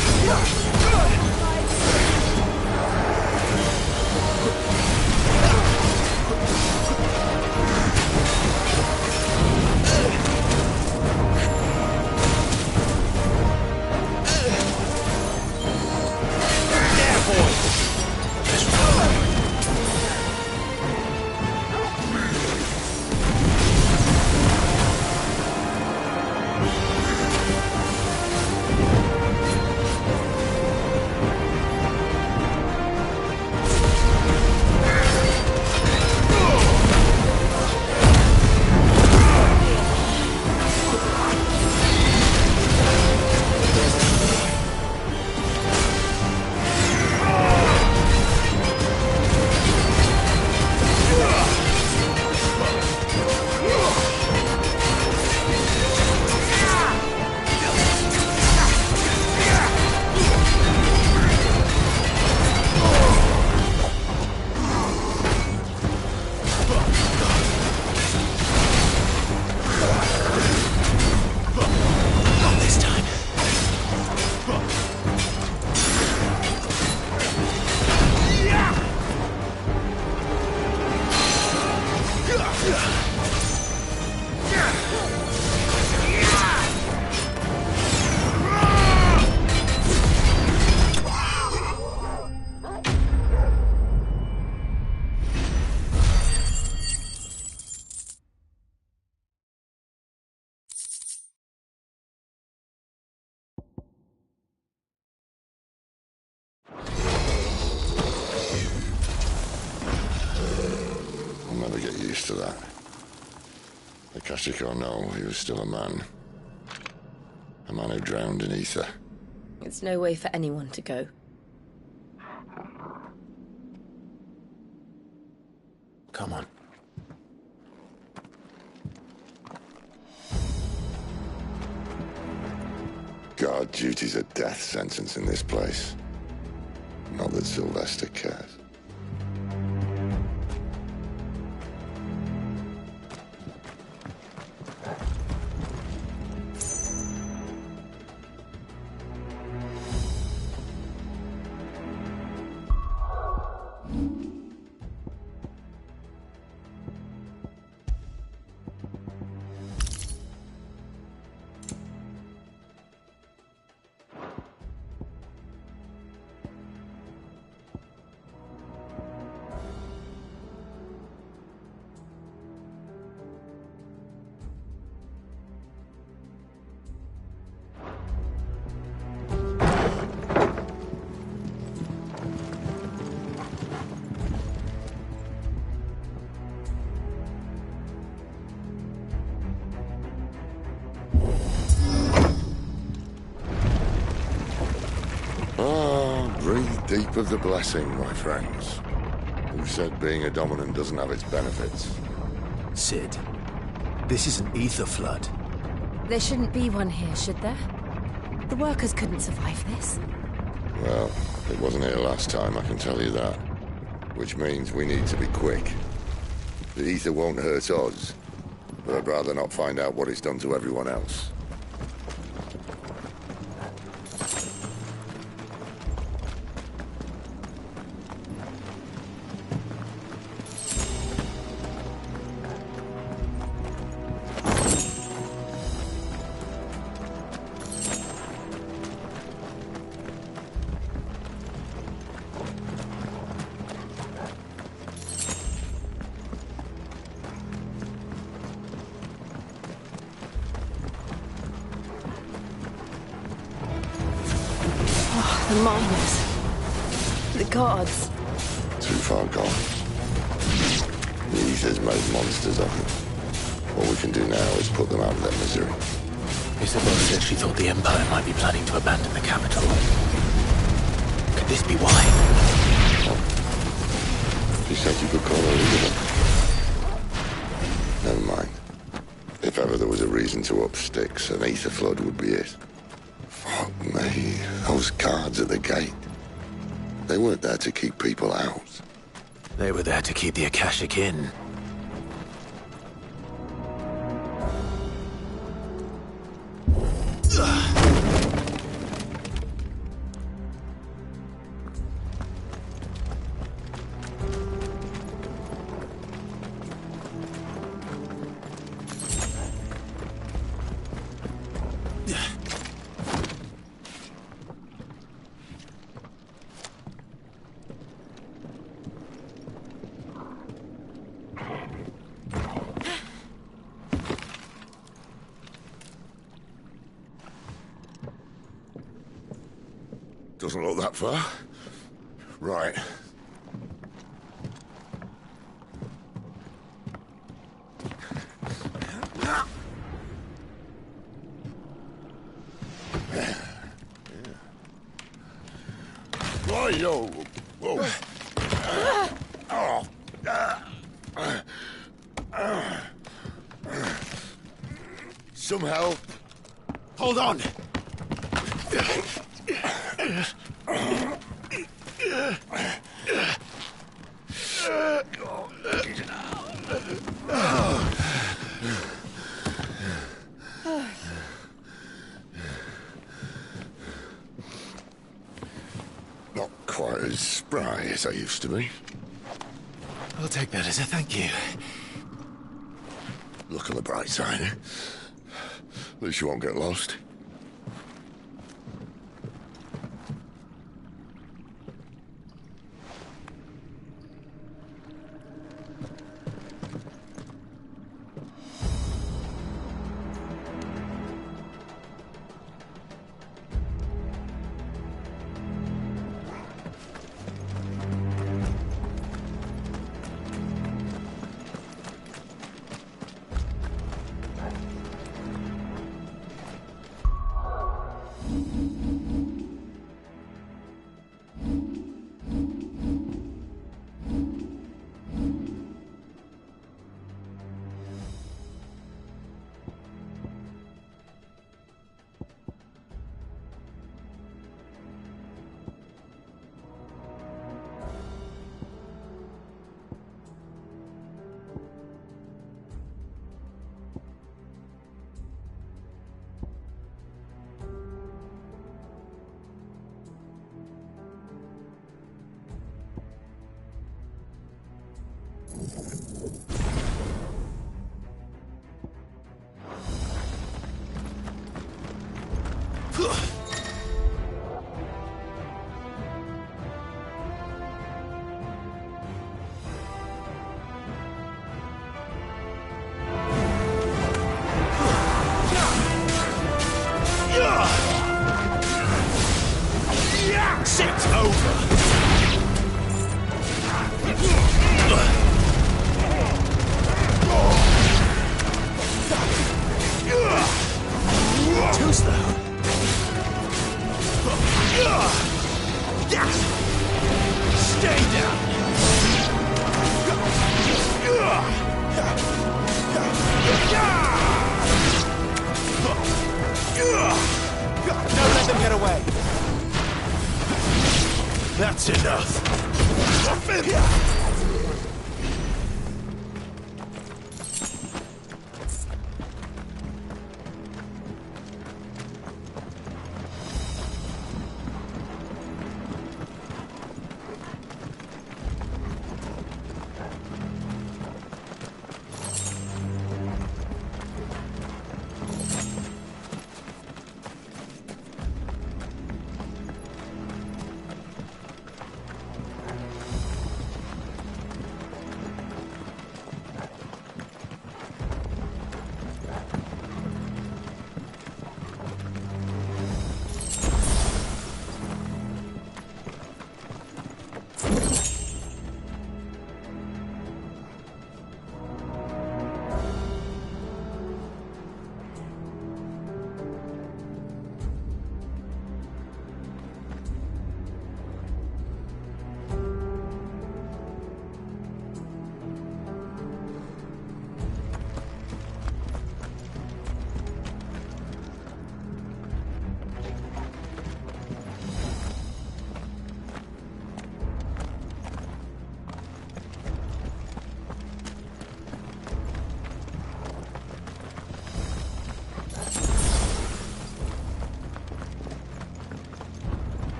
G: I'll never get used to that. The Kashyyyk or no, he was still a man. A man who drowned in ether.
T: It's no way for anyone to go.
O: Come on.
G: Guard duty's a death sentence in this place. Not that Sylvester cares. Breathe deep of the blessing, my friends. Who said being a dominant doesn't have its benefits?
C: Cid, this is an ether flood.
Q: There shouldn't be one here, should there? The workers couldn't survive this.
G: Well, it wasn't here last time, I can tell you that. Which means we need to be quick. The ether won't hurt us, but I'd rather not find out what it's done to everyone else.
Q: The miners. The guards.
G: Too far gone. The ether's made monsters of them. What we can do now is put them out of their misery.
C: Isabel said she thought the Empire might be planning to abandon the capital. Could this be why?
G: She said you could call her Elizabeth. Never mind. If ever there was a reason to up sticks, an ether flood would be it. Fuck me. Those guards at the gate. They weren't there to keep people out.
C: They were there to keep the Akashic in.
G: Doesn't look that far. Right. Yo. Whoa. Some help.
C: Hold on.
G: Not quite as spry as I used to be.
C: I'll take that as a thank you.
G: Look on the bright side, eh? At least you won't get lost.
U: It's over. Too slow. Stay down. Don't let them get away. That's enough.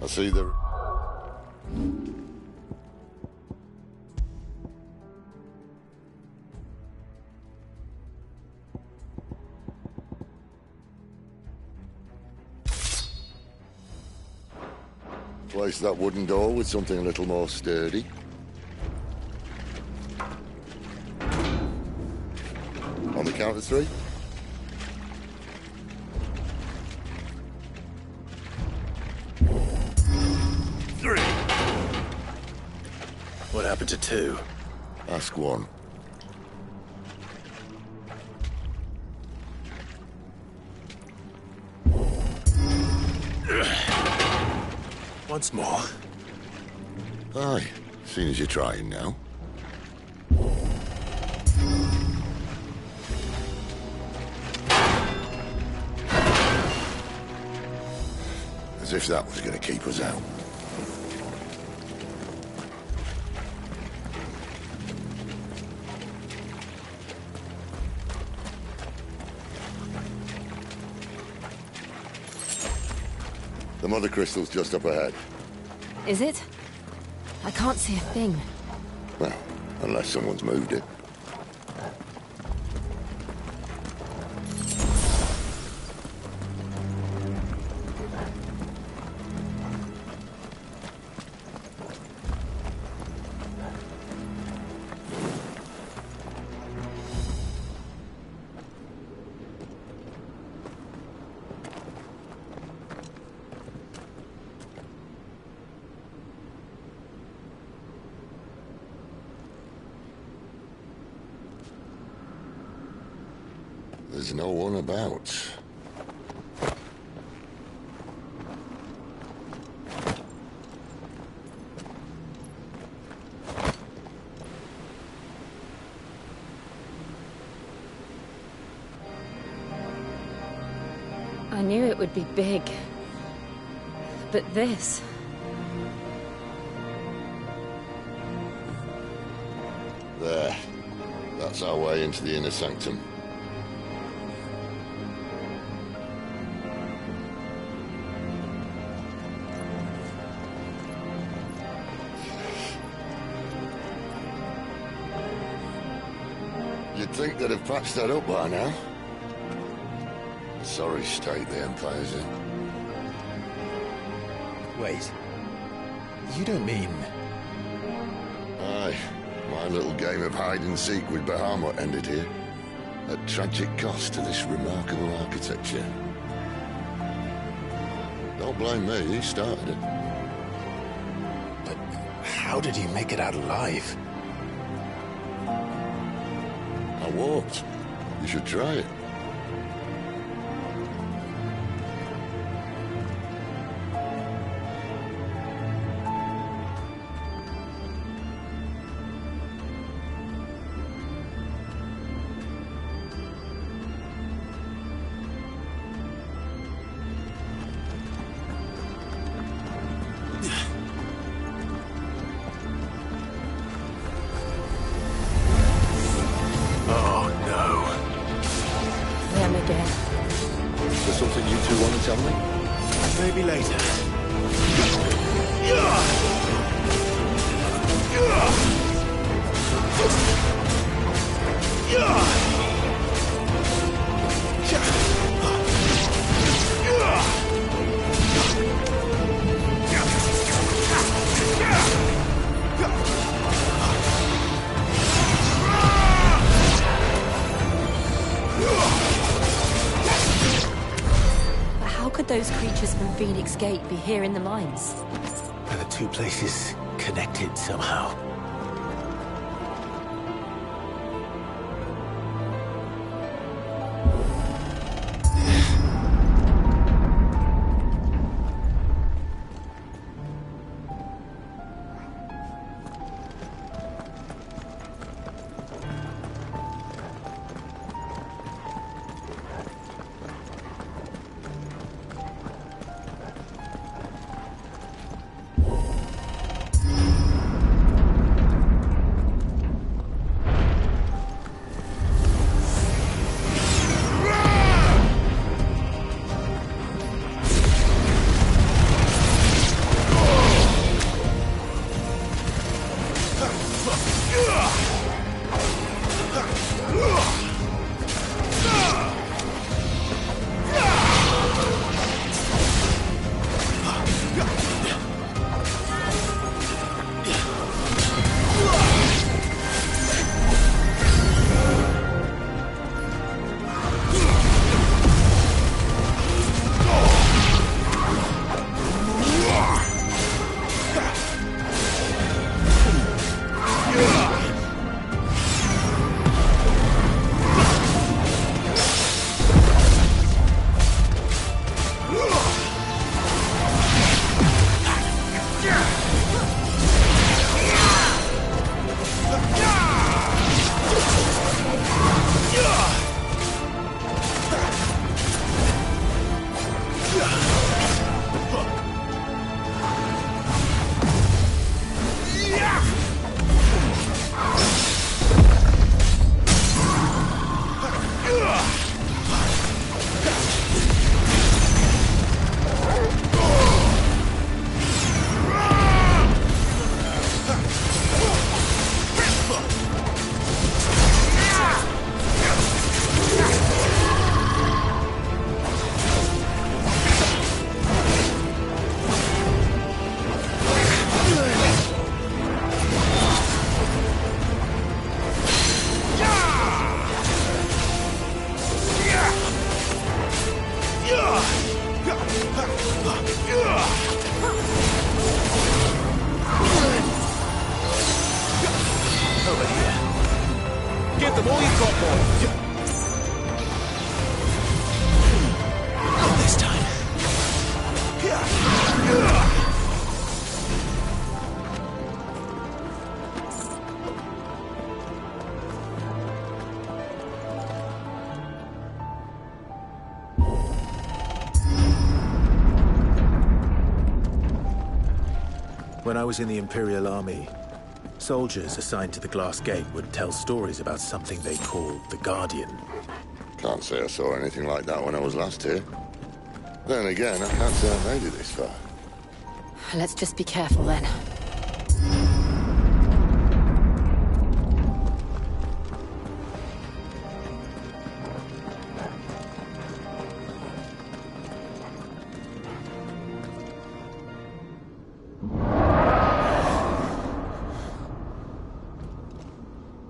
G: see the... Replace that wooden door with something a little more sturdy. On the count of 3.
O: What happened to 2?
G: Ask 1.
O: Once more.
G: Aye, seeing as you're trying now. As if that was going to keep us out. The mother crystal's just up ahead.
Q: Is it? I can't see a thing.
G: Well, unless someone's moved it. There's no one about.
Q: I knew it would be big. But this...
G: There. That's our way into the inner sanctum. You'd think they'd have patched that up by now. Sorry state the Empire's in.
O: Wait. You don't mean...
G: Aye. My little game of hide-and-seek with Bahamut ended here. At tragic cost to this remarkable architecture. Don't blame me, he started it.
O: But how did he make it out alive?
G: I walked. You should try it. Is there something you two want to tell me?
O: Maybe later.
Q: How could those creatures from Phoenix Gate be here in the mines?
O: Are the two places connected somehow? When I was in the Imperial Army, soldiers assigned to the Glass Gate would tell stories about something they called the Guardian.
G: Can't say I saw anything like that when I was last here. Then again, I can't say I made it this far.
Q: Let's just be careful then.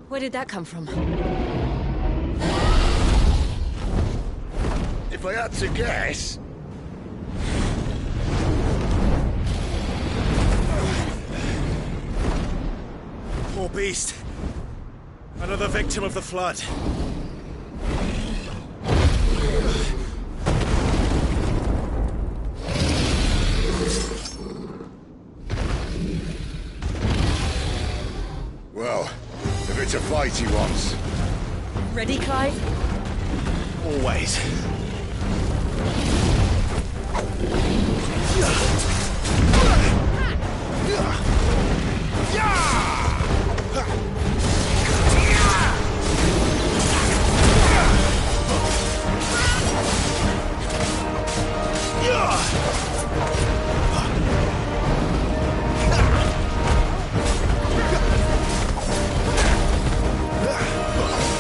Q: Where did that come from?
B: If I had to guess...
A: Poor beast. Another victim of the Flood.
B: Well, if it's a fight he wants...
Q: Ready, Clive?
A: Always.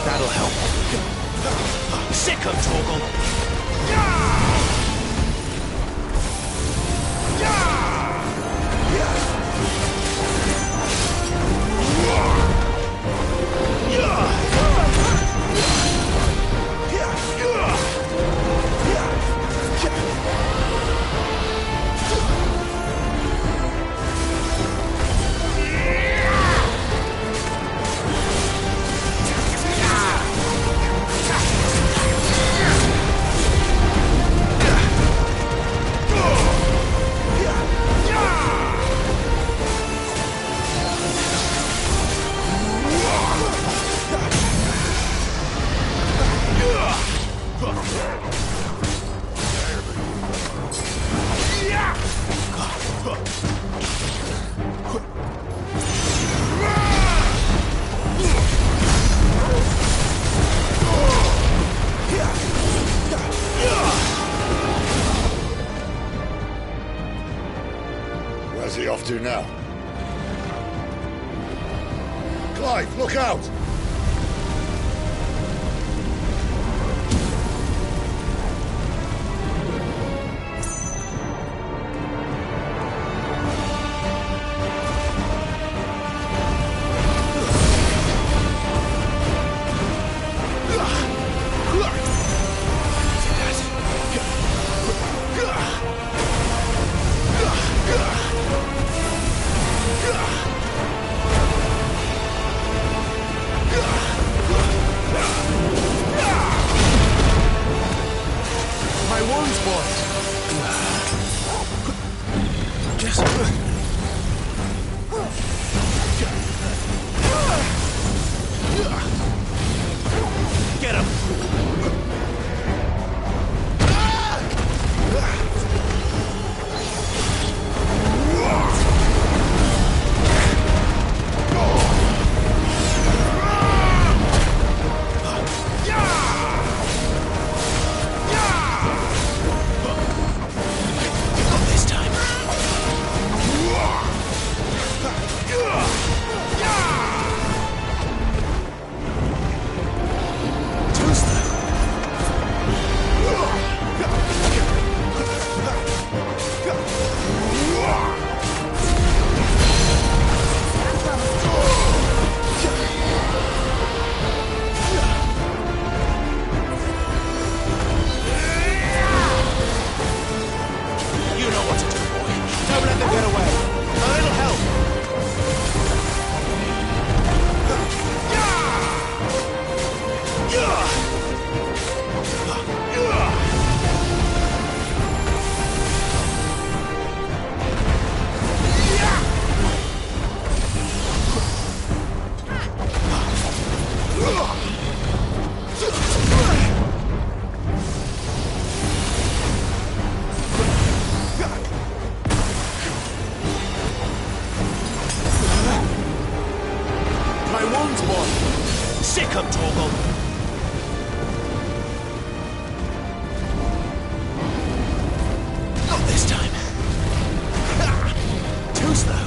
U: That'll help. Sick of Torgal.
B: Where's he off to now? Clive, look out!
A: My wounds, boys. Just... Get him.
C: time.
U: Too slow.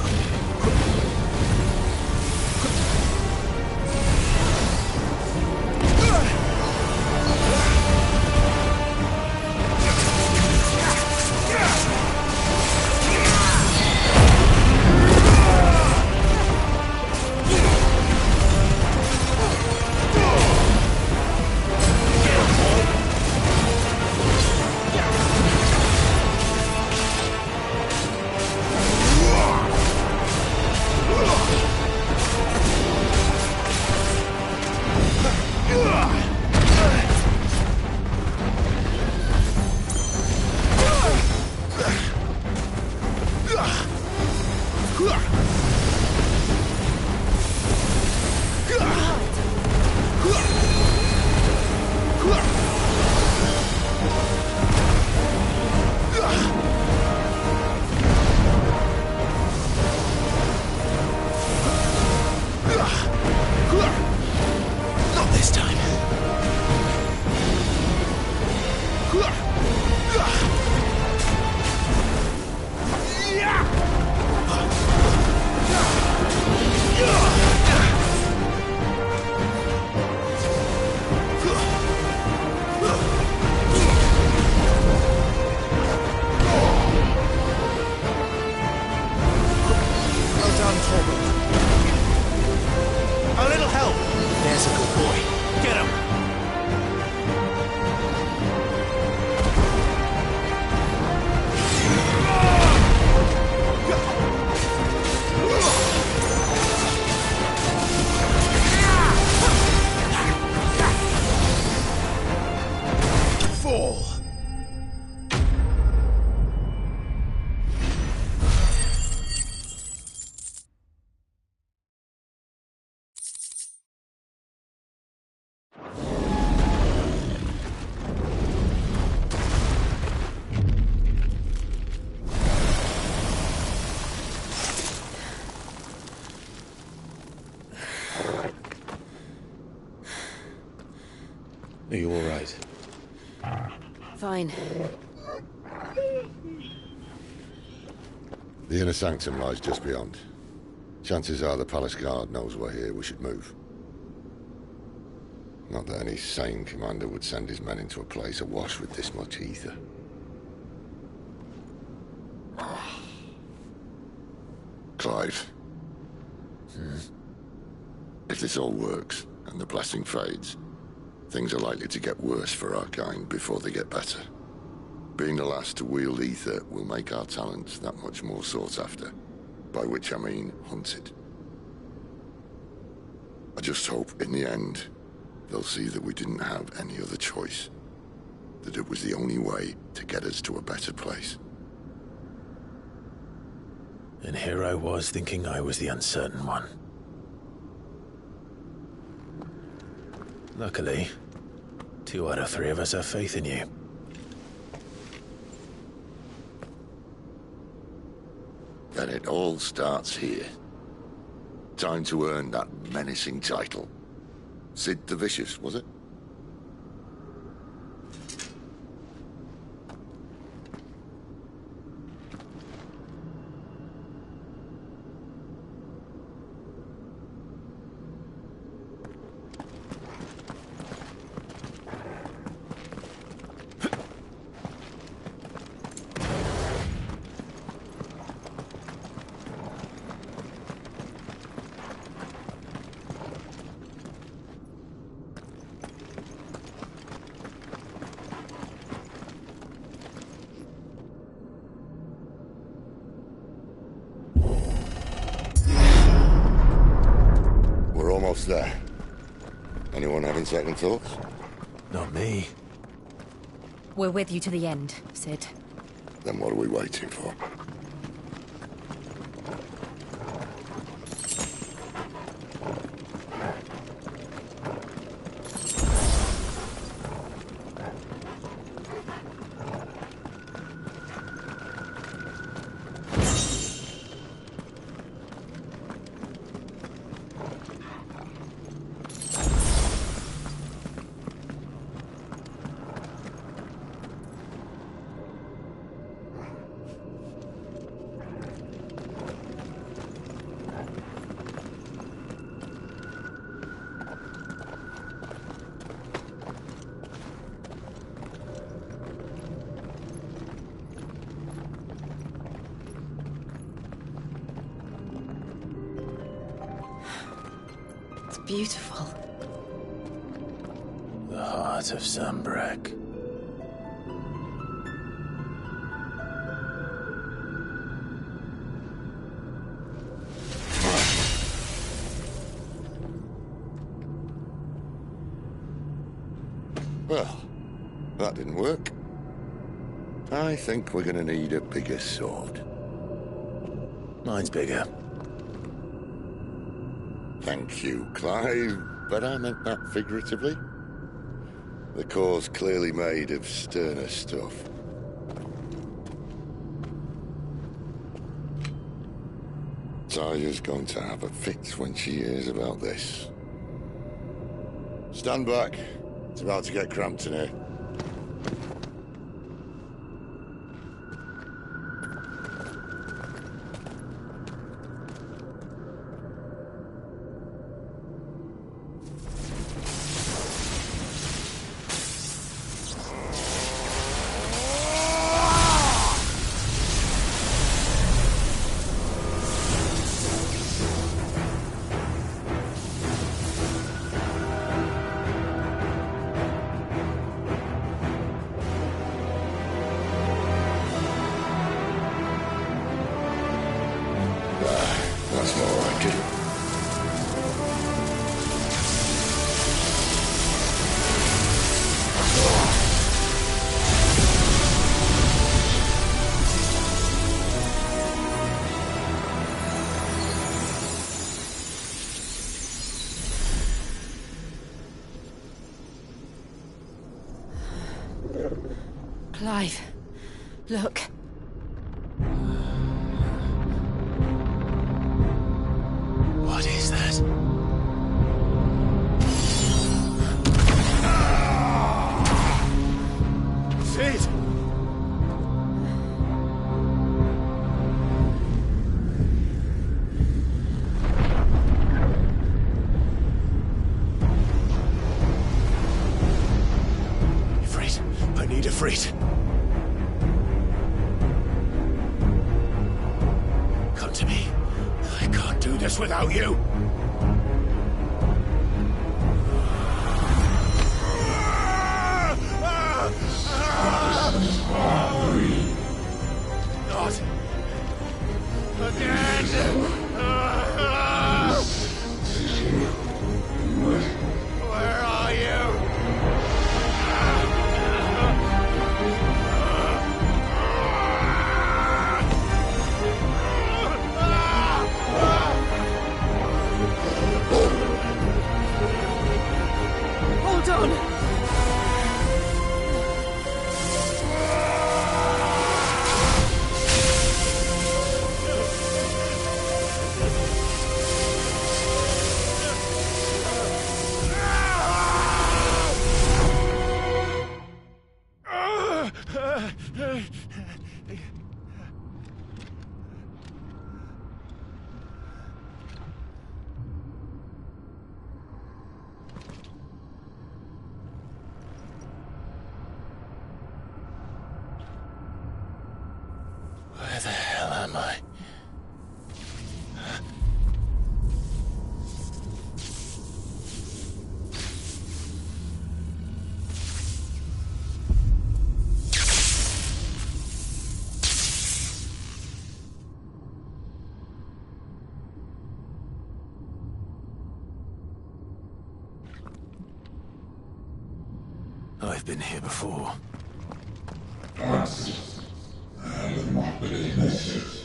O: Are you all right?
K: Fine.
G: The inner sanctum lies just beyond. Chances are the palace guard knows we're here. We should move. Not that any sane commander would send his men into a place awash with this much ether. Clive. If this all works, and the blessing fades, things are likely to get worse for our kind before they get better. Being the last to wield ether will make our talents that much more sought after. By which I mean hunted. I just hope, in the end, they'll see that we didn't have any other choice. That it was the only way to get us to a better place.
O: And here I was thinking I was the uncertain one. Luckily, 2 out of 3 of us have faith in you.
G: Then it all starts here. Time to earn that menacing title. Sid the Vicious, was it? Almost there. Anyone having second thoughts?
O: Not me.
Q: We're with you to the end, Sid.
G: Then what are we waiting for?
Q: beautiful.
O: The heart of Sambrek.
G: Well, that didn't work. I think we're gonna need a bigger sword.
O: Mine's bigger.
G: Thank you, Clive, but I meant that figuratively. The core's clearly made of sterner stuff. Taya's going to have a fit when she hears about this. Stand back. It's about to get cramped in here. That's more like it.
T: Clive, look.
O: What is that?
A: Sid!
O: Ifrit, I need Ifrit. Come to me. I can't do this without you.
A: Not again! Where are you?
D: Hold on!
O: Where the hell am I? I've been here before.
F: Francis, I have not been message.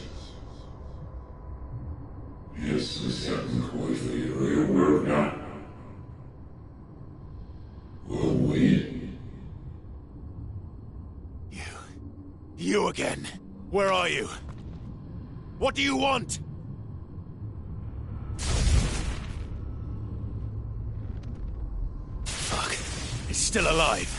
F: Yes, the second quite real word now. Will we?
A: You again. Where are you? What do you want? Fuck. It's still alive.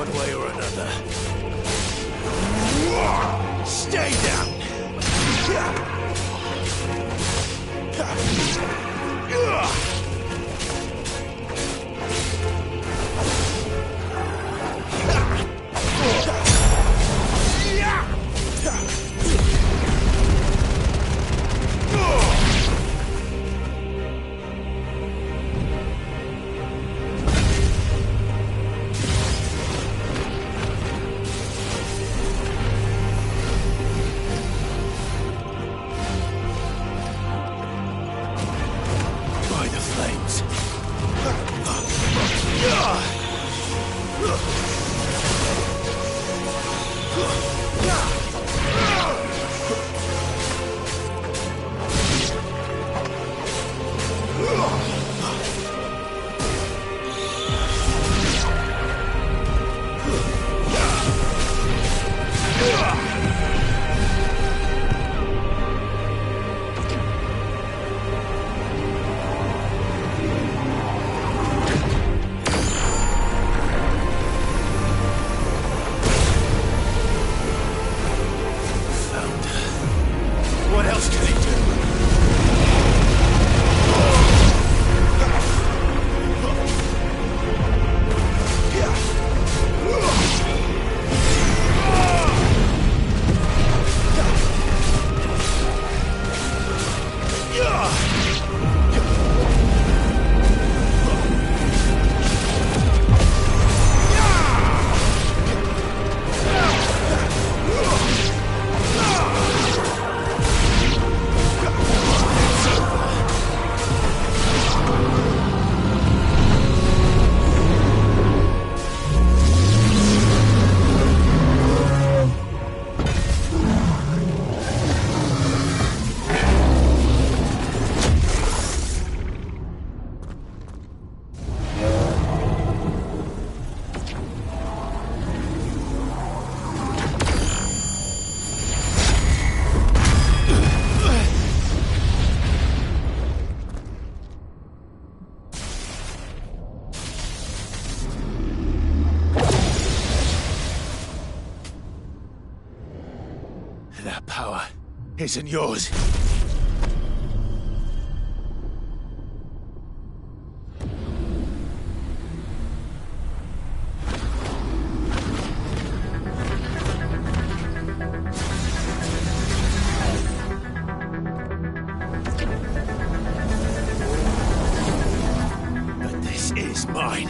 A: one way or another. Stay down! By the flames. What else can he do? That power isn't yours. But this is mine.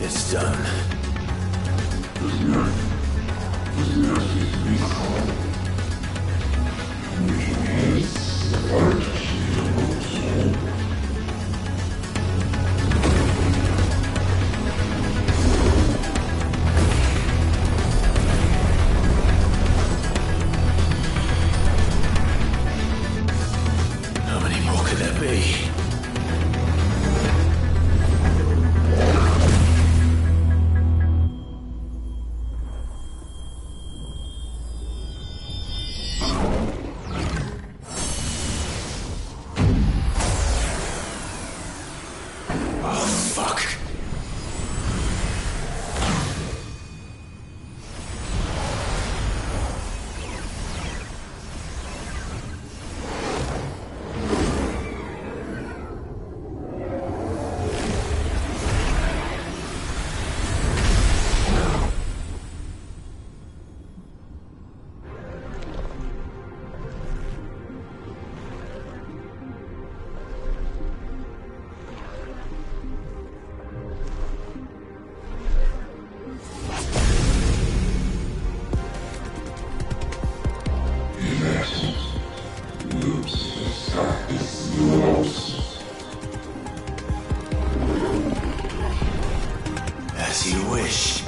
C: It's done. How many more could there be? As you wish.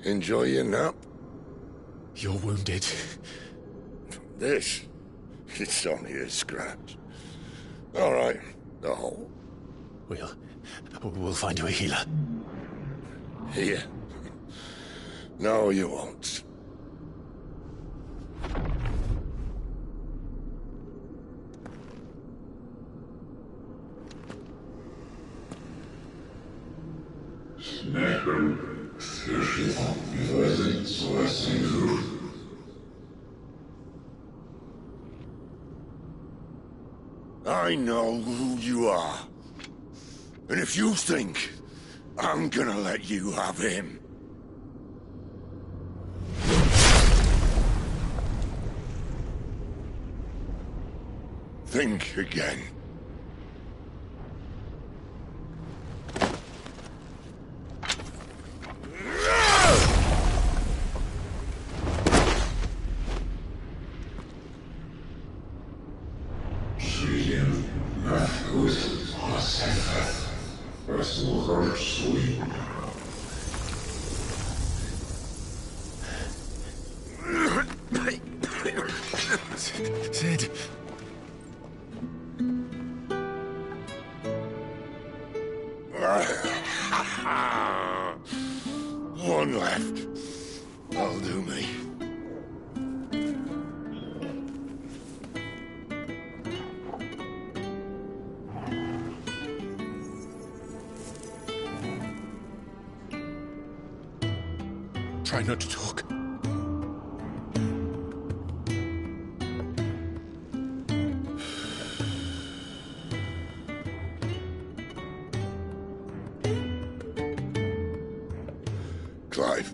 G: Enjoy your nap?
C: You're wounded.
G: This? It's only a scratch. All right, the hole.
C: We'll find you a healer.
G: Here? No, you won't. I know who you are. And if you think I'm gonna let you have him... think again.
C: Sid.
G: One left. That'll do me.
C: Try not to talk.
G: Clive.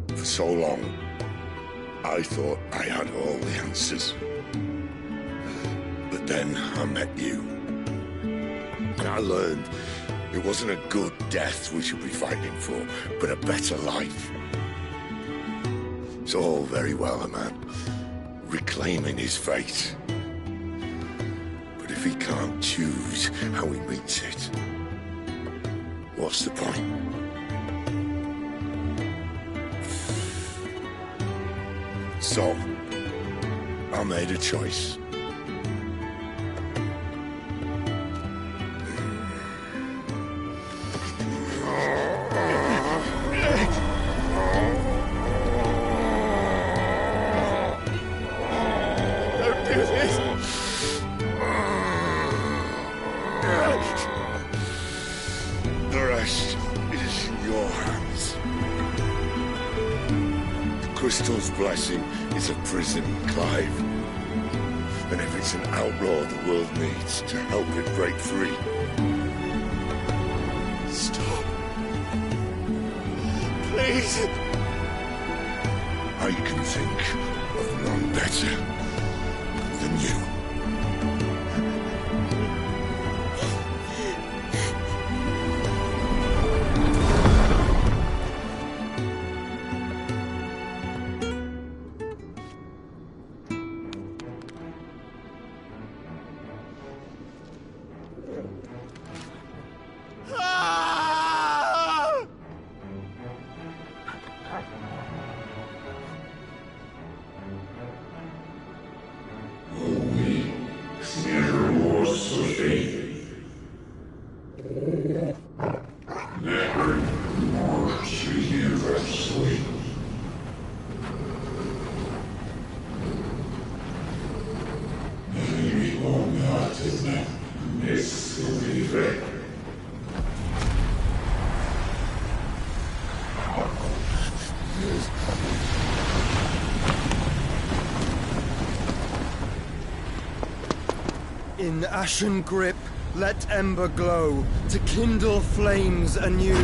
G: For so long, I thought I had all the answers. But then I met you. And I learned it wasn't a good death we should be fighting for, but a better life. It's all very well, a man reclaiming his fate. But if he can't choose how he meets it, what's the point? So, I made a choice. Don't do this! The rest is in your hands. Crystal's blessing is a prison, Clive. And if it's an outlaw the world needs to help it break free... Stop. Please. I can think of none better than you.
J: In ashen grip, let ember glow, to kindle flames anew.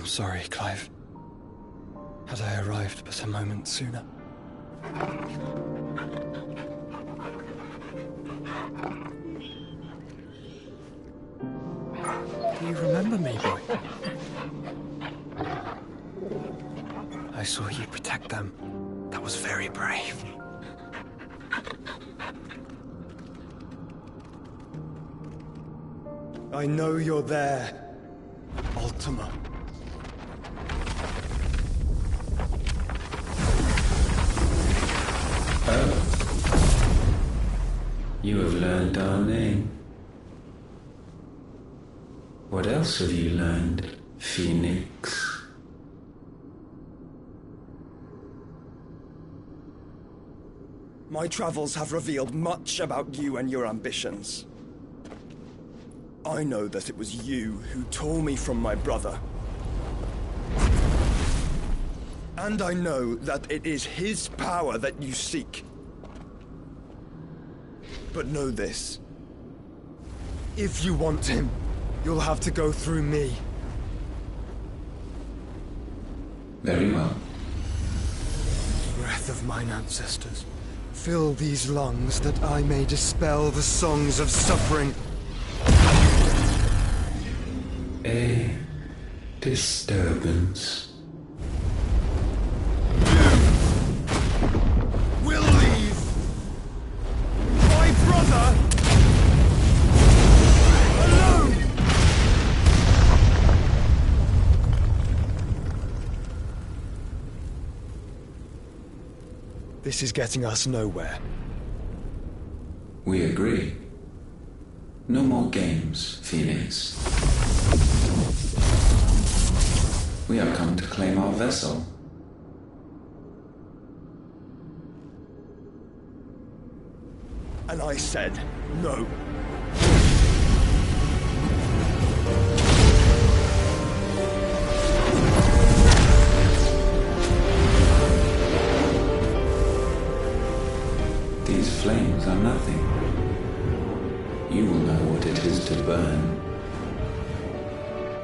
J: I'm sorry, Clive. Had I arrived but a moment sooner. Do you remember me, boy? I saw you protect them. That was very brave. I know you're there, Ultima.
F: Oh. You have learned our name. What else have you learned, Phoenix?
J: My travels have revealed much about you and your ambitions. I know that it was you who tore me from my brother. And I know that it is his power that you seek. But know this. If you want him, you'll have to go through me.
F: Very well.
J: Breath of mine ancestors, fill these lungs that I may dispel the songs of suffering.
F: A disturbance.
J: We'll leave my brother alone. This is getting us nowhere.
F: We agree. No more games, Phoenix. We have come to claim our vessel.
J: And I said no.
F: These flames are nothing. You will know what it is to burn.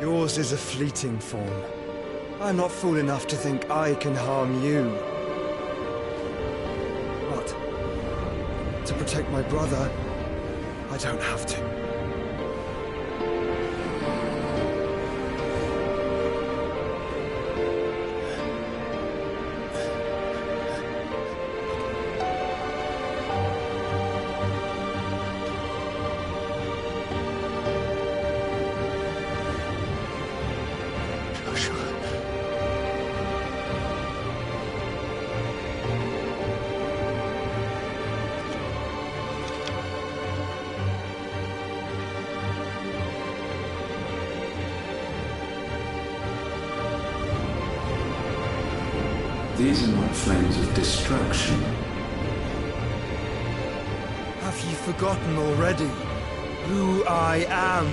J: Yours is a fleeting form. I'm not fool enough to think I can harm you. But to protect my brother, I don't have to.
F: These are not flames of destruction.
J: Have you forgotten already who I am?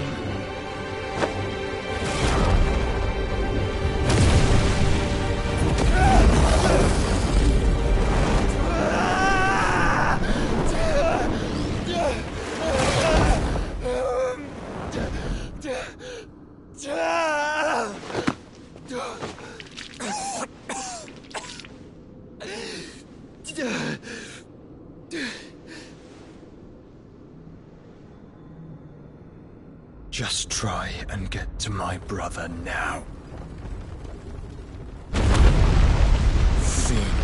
J: Just try and get to my brother now. Fiend.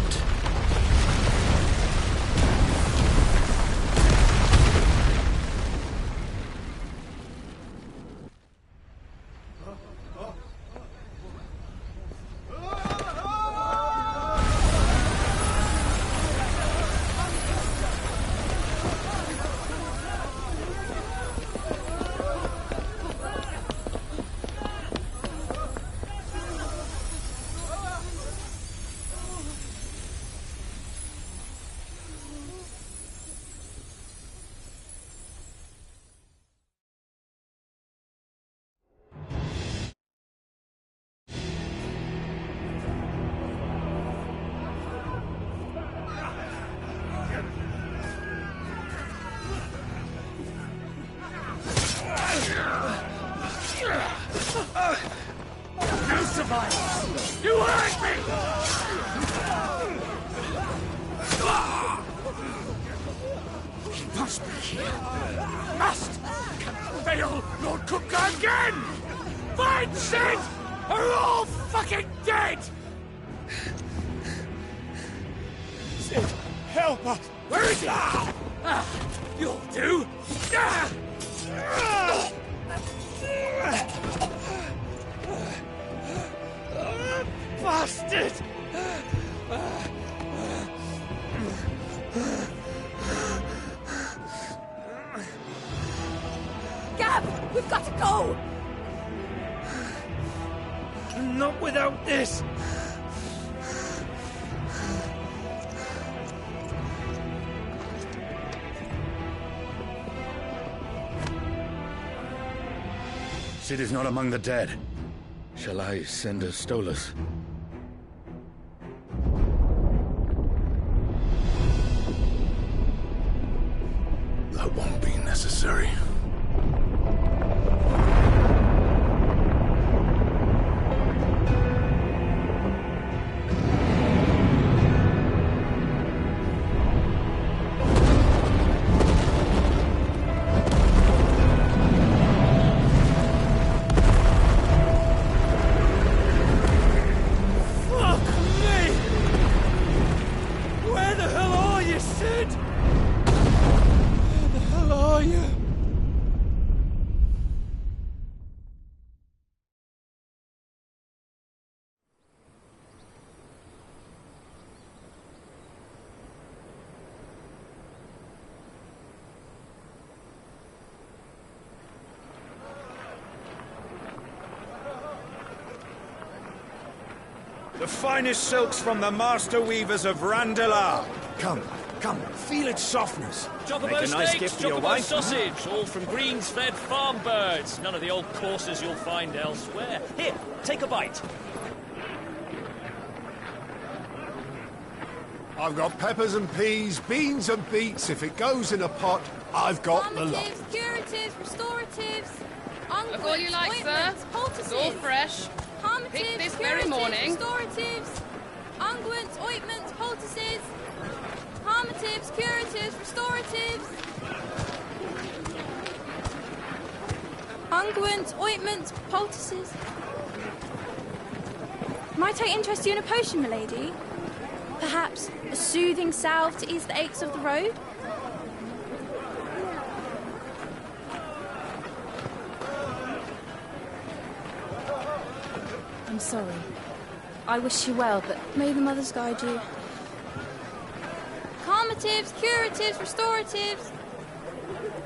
U: Sid are all fucking dead!
A: Sid, help us!
U: Where is he? You'll do!
A: Bastard!
T: Gab, we've got to go!
A: Not without this!
P: Sid is not among the dead. Shall I send a Stolas?
B: That won't be necessary.
V: The finest silks from the master weavers of Randalar.
A: Come, feel its softness.
U: Chocobo
V: Make a nice
U: steaks,
V: gift for your
U: chocobo
V: wife.
U: sausage, all from greens-fed farm birds. None of the old courses you'll find elsewhere. Here, take a bite.
W: I've got peppers and peas, beans and beets. If it goes in a pot, I've got the lot.
X: Curatives, restoratives, unguents,
Y: Look all you like, sir.
X: ointments, poultices.
Y: It's all fresh. Picked this very morning.
X: Restoratives, unguents, ointments, poultices. Harmatives, curatives, restoratives. Unguents, ointments, poultices. Might I interest you in a potion, milady? Perhaps a soothing salve to ease the aches of the road? I'm sorry. I wish you well, but may the mothers guide you. Calmatives, curatives, restoratives.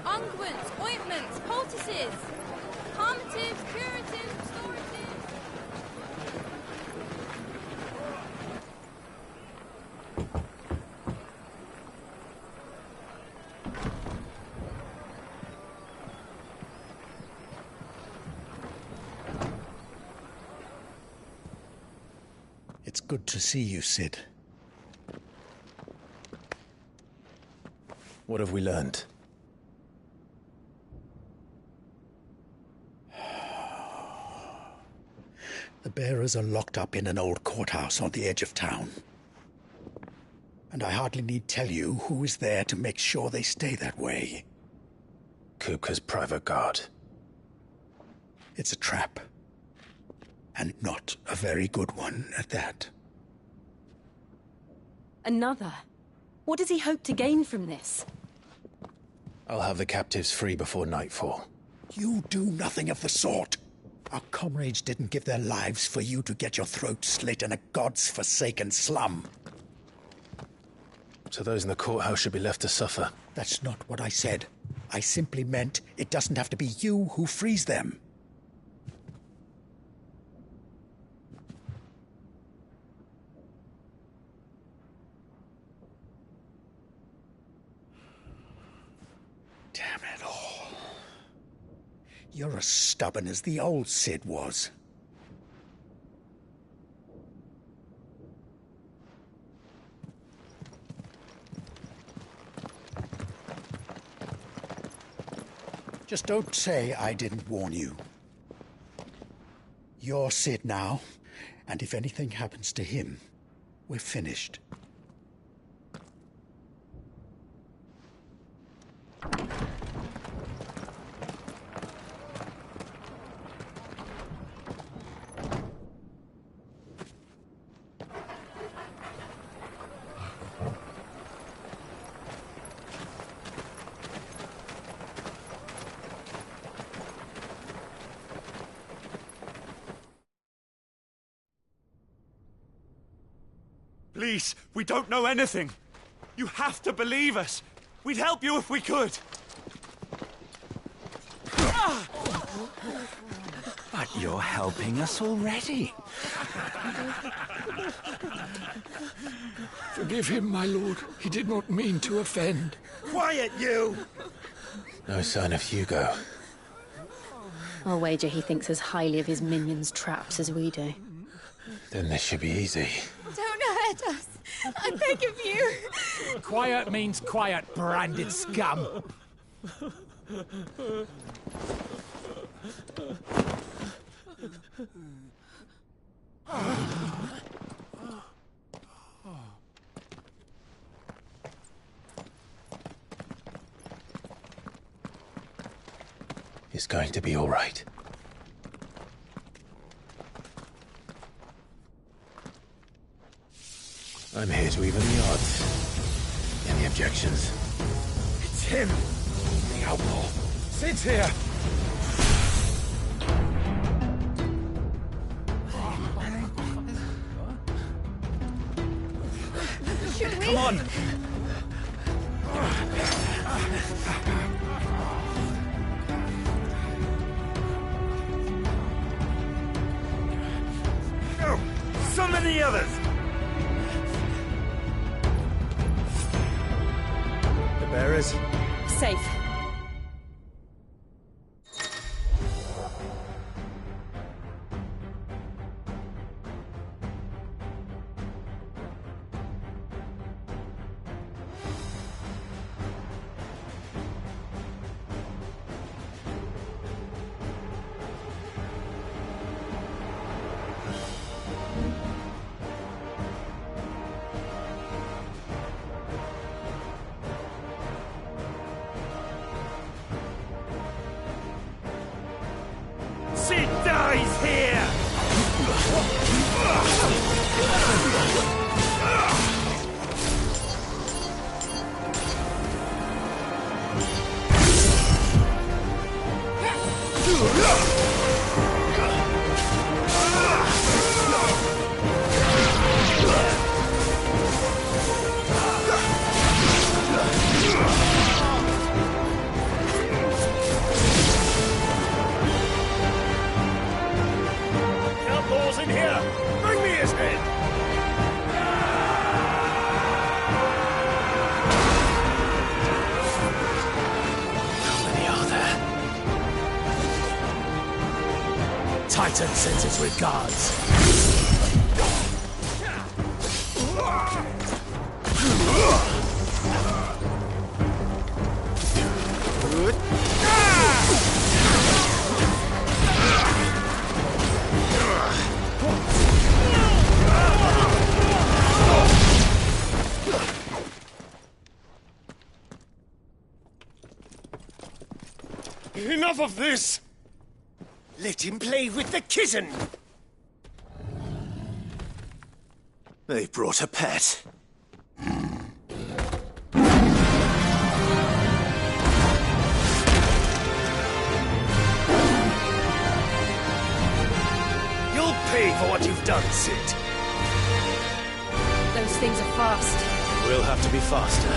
X: Unguents, ointments, poultices. Calmatives, curatives, restoratives.
P: It's good to see you, Sid.
O: What have we learned?
P: The bearers are locked up in an old courthouse on the edge of town. And I hardly need tell you who is there to make sure they stay that way.
O: Kupka's private guard.
P: It's a trap. And not a very good one at that.
Q: Another? What does he hope to gain from this?
O: I'll have the captives free before nightfall.
P: You do nothing of the sort. Our comrades didn't give their lives for you to get your throat slit in a god's forsaken slum.
O: So those in the courthouse should be left to suffer.
P: That's not what I said. I simply meant it doesn't have to be you who frees them. Damn it all. You're as stubborn as the old Sid was. Just don't say I didn't warn you. You're Sid now, and if anything happens to him, we're finished.
A: Please, we don't know anything. You have to believe us. We'd help you if we could.
H: But you're helping us already.
L: Forgive him, my lord. He did not mean to offend.
M: Quiet, you!
O: No sign of Hugo.
Q: I'll wager he thinks as highly of his minions' traps as we do.
O: Then this should be easy.
N: Don't hurt us. I beg of you.
H: Quiet means quiet, branded scum.
O: It's going to be all right. I'm here to even the odds. Any objections?
H: It's him, the outlaw. Sid's here.
N: Should we?
H: Come on.
M: Oh, so many others!
J: The bearers?
D: Safe.
M: Sid dies here! Outlaws in here! Bring me his head!
H: How many are there? Titan sends his regards.
M: Enough of this! Let him play with the kitten!
H: They've brought a pet.
M: You'll pay for what you've done, Sid.
Q: Those things are fast.
H: We'll have to be faster.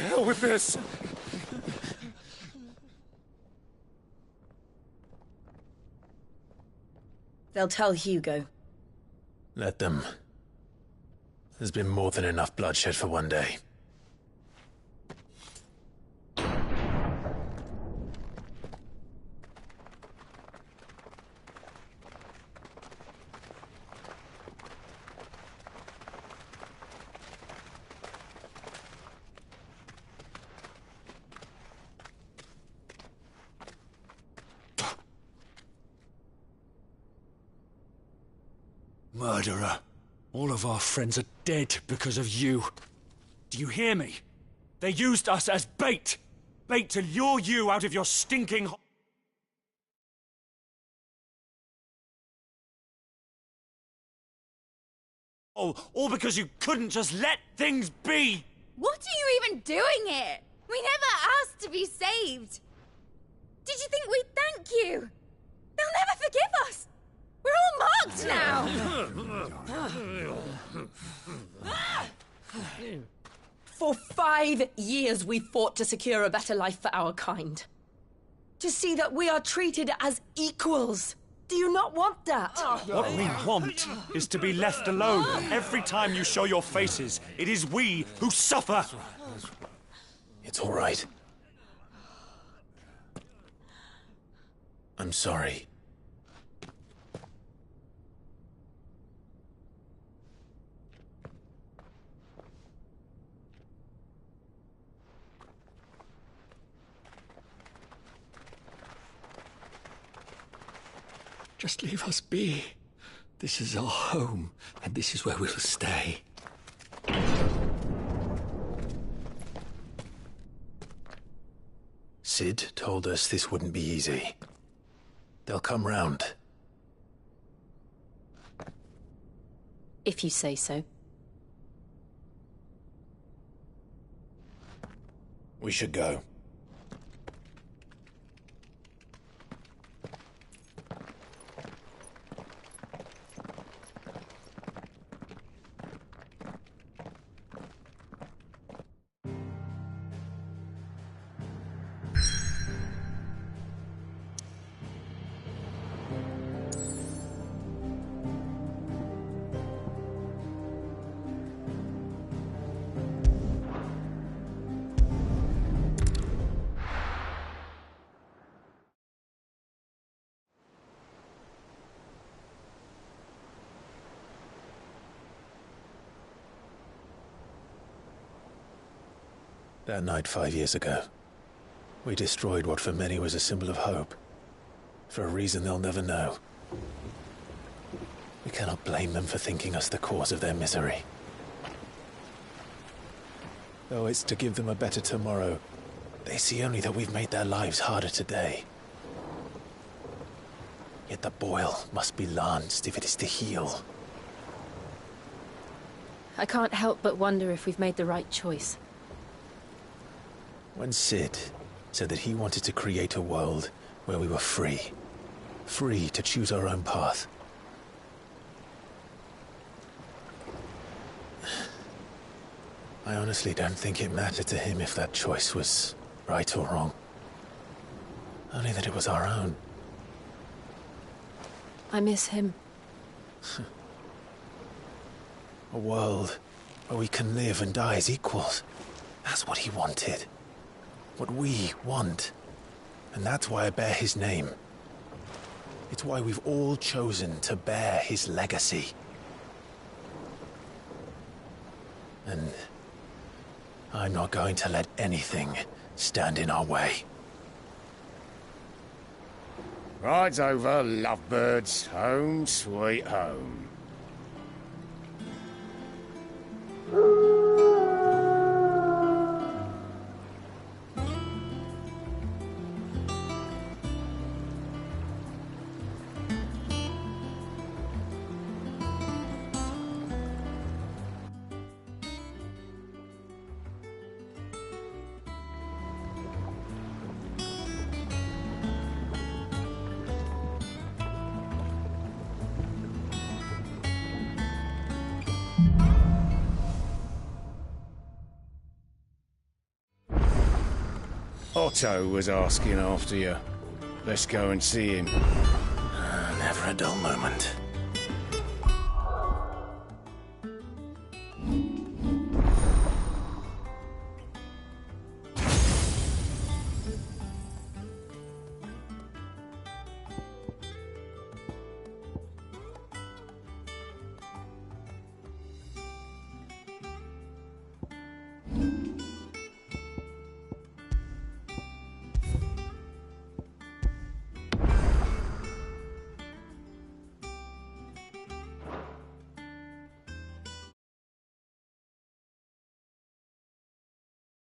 H: hell with this.
D: They'll tell Hugo.
O: Let them. There's been more than enough bloodshed for one day.
H: Murderer. All of our friends are dead because of you. Do you hear me? They used us as bait. Bait to lure you out of your stinking... all because you couldn't just let things be.
N: What are you even doing here? We never asked to be saved. Did you think we'd thank you? They'll never forgive us. We're all marked now!
D: For 5 years we fought to secure a better life for our kind. To see that we are treated as equals. Do you not want that?
H: What we want is to be left alone. Every time you show your faces, it is we who suffer.
O: It's all right. I'm sorry.
L: Just leave us be. This is our home, and this is where we'll stay.
O: Sid told us this wouldn't be easy. They'll come round.
Q: If you say so.
O: We should go. That night 5 years ago, we destroyed what for many was a symbol of hope. For a reason they'll never know. We cannot blame them for thinking us the cause of their misery. Though it's to give them a better tomorrow, they see only that we've made their lives harder today. Yet the boil must be lanced if it is to heal.
Q: I can't help but wonder if we've made the right choice.
O: When Sid said that he wanted to create a world where we were free. Free to choose our own path. I honestly don't think it mattered to him if that choice was right or wrong. Only that it was our own.
Q: I miss him.
O: A world where we can live and die as equals. That's what he wanted. What we want. And that's why I bear his name. It's why we've all chosen to bear his legacy. And I'm not going to let anything stand in our way.
M: Rides over, lovebirds. Home, sweet home. Otto was asking after you. Let's go and see him.
O: Never a dull moment.